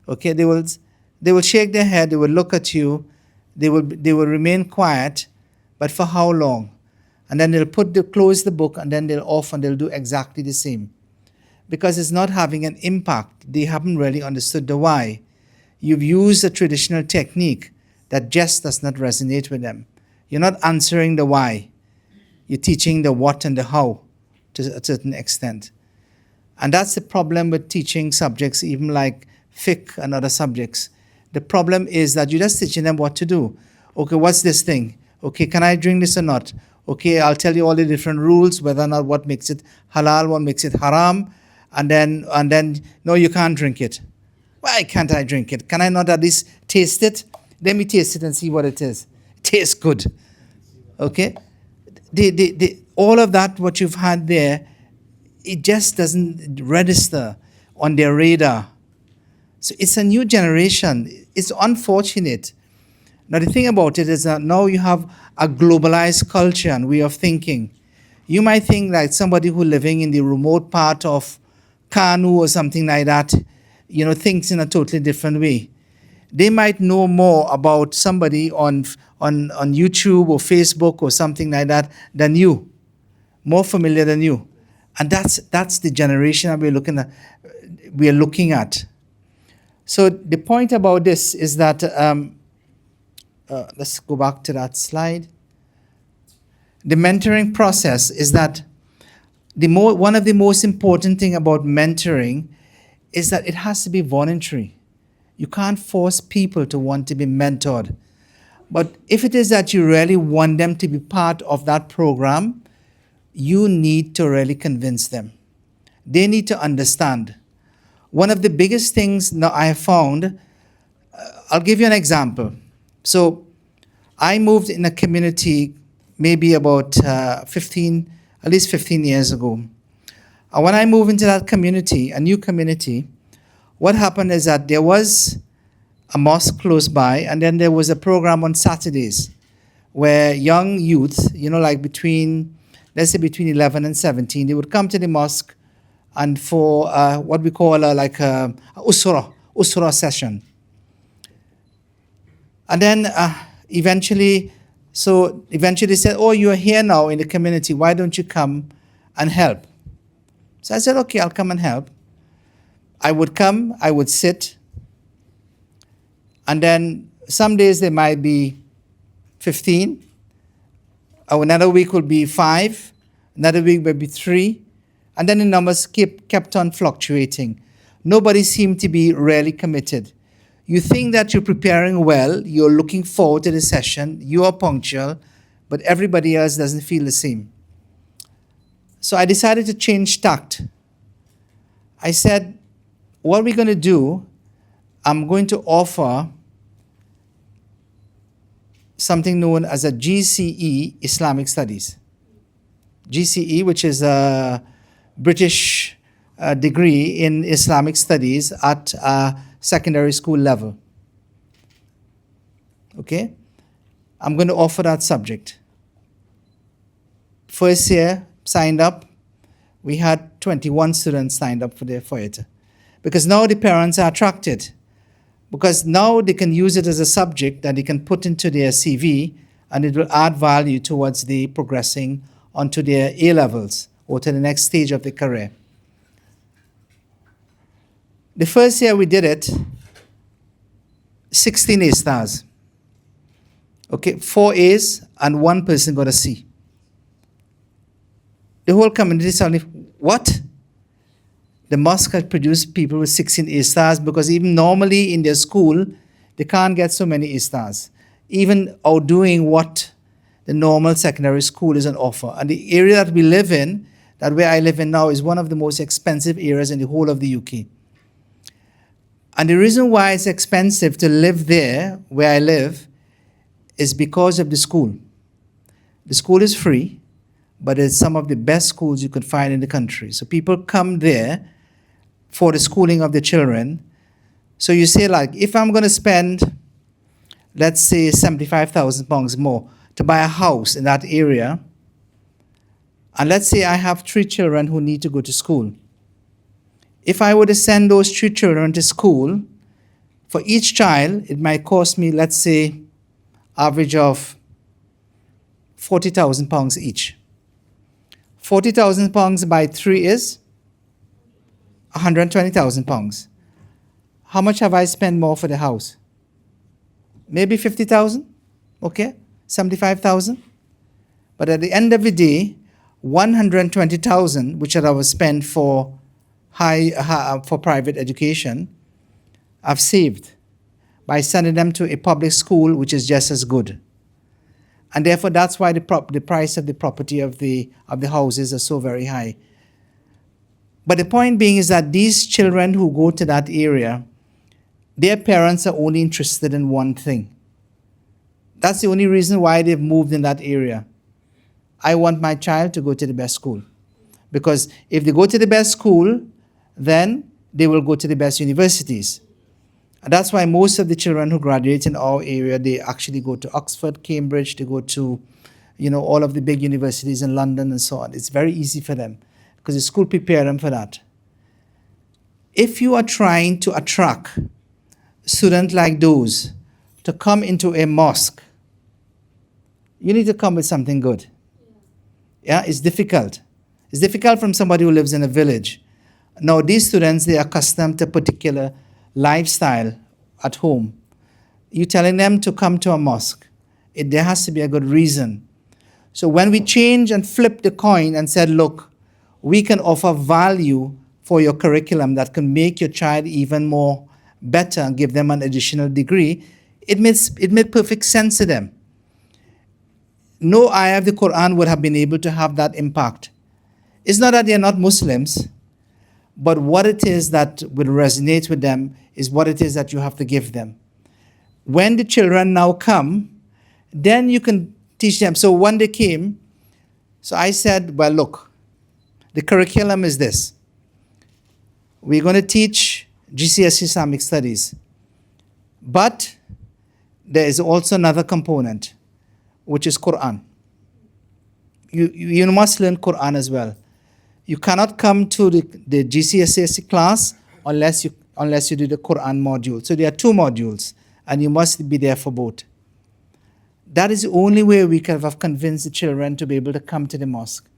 Okay, they will shake their head, they will look at you, they will remain quiet, but for how long? And then they'll close the book, and then they'll off and they'll do exactly the same. Because it's not having an impact. They haven't really understood the why. You've used a traditional technique that just does not resonate with them. You're not answering the why. You're teaching the what and the how to a certain extent. And that's the problem with teaching subjects, even like fiqh and other subjects. The problem is that you're just teaching them what to do. Okay, what's this thing? Okay, can I drink this or not? Okay, I'll tell you all the different rules, whether or not what makes it halal, what makes it haram, and then no, you can't drink it. Why can't I drink it? Can I not at least taste it? Let me taste it and see what it is. It tastes good. Okay? All of that, what you've had there, it just doesn't register on their radar. So it's a new generation. It's unfortunate. Now the thing about it is that now you have a globalized culture and way of thinking. You might think like somebody who living in the remote part of Kanu or something like that, thinks in a totally different way. They might know more about somebody on YouTube or Facebook or something like that than you, more familiar than you. And that's the generation that we are looking at. So the point about this is that, let's go back to that slide. The mentoring process is that one of the most important thing about mentoring is that it has to be voluntary. You can't force people to want to be mentored. But if it is that you really want them to be part of that program, you need to really convince them. They need to understand. One of the biggest things now I have found, I'll give you an example. So I moved in a community maybe about 15 years ago. And when I moved into that community, a new community, what happened is that there was a mosque close by, and then there was a program on Saturdays where young youth, like between 11 and 17, they would come to the mosque and for what we call a usra session. And then eventually they said, oh, you're here now in the community, why don't you come and help? So I said, okay, I'll come and help. I would come, I would sit, and then some days there might be 15, or another week will be 5, another week maybe 3, and then the numbers kept on fluctuating. Nobody seemed to be really committed. You think that you're preparing well, you're looking forward to the session, you are punctual, but everybody else doesn't feel the same. So I decided to change tact. I said, what we're going to do, I'm going to offer something known as a GCE Islamic Studies. GCE, which is a British degree in Islamic Studies at secondary school level. Okay? I'm going to offer that subject. First year, signed up. We had 21 students signed up for it. Because now the parents are attracted. Because now they can use it as a subject that they can put into their CV, and it will add value towards the progressing onto their A levels or to the next stage of their career. The first year we did it, 16 A stars. Okay, 4 A's and 1 person got a C. The whole community suddenly, what? The mosque had produced people with 16 A stars, because even normally in their school, they can't get so many A stars, even outdoing what the normal secondary school is on offer. And the area that we live in, that where I live in now, is one of the most expensive areas in the whole of the UK. And the reason why it's expensive to live there, where I live, is because of the school. The school is free, but it's some of the best schools you could find in the country. So people come there for the schooling of the children. So you say, like, if I'm going to spend, let's say, £75,000 more to buy a house in that area, and let's say I have 3 children who need to go to school. If I were to send those 3 children to school, for each child, it might cost me, let's say, average of £40,000 each. £40,000 by 3 is £120,000. How much have I spent more for the house? Maybe 50,000, okay, 75,000. But at the end of the day, 120,000, which I was spent for for private education, I've saved by sending them to a public school, which is just as good. And therefore, that's why the price of the property of the houses are so very high. But the point being is that these children who go to that area, their parents are only interested in one thing. That's the only reason why they've moved in that area. I want my child to go to the best school. Because if they go to the best school, then they will go to the best universities. And that's why most of the children who graduate in our area, they actually go to Oxford, Cambridge, they go to, all of the big universities in London and so on. It's very easy for them because the school prepare them for that. If you are trying to attract students like those to come into a mosque, you need to come with something good. Yeah, it's difficult. It's difficult from somebody who lives in a village. Now, these students, they are accustomed to a particular lifestyle at home. You're telling them to come to a mosque. There has to be a good reason. So when we change and flip the coin and said, look, we can offer value for your curriculum that can make your child even more better and give them an additional degree, it made perfect sense to them. No ayah of the Quran would have been able to have that impact. It's not that they're not Muslims, but what it is that will resonate with them is what it is that you have to give them. When the children now come, then you can teach them. So when they came, so I said, well, look, the curriculum is this. We're going to teach GCSE Islamic Studies, but there is also another component, which is Quran. You must learn Quran as well. You cannot come to the GCSE class unless you do the Quran module. So there are 2 modules, and you must be there for both. That is the only way we can have convinced the children to be able to come to the mosque.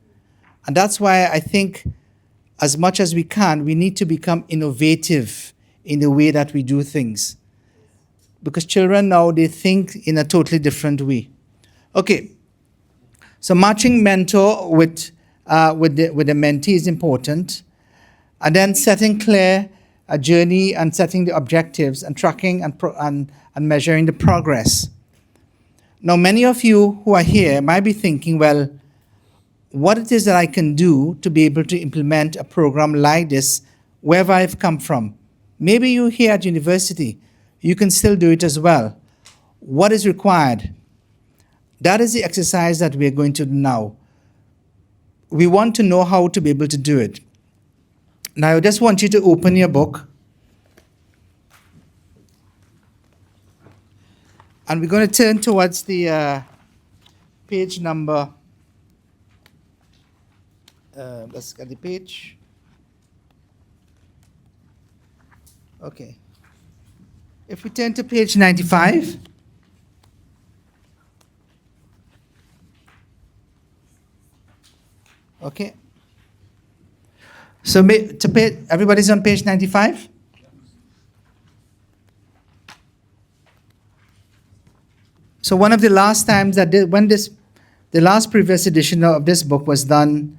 And that's why I think, as much as we can, we need to become innovative in the way that we do things. Because children now, they think in a totally different way. Okay, so matching mentor with with the mentee is important. And then setting clear a journey and setting the objectives and tracking and measuring the progress. Now, many of you who are here might be thinking, well, what it is that I can do to be able to implement a program like this wherever I've come from. Maybe you're here at university. You can still do it as well. What is required? That is the exercise that we're going to do now. We want to know how to be able to do it. Now, I just want you to open your book. And we're going to turn towards the page number. Let's get the page. Okay. If we turn to page 95. Okay. So everybody's on page 95? So one of the last times that the last previous edition of this book was done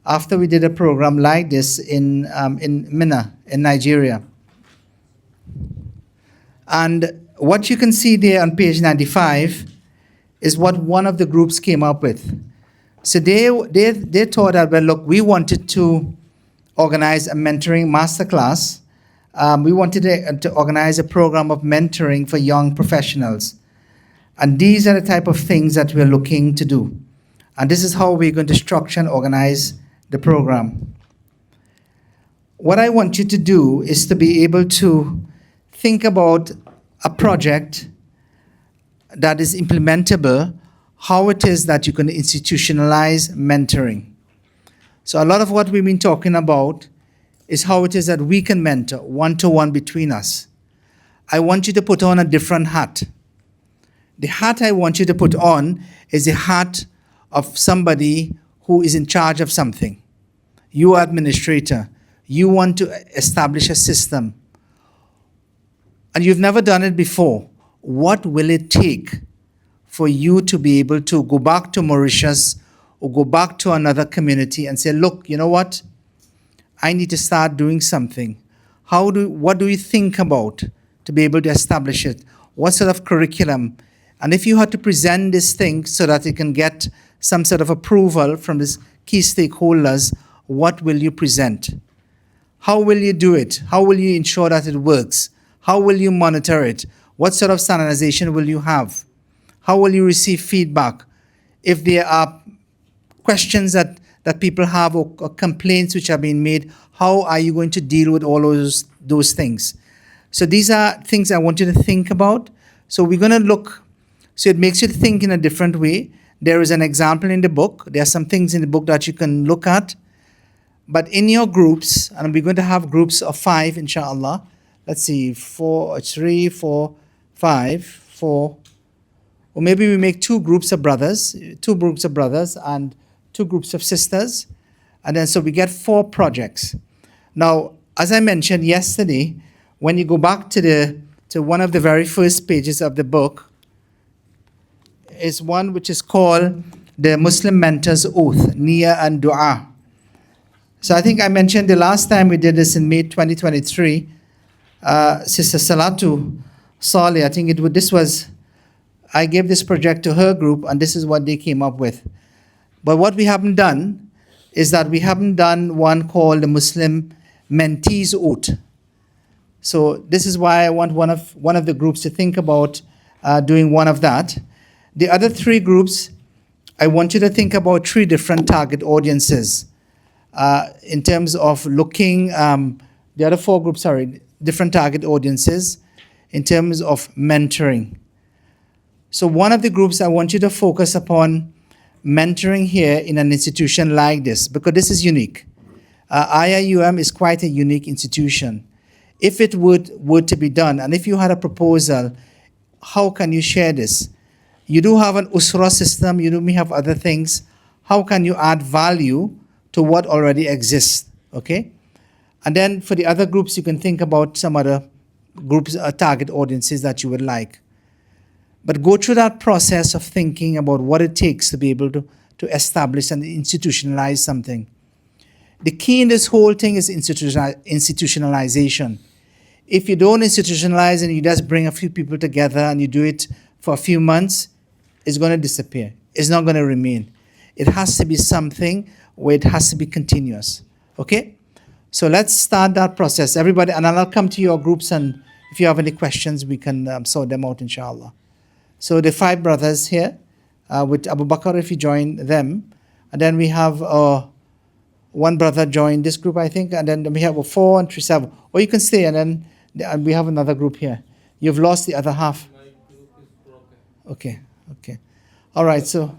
after we did a program like this in Minna, in Nigeria. And what you can see there on page 95 is what one of the groups came up with. So they thought that, well, look, we wanted to organize a mentoring masterclass. We wanted to organize a program of mentoring for young professionals. And these are the type of things that we're looking to do. And this is how we're going to structure and organize the program. What I want you to do is to be able to think about a project that is implementable, how it is that you can institutionalize mentoring. So a lot of what we've been talking about is how it is that we can mentor one-to-one between us. I want you to put on a different hat. The hat I want you to put on is the hat of somebody who is in charge of something. You are administrator. You want to establish a system. And you've never done it before. What will it take for you to be able to go back to Mauritius or go back to another community and say, look, you know what? I need to start doing something. What do you think about to be able to establish it? What sort of curriculum? And if you had to present this thing so that it can get some sort of approval from these key stakeholders, what will you present? How will you do it? How will you ensure that it works? How will you monitor it? What sort of standardization will you have? How will you receive feedback? If there are questions that people have or complaints which are being made, how are you going to deal with all those things? So these are things I want you to think about. So we're going to look. So it makes you think in a different way. There is an example in the book. There are some things in the book that you can look at. But in your groups, and we're going to have groups of 5, inshallah. Let's see, 3, 4, 5, 4. Or maybe we make 2 groups of brothers, and 2 groups of sisters. And then so we get 4 projects. Now, as I mentioned yesterday, when you go back to one of the very first pages of the book, is one which is called the Muslim Mentor's Oath, Niyyah and Dua. So I think I mentioned the last time we did this in May 2023, Sister Salatu Saleh, I think I gave this project to her group and this is what they came up with. But what we haven't done is that we haven't done one called the Muslim Mentee's Oath. So this is why I want one of the groups to think about doing one of that. The other 3 groups, I want you to think about 3 different target audiences in terms of looking, the other 4 groups, different target audiences in terms of mentoring. So one of the groups I want you to focus upon mentoring here in an institution like this, because this is unique. IIUM is quite a unique institution. If it were to be done, and if you had a proposal, how can you share this? You do have an USRA system, you may have other things. How can you add value to what already exists, okay? And then for the other groups, you can think about some other groups, target audiences that you would like. But go through that process of thinking about what it takes to be able to to establish and institutionalize something. The key in this whole thing is institutionalization. If you don't institutionalize and you just bring a few people together and you do it for a few months, it's going to disappear. It's not going to remain. It has to be something where it has to be continuous. Okay? So let's start that process. Everybody, and I'll come to your groups, and if you have any questions, we can sort them out, inshallah. So the 5 brothers here, with Abu Bakr, if you join them. And then we have one brother join this group, I think. And then we have a 4 and 3, 7. Or you can stay, and then we have another group here. You've lost the other half. Okay. All right, so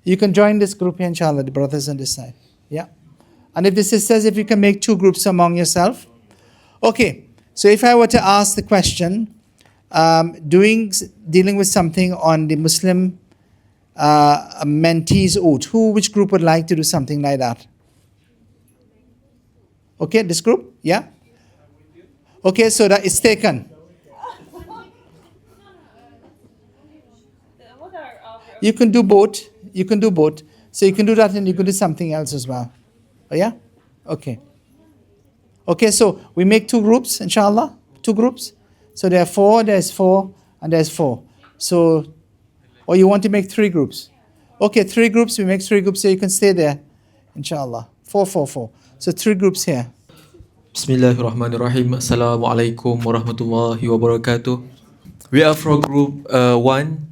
you can join this group here, inshallah, the brothers on this side. Yeah. And if the sisters, if you can make 2 groups among yourself. Okay, so if I were to ask the question, dealing with something on the Muslim mentee's oath, which group would like to do something like that? Okay, this group? Yeah? Okay, so that is taken. You can do both. So you can do that and you can do something else as well. Oh, yeah? Okay. Okay, so we make 2 groups, inshallah. 2 groups. So there are 4, there's 4, and there's 4. So, or you want to make 3 groups? Okay, 3 groups. We make 3 groups so you can stay there, inshallah. 4, 4, 4. So 3 groups here. Bismillahirrahmanirrahim. Assalamualaikum warahmatullahi wabarakatuh. We are from group 1.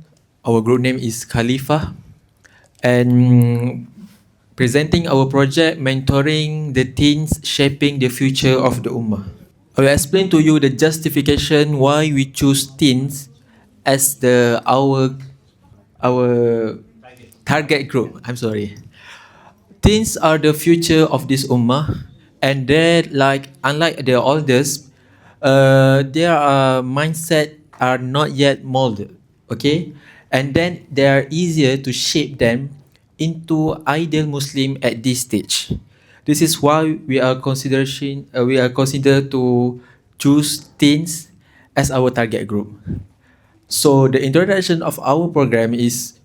Our group name is Khalifa. And presenting our project, mentoring the teens, shaping the future of the Ummah. I will explain to you the justification why we choose teens as our target group. I'm sorry. Teens are the future of this Ummah, and unlike the elders, their mindset are not yet molded. Okay, and then they are easier to shape them into ideal Muslim at this stage. This is why we are considered to choose teens as our target group. So the introduction of our program is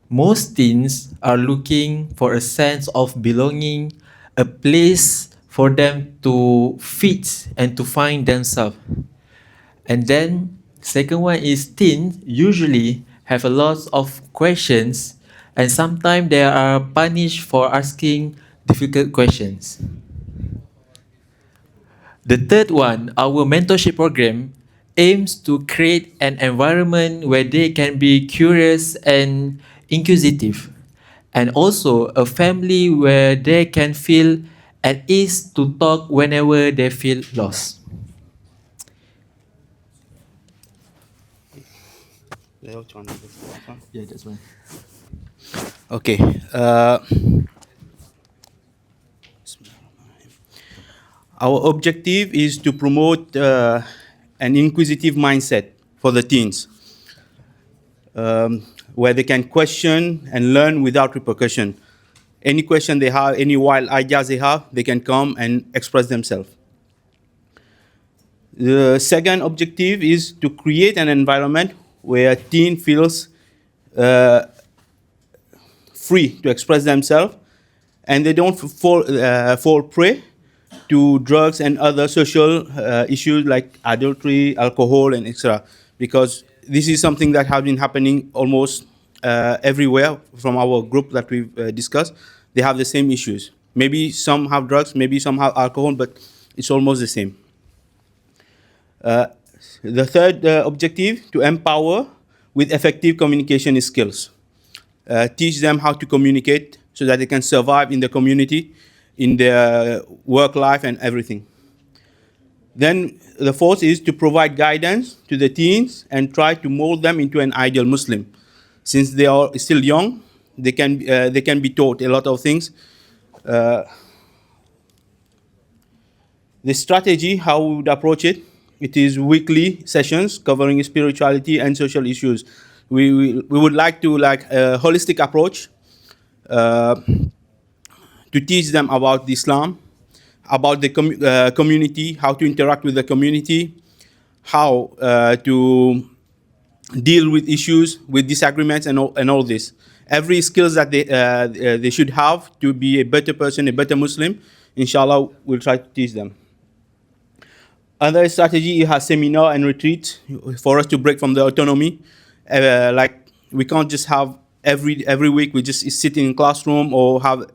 most teens are looking for a sense of belonging, a place for them to fit and to find themselves. And then second one is teens usually have a lot of questions, and sometimes they are punished for asking difficult questions. The third one, our mentorship program aims to create an environment where they can be curious and inquisitive, and also a family where they can feel at ease to talk whenever they feel lost. Yeah, that's one. Okay. Our objective is to promote an inquisitive mindset for the teens, where they can question and learn without repercussion. Any question they have, any wild ideas they have, they can come and express themselves. The second objective is to create an environment where a teen feels free to express themselves, and they don't fall prey to drugs and other social issues like adultery, alcohol, and etc. Because this is something that has been happening almost everywhere from our group that we've discussed. They have the same issues. Maybe some have drugs, maybe some have alcohol, but it's almost the same. The third objective, to empower with effective communication skills. Teach them how to communicate so that they can survive in the community, in their work life and everything. Then the fourth is to provide guidance to the teens and try to mold them into an ideal Muslim. Since they are still young, they can be taught a lot of things. The strategy, how we would approach it, it is weekly sessions covering spirituality and social issues. We would like to a holistic approach to teach them about Islam, about the community, how to interact with the community, how to deal with issues, with disagreements and all this. every skills that they should have to be a better person, a better Muslim. Inshallah, we'll try to teach them. Other strategy has seminar and retreat for us to break from the autonomy. Like we can't just have every week we just sit in classroom or have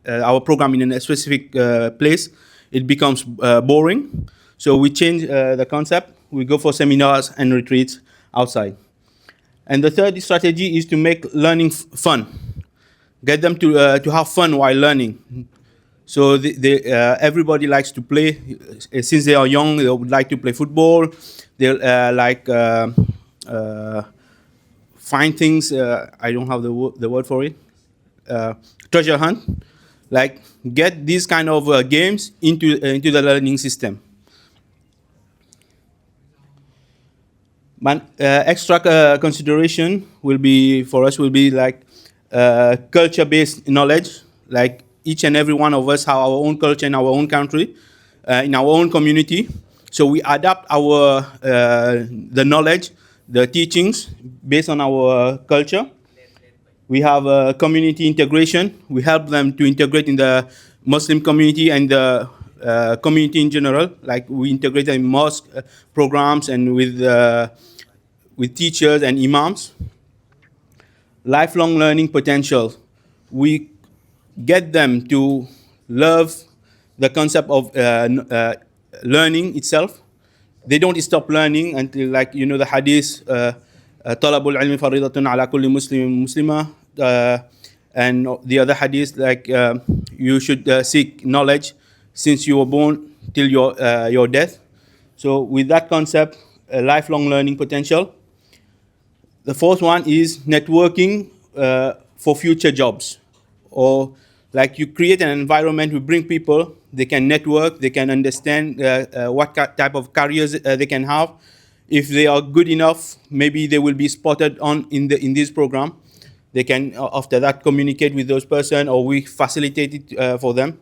our program in a specific place. It becomes boring. So we change the concept. We go for seminars and retreats outside. And the third strategy is to make learning fun. Get them to have fun while learning. So everybody likes to play. Since they are young, they would like to play football. They like find things. I don't have the word for it. Treasure hunt. Like get these kind of games into the learning system. Extra consideration will be for us will be like culture-based knowledge. Like each and every one of us have our own culture in our own country, in our own community. So we adapt our the knowledge, the teachings based on our culture. We have community integration. We help them to integrate in the Muslim community and the community in general. Like we integrate in mosque programs and with teachers and imams. Lifelong learning potential. We get them to love the concept of learning itself. They don't stop learning until, like, you know, the hadith, طلب العلم فريضة على كل مسلم مسلمة, and the other hadith, like you should seek knowledge since you were born till your death. So with that concept, lifelong learning potential. The fourth one is networking for future jobs. Or like you create an environment, you bring people, they can network, they can understand what type of careers they can have. If they are good enough, maybe they will be spotted in this program. They can after that communicate with those person, or we facilitate it for them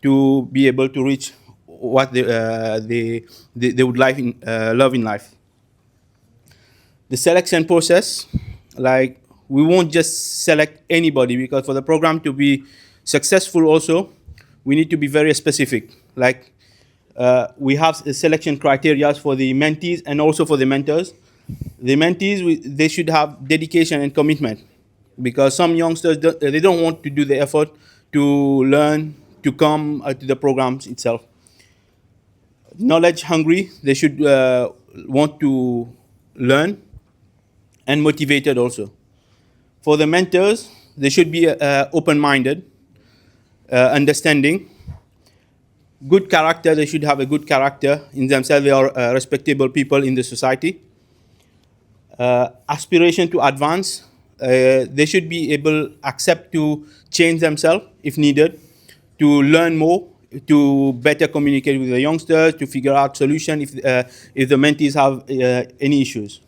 to be able to reach what they would love in life. The selection process, like we won't just select anybody, because for the program to be successful also, we need to be very specific. Like we have selection criteria for the mentees and also for the mentors. The mentees, they should have dedication and commitment, because some youngsters, they don't want to do the effort to learn, to come to the programs itself. Knowledge hungry, they should want to learn, and motivated also. For the mentors, they should be open-minded, understanding, good character. They should have a good character in themselves. They are respectable people in the society. Aspiration to advance. They should be able accept to change themselves if needed, to learn more, to better communicate with the youngsters, to figure out solution if the mentees have any issues.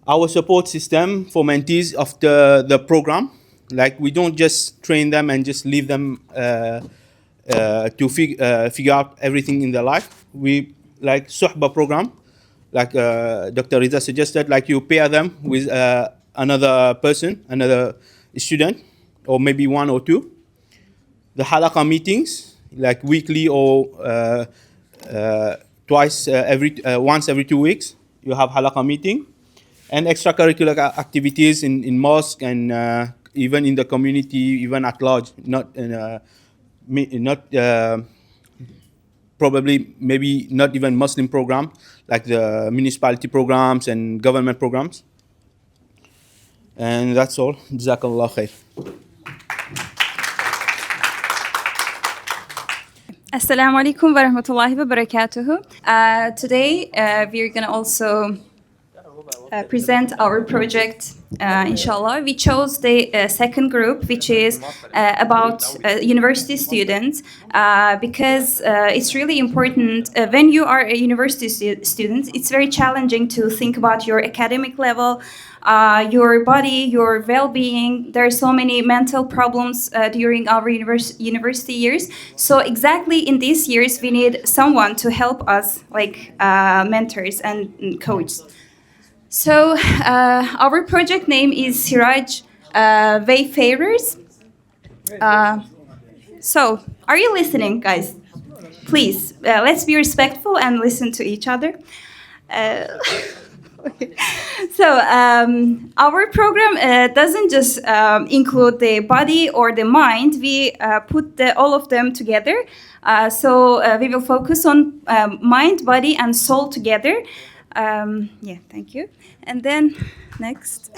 Our support system for mentees after the program, like we don't just train them and just leave them to figure out everything in their life. We like Suhba program, like Dr. Riza suggested, like you pair them with another person, another student, or maybe one or two. The halaqa meetings, like weekly or once every 2 weeks, you have halaqa meeting. And extracurricular activities in mosque and even in the community, even at large, probably maybe not even Muslim program, like the municipality programs and government programs. And that's all. Jazakallah khair. Assalamu alaikum wa rahmatullahi wa barakatuhu. Today we're going to also present our project, inshallah. We chose the second group, which is about university students, because it's really important. When you are a university student, it's very challenging to think about your academic level, your body, your well-being. There are so many mental problems during our university years. So exactly in these years, we need someone to help us, like mentors and coaches. So our project name is Siraj Wayfarers. So are you listening, guys? Please, let's be respectful and listen to each other. So our program doesn't just include the body or the mind. We put all of them together. So we will focus on mind, body, and soul together. Yeah, thank you. And then next.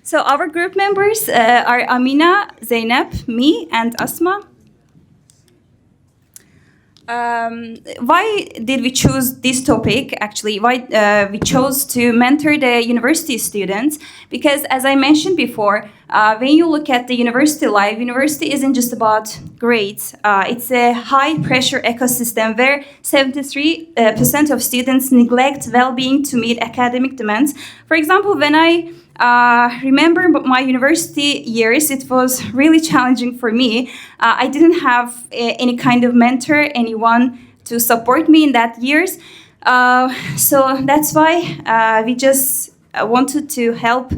So our group members are Amina, Zainab, me, and Asma. Why did we choose this topic? Actually, why we chose to mentor the university students? Because as I mentioned before, when you look at the university life, university isn't just about grades. It's a high-pressure ecosystem where 73% of students neglect well-being to meet academic demands. For example, when I remember my university years, it was really challenging for me. I didn't have any kind of mentor, anyone to support me in that years. So that's why we just wanted to help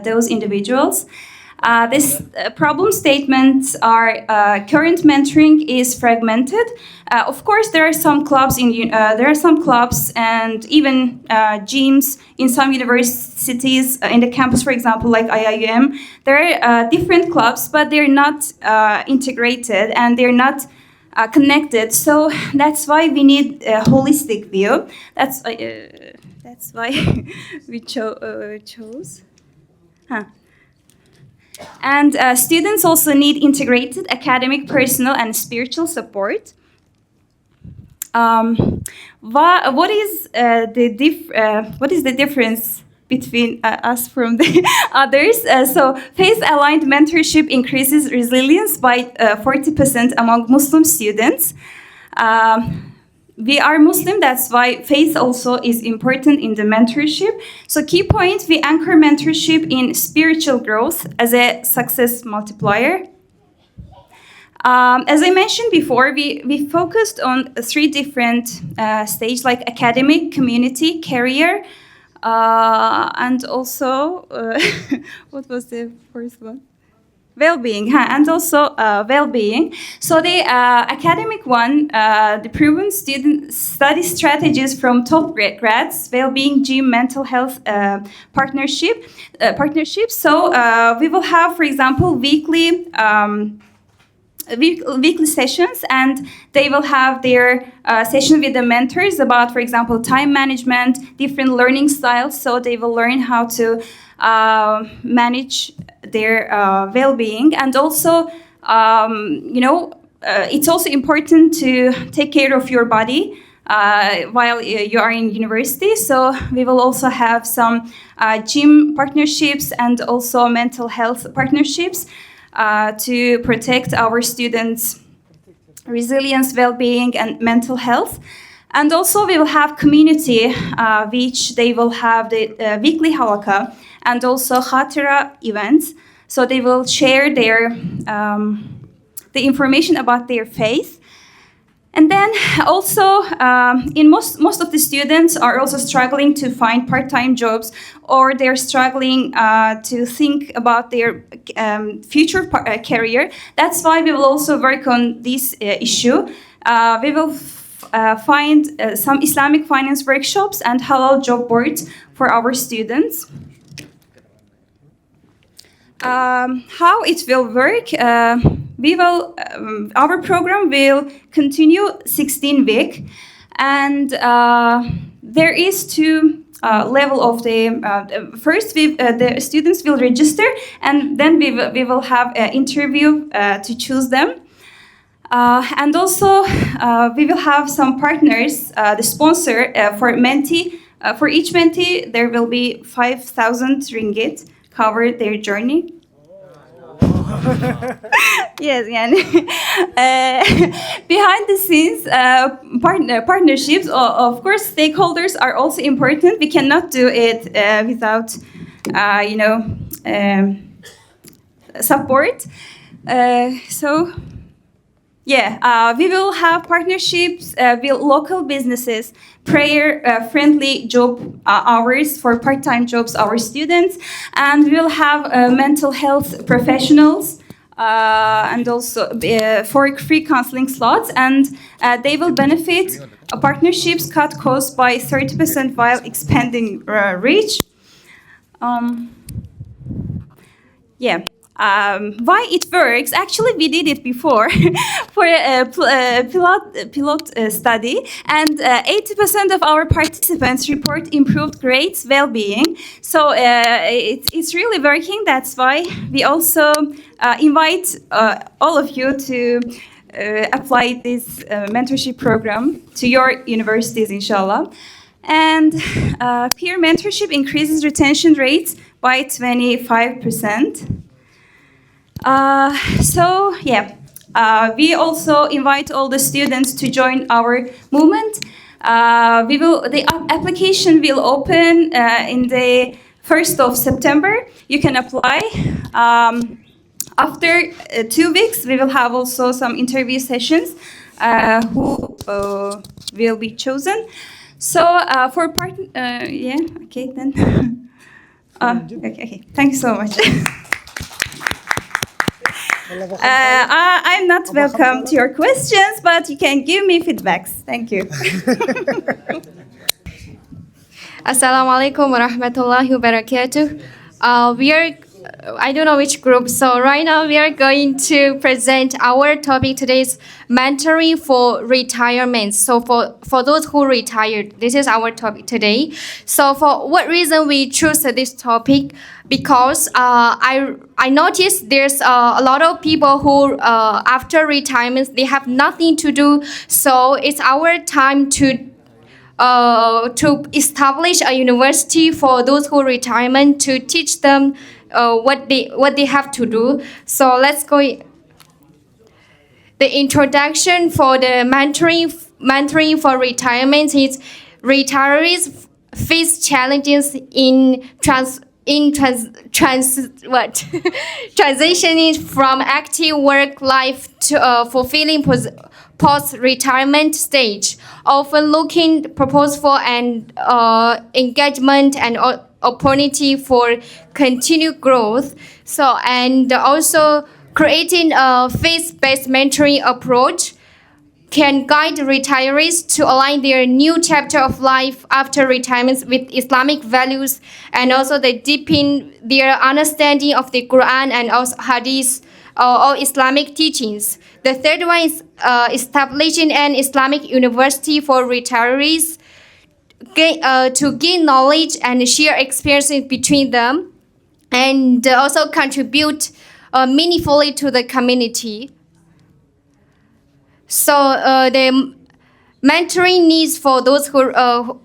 those individuals. This problem statements are current mentoring is fragmented. Of course, there are some clubs and even gyms in some universities in the campus, for example, like IIUM. There are different clubs, but they're not integrated and they're not connected. So that's why we need a holistic view. That's why we chose. Huh. And students also need integrated academic, personal, and spiritual support. What is the difference between us from the others? So faith-aligned mentorship increases resilience by 40% among Muslim students. We are Muslim, that's why faith also is important in the mentorship. So key point, we anchor mentorship in spiritual growth as a success multiplier. As I mentioned before, we focused on three different stages, like academic, community, career, and also, what was the first one? Well-being, and also well-being. So the academic one, the proven student study strategies from top grads, well-being, gym, mental health partnerships. So we will have, for example, weekly sessions, and they will have their session with the mentors about, for example, time management, different learning styles. So they will learn how to manage their well-being, and also it's also important to take care of your body while you are in university. So we will also have some gym partnerships and also mental health partnerships to protect our students' resilience, well-being, and mental health. And also we will have community, which they will have the weekly halakha and also khatira events. So they will share their the information about their faith. And then also, in most of the students are also struggling to find part-time jobs, or they're struggling to think about their future career. That's why we will also work on this issue. We will find some Islamic finance workshops and halal job boards for our students. How it will work? Our program will continue 16 weeks, and there is two level of the first the students will register, and then we will have an interview to choose them. And also we will have some partners, the sponsor for mentee. For each mentee, there will be 5,000 ringgit cover their journey. Yes, yeah. Behind the scenes, partnerships, of course, stakeholders are also important. We cannot do it without, support. So we will have partnerships with local businesses, prayer-friendly job hours for part-time jobs, our students, and we will have mental health professionals and also for free counseling slots, and they will benefit. Partnerships cut costs by 30% while expanding reach. Why it works? Actually, we did it before for a pilot study, and 80% of our participants report improved grades, well-being. So it's really working. That's why we also invite all of you to apply this mentorship program to your universities, inshallah. And peer mentorship increases retention rates by 25%. We also invite all the students to join our movement. The application will open in the 1st of September. You can apply. After 2 weeks, we will have also some interview sessions who will be chosen. So for part, okay then. Okay. Thank you so much. I'm not welcome to your questions, but you can give me feedbacks. Thank you. Assalamualaikum warahmatullahi wabarakatuh. I don't know which group, so right now we are going to present our topic today is mentoring for retirement. So for those who retired, this is our topic today. So for what reason we choose this topic? Because I noticed there's a lot of people who after retirement they have nothing to do. So it's our time to establish a university for those who retirement to teach them what they have to do. So let's go. The introduction for the mentoring for retirement is retirees face challenges in transitioning from active work life to fulfilling post-retirement stage, often looking purposeful and engagement and opportunity for continued growth. So, and also creating a faith-based mentoring approach can guide retirees to align their new chapter of life after retirement with Islamic values, and also they deepen their understanding of the Quran and also Hadith or Islamic teachings. The third one is establishing an Islamic university for retirees to gain knowledge and share experiences between them, and also contribute meaningfully to the community. So the mentoring needs for those who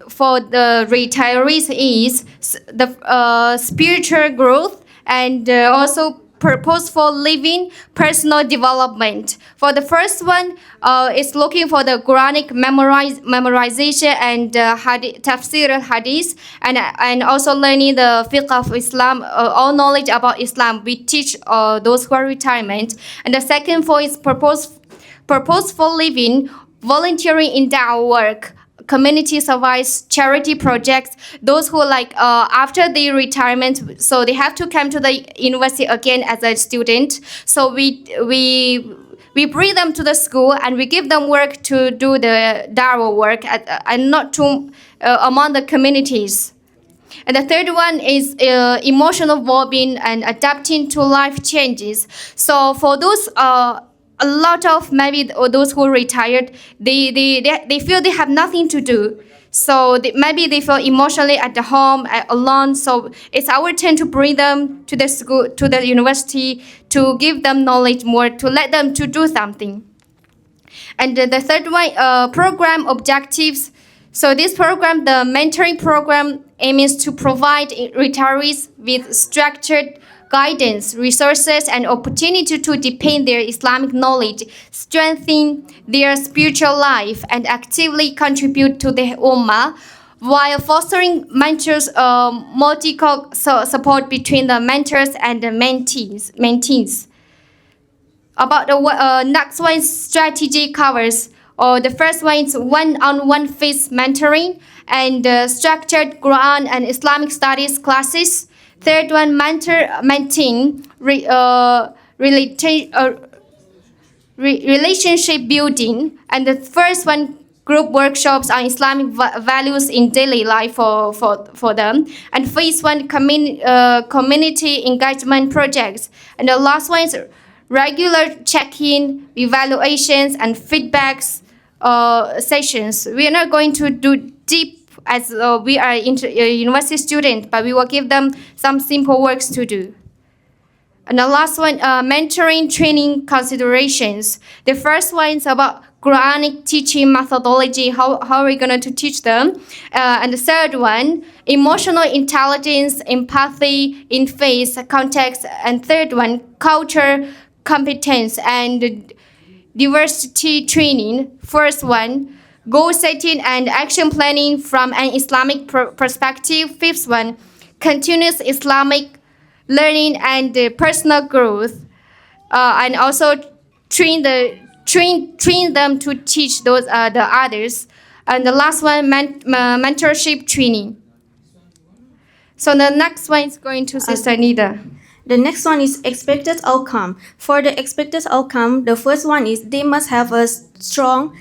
for the retirees is the spiritual growth and also purposeful living, personal development. For the first one, it's looking for the Quranic memorization and tafsir al-hadith, and also learning the fiqh of Islam, all knowledge about Islam. We teach those who are retirement. And the second point is purposeful living, volunteering in da'wah work, community service, charity projects. Those who after their retirement, so they have to come to the university again as a student. So we bring them to the school and we give them work to do the da'wah work and not to among the communities. And the third one is emotional well-being and adapting to life changes. So for those a lot of maybe those who retired, they feel they have nothing to do. So maybe they feel emotionally at the home, alone. So it's our turn to bring them to the school, to the university, to give them knowledge more, to let them to do something. And the third one, program objectives. So this program, the mentoring program, aims to provide retirees with structured guidance, resources, and opportunity to deepen their Islamic knowledge, strengthen their spiritual life, and actively contribute to the Ummah, while fostering mentors, support between the mentors and the mentees. about the next one strategy covers. The first one is one-on-one face mentoring and structured Quran and Islamic studies classes. Third one, maintain relationship building. And the first one, group workshops on Islamic values in daily life for them. And phase one, community engagement projects. And the last one is regular check-in, evaluations, and feedbacks sessions. We are not going to do deep as we are university students, but we will give them some simple works to do. And the last one, mentoring training considerations. The first one is about Quranic teaching methodology, how are we going to teach them? And the third one, emotional intelligence, empathy in face, context. And third one, culture, competence, and diversity training. First one, goal setting and action planning from an Islamic perspective. Fifth one, continuous Islamic learning and personal growth, and also train them to teach the others. And the last one, mentorship training. So the next one is going to Sister Nida. The next one is expected outcome. For the expected outcome, the first one is they must have a strong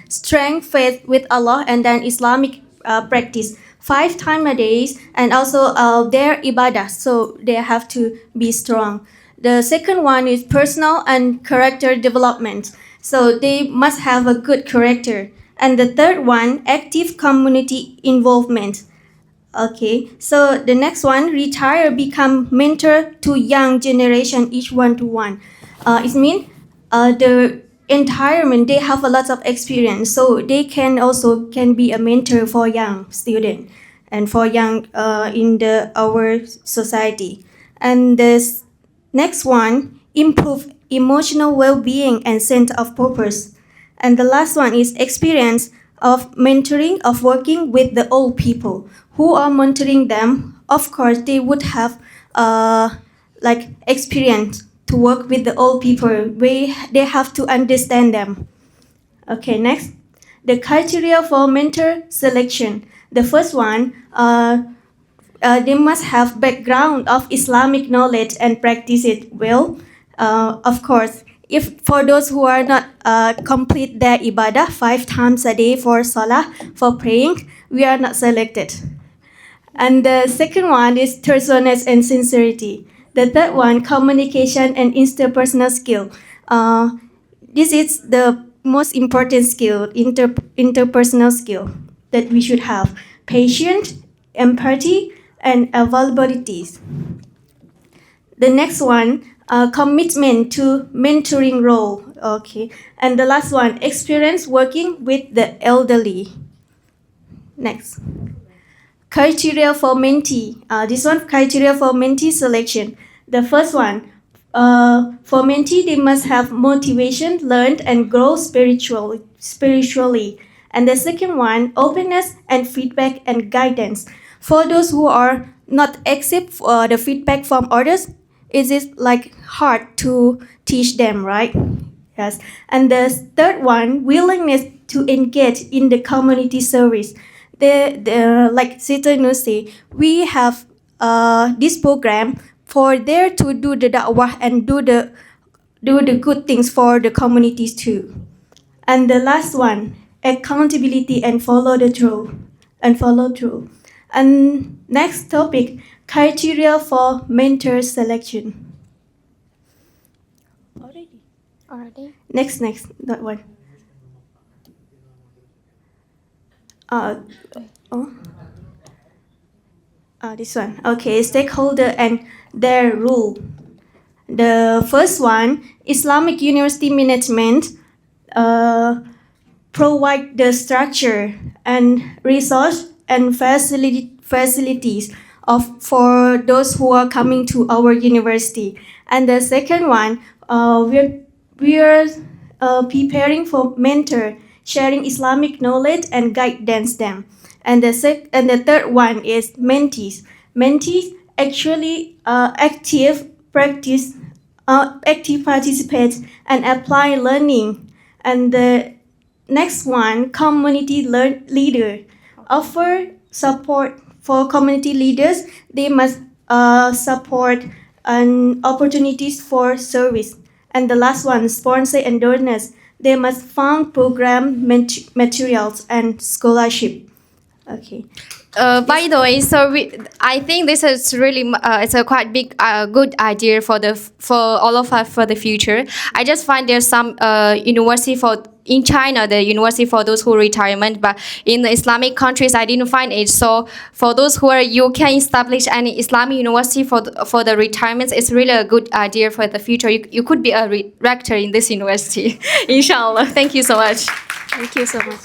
faith with Allah and then Islamic practice 5 times a day, and also their ibadah, so they have to be strong. The second one is personal and character development, so they must have a good character. And the third one, active community involvement. Okay, so the next one, retire, become mentor to young generation, each one-to-one. It means the environment, they have a lot of experience, so they can be a mentor for young students and for young in our society. And this next one, improve emotional well-being and sense of purpose. And the last one is experience of mentoring, of working with the old people who are mentoring them. Of course, they would have experience to work with the old people. They have to understand them. Okay, next, the criteria for mentor selection. The first one, they must have background of Islamic knowledge and practice it well. Of course, if for those who are not complete their ibadah 5 times a day for salah, for praying, we are not selected. And the second one is truthfulness and sincerity. The third one, communication and interpersonal skill. This is the most important skill, interpersonal skill that we should have. Patience, empathy, and availabilities. The next one, commitment to mentoring role. Okay, and the last one, experience working with the elderly. Next, criteria for mentee. This one, criteria for mentee selection. The first one, for mentee, they must have motivation, learn and grow spiritually. And the second one, openness and feedback and guidance. For those who are not accept the feedback from others, it is hard to teach them, right? Yes. And the third one, willingness to engage in the community service. Like Sister Nusi, we have this program for there to do the da'wah and do the good things for the communities too. And the last one, accountability and follow through. And next topic, criteria for mentor selection. Already. Next, that one. This one. Okay, stakeholder and their role. The first one, Islamic University Management provide the structure and resource and facilities for those who are coming to our university. And the second one, we are preparing for mentor, sharing Islamic knowledge and guidance them. And the third one is mentees. Mentees actually active practice active participate and apply learning. And the next one, community leader. Offer support for community leaders. They must support and opportunities for service. And the last one, sponsor and donors. They must fund program materials and scholarship. Okay. By the way, I think this is really it's a quite big good idea for all of us for the future. I just find there's some university in China, the university for those who retirement, but in the Islamic countries I didn't find it. So for those who are, you can establish any Islamic university for the retirements. It's really a good idea for the future. You could be a rector in this university, inshallah. Thank you so much. Thank you so much.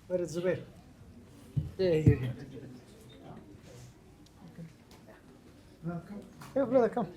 Where is Zubair? Here. Hey, brother, come.